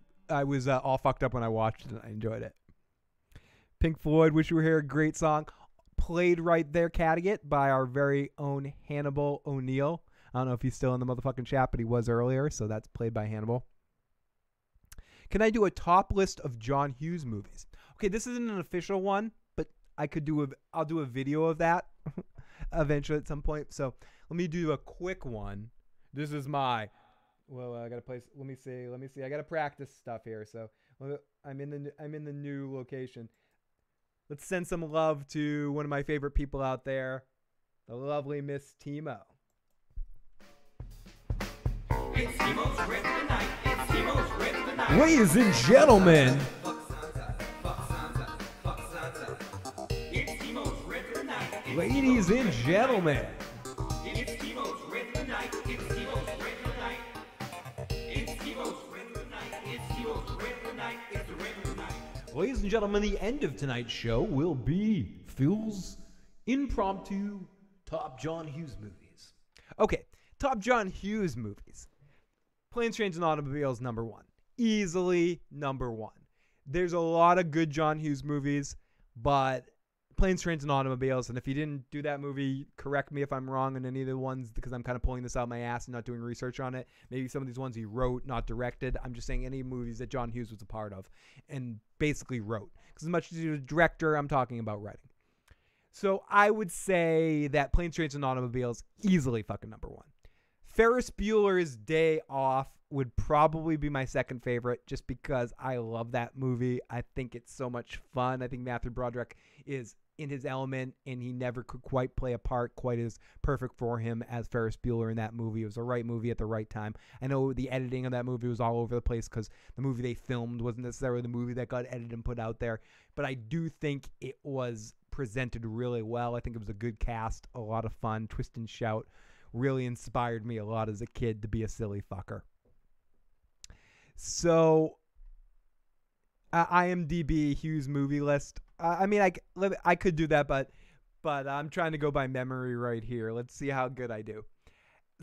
all fucked up when I watched it and I enjoyed it. Pink Floyd, Wish You Were Here, great song. played right there, Cattigat, by our very own Hannibal O'Neill. I don't know if he's still in the motherfucking chat, but he was earlier, so that's played by Hannibal. Can I do a top list of John Hughes movies? Okay, this isn't an official one, but I'll do a video of that eventually at some point. So let me do a quick one. This is my, well, I gotta place. Let me see. I gotta practice stuff here. So I'm in the new location. Let's send some love to one of my favorite people out there, the lovely Miss Timo. It's Timo's Rip of the Night. It's Timo's Rip of the Night. Ladies and gentlemen, It's Timo's Rip of the Night. ladies and gentlemen, It's Timo's Rip of the Night. It's Timo's Rip of the Night. It's Timo's Rip of the Night. It's Timo's Rip of the Night. It's the Rip of the Night. ladies and gentlemen, the end of tonight's show will be Phil's impromptu top John Hughes movies. Okay, top John Hughes movies. Planes, Trains, and Automobiles, number one. Easily number one. There's a lot of good John Hughes movies, but Planes, Trains, and Automobiles, and if you didn't do that movie, correct me if I'm wrong on any of the ones, because I'm kind of pulling this out of my ass and not doing research on it. Maybe some of these ones he wrote, not directed. I'm just saying any movies that John Hughes was a part of and basically wrote. Because as much as he was a director, I'm talking about writing. So I would say that Planes, Trains, and Automobiles, easily fucking number one. Ferris Bueller's Day Off would probably be my second favorite just because I love that movie. I think it's so much fun. I think Matthew Broderick is in his element, and he never could quite play a part quite as perfect for him as Ferris Bueller in that movie. It was the right movie at the right time. I know the editing of that movie was all over the place because the movie they filmed wasn't necessarily the movie that got edited and put out there, but I do think it was presented really well. I think it was a good cast, a lot of fun, twist and shout. Really inspired me a lot as a kid to be a silly fucker. So, IMDb Hughes movie list. I mean, I could do that, but I'm trying to go by memory right here. Let's see how good I do.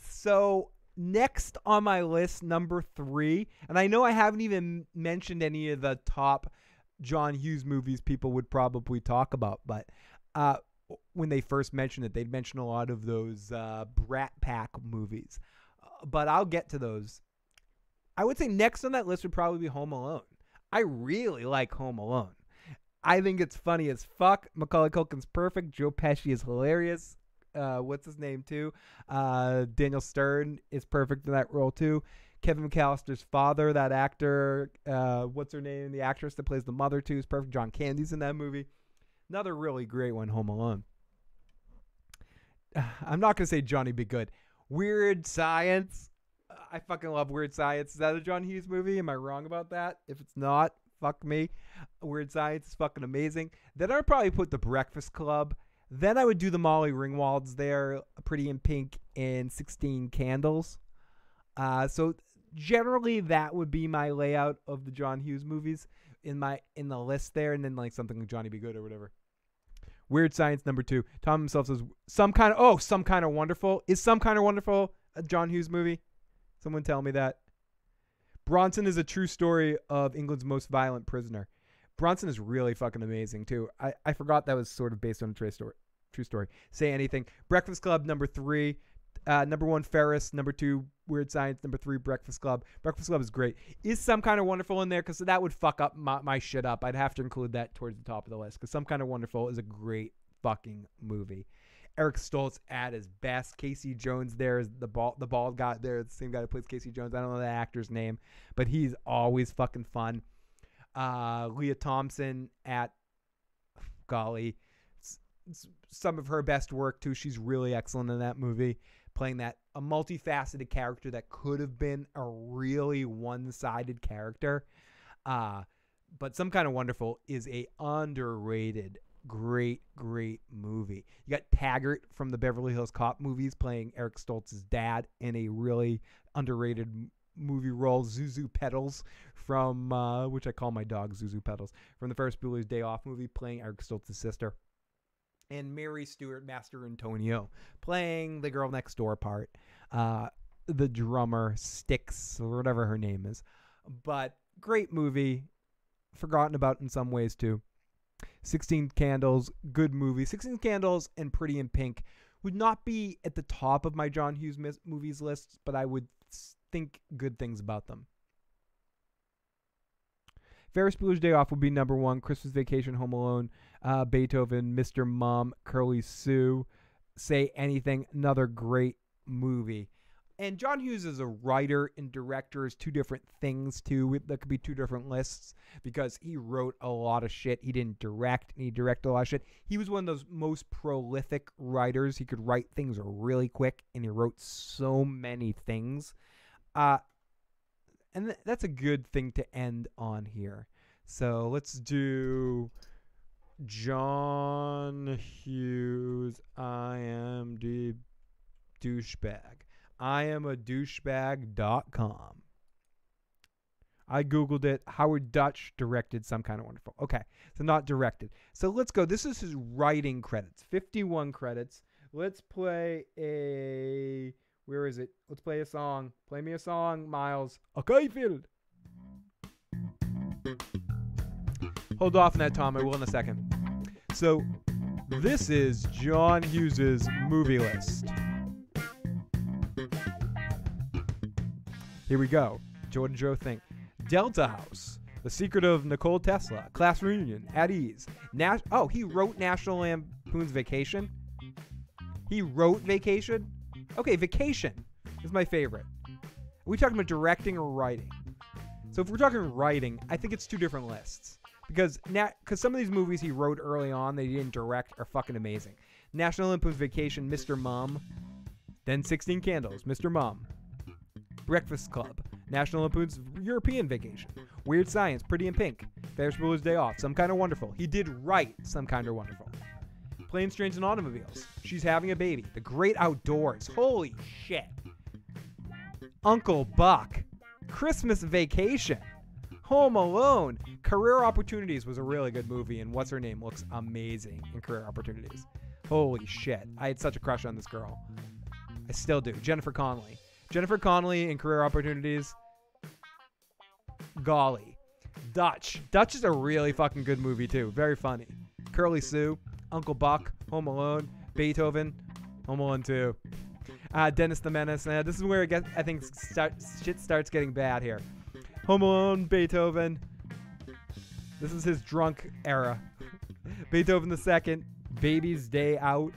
So, next on my list, number 3, and I know I haven't even mentioned any of the top John Hughes movies people would probably talk about, but when they first mentioned it, they'd mention a lot of those Brat Pack movies. But I'll get to those. I would say next on that list would probably be Home Alone. I really like Home Alone. I think it's funny as fuck. Macaulay Culkin's perfect. Joe Pesci is hilarious. What's his name, too? Daniel Stern is perfect in that role, too. Kevin McAllister's father, that actor, what's her name? The actress that plays the mother, too, is perfect. John Candy's in that movie. Another really great one, Home Alone. I'm not going to say Johnny Be Good. Weird Science. I fucking love Weird Science. Is that a John Hughes movie? Am I wrong about that? If it's not, fuck me. Weird Science is fucking amazing. Then I would probably put The Breakfast Club. Then I would do the Molly Ringwalds there, Pretty in Pink and 16 Candles. So generally that would be my layout of the John Hughes movies in the list there, and then like something like Johnny Be Good or whatever. Weird Science, number 2. Tom himself says Some Kind of Wonderful. Is Some Kind of Wonderful a John Hughes movie? Someone tell me that. Bronson is a true story of England's most violent prisoner. Bronson is really fucking amazing too. I forgot that was sort of based on a true story. Say Anything. Breakfast Club, number 3. Number 1, Ferris. Number 2, Weird Science. Number 3, Breakfast Club. Breakfast Club is great. Is Some Kind of Wonderful in there? Because that would fuck up my shit up. I'd have to include that towards the top of the list. Because Some Kind of Wonderful is a great fucking movie. Eric Stoltz at his best. Casey Jones there is the bald guy there. The same guy who plays Casey Jones. I don't know the actor's name, but he's always fucking fun. Leah Thompson at, golly, some of her best work too. She's really excellent in that movie, playing a multifaceted character that could have been a really one-sided character. But Some Kind of Wonderful is a underrated, great movie. You got Taggart from the Beverly Hills Cop movies playing Eric Stoltz's dad in a really underrated movie role. Zuzu Petals from, which I call my dog Zuzu Petals, from the Ferris Bueller's Day Off movie playing Eric Stoltz's sister. And Mary Stuart Master Antonio playing the girl next door part, the drummer Styx or whatever her name is. But great movie, forgotten about in some ways too. 16 Candles, good movie. 16 Candles and Pretty in Pink would not be at the top of my John Hughes movies list, but I would think good things about them. Ferris Bueller's Day Off would be number 1. Christmas Vacation, Home Alone, Beethoven, Mr. Mom, Curly Sue, Say Anything, another great movie. And John Hughes as a writer and director is two different things too. That could be two different lists because he wrote a lot of shit. He didn't direct, and he directed a lot of shit. He was one of those most prolific writers. He could write things really quick, and he wrote so many things. And that's a good thing to end on here. So let's do John Hughes, I am the douchebag. I am a douchebag.com. I Googled it. Howard Dutch directed Some Kind of Wonderful. Okay, so not directed. So let's go. This is his writing credits. 51 credits. Let's play a... Where is it? Let's play a song. Play me a song, Miles. Okay, Phil. Hold off on that, Tom. I will in a second. So, this is John Hughes's movie list. Here we go. Jordan Joe Think. Delta House. The Secret of Nicole Tesla. Class Reunion. At Ease. He wrote National Lampoon's Vacation. He wrote Vacation? Okay, Vacation is my favorite. Are we talking about directing or writing? So if we're talking writing, I think it's two different lists. Because some of these movies he wrote early on that he didn't direct are fucking amazing. National Lampoon's Vacation, Mr. Mom. Then 16 Candles, Mr. Mom. Breakfast Club. National Lampoon's European Vacation. Weird Science, Pretty in Pink. Ferris Bueller's Day Off, Some Kind of Wonderful. He did write Some Kind of Wonderful. Planes, Trains, and Automobiles. She's Having a Baby. The Great Outdoors. Holy shit. Uncle Buck. Christmas Vacation. Home Alone. Career Opportunities was a really good movie, and What's Her Name looks amazing in Career Opportunities. Holy shit. I had such a crush on this girl. I still do. Jennifer Connelly. Jennifer Connelly in Career Opportunities. Golly. Dutch. Dutch is a really fucking good movie, too. Very funny. Curly Sue. Uncle Buck, Home Alone, Beethoven, Home Alone 2, Dennis the Menace. This is where I think shit starts getting bad here. Home Alone, Beethoven. This is his drunk era. Beethoven the Second, Baby's Day Out,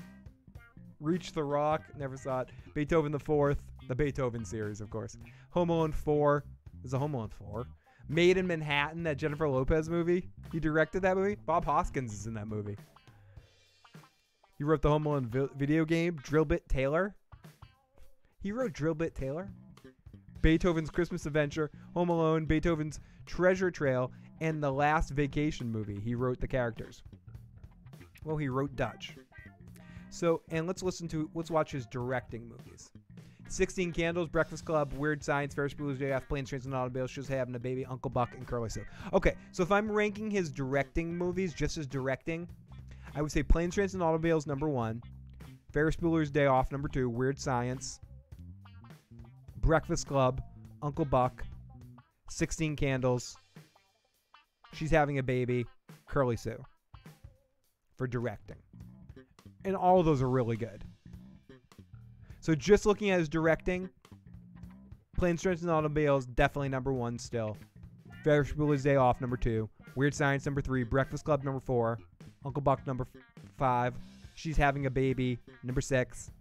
Reach the Rock, never saw it. Beethoven the Fourth, the Beethoven series, of course. Home Alone 4, there's a Home Alone 4. Made in Manhattan, that Jennifer Lopez movie. He directed that movie. Bob Hoskins is in that movie. He wrote the Home Alone video game, Drillbit Taylor. He wrote Drillbit Taylor. Beethoven's Christmas Adventure, Home Alone, Beethoven's Treasure Trail, and the Last Vacation movie. He wrote the characters. Well, he wrote Dutch. So, and let's watch his directing movies. 16 Candles, Breakfast Club, Weird Science, Ferris Bueller's Day Off, Planes, Trains, and Automobiles, She's Having a Baby, Uncle Buck, and Curly Sue. Okay, so if I'm ranking his directing movies, just as directing, I would say Planes, Trains, and Automobiles, number 1. Ferris Bueller's Day Off, number 2. Weird Science. Breakfast Club. Uncle Buck. 16 Candles. She's Having a Baby. Curly Sue. For directing. And all of those are really good. So just looking at his directing, Planes, Trains, and Automobiles, definitely number 1 still. Ferris Bueller's Day Off, number 2. Weird Science, number 3. Breakfast Club, number 4. Uncle Buck, number 5. She's Having a Baby, number 6.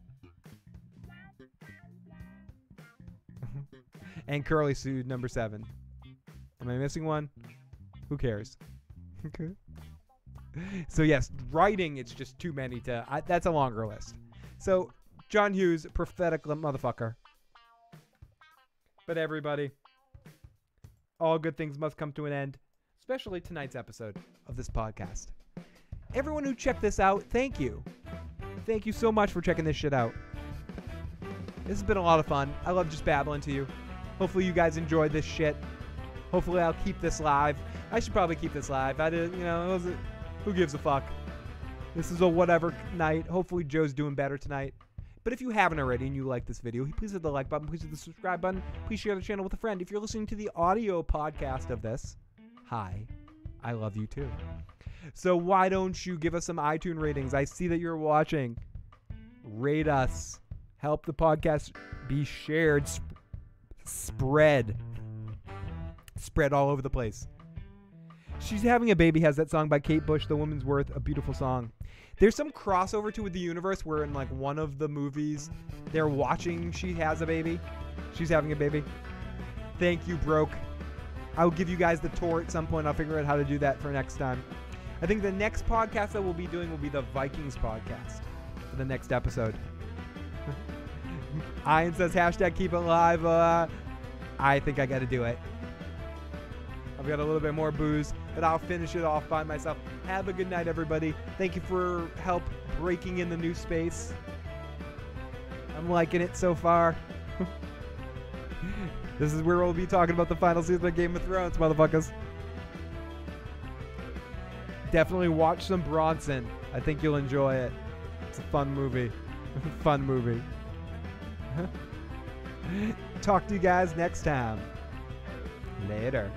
And Curly Sue, number 7. Am I missing one? Who cares? Okay. So yes, writing, it's just too many that's a longer list. So, John Hughes, prophetic motherfucker. But everybody, all good things must come to an end, especially tonight's episode of this podcast. Everyone who checked this out, thank you. Thank you so much for checking this shit out. This has been a lot of fun. I love just babbling to you. Hopefully you guys enjoyed this shit. Hopefully I'll keep this live. I should probably keep this live. Who gives a fuck? This is a whatever night. Hopefully Joe's doing better tonight. But if you haven't already and you like this video, please hit the like button. Please hit the subscribe button. Please share the channel with a friend. If you're listening to the audio podcast of this, hi. I love you too. So why don't you give us some iTunes ratings? I see that you're watching. Rate us. Help the podcast be shared. Spread all over the place. She's Having a Baby has that song by Kate Bush, The Woman's Worth, a beautiful song. There's some crossover to the universe where in like one of the movies they're watching She Has a Baby. She's Having a Baby. Thank you, Broke. I'll give you guys the tour at some point. I'll figure out how to do that for next time. I think the next podcast that we'll be doing will be the Vikings podcast for the next episode. Ian says hashtag keep it live. I think I got to do it. I've got a little bit more booze, but I'll finish it off by myself. Have a good night, everybody. Thank you for help breaking in the new space. I'm liking it so far. This is where we'll be talking about the final season of Game of Thrones, motherfuckers. Definitely watch some Bronson. I think you'll enjoy it. It's a fun movie. Fun movie. Talk to you guys next time. Later.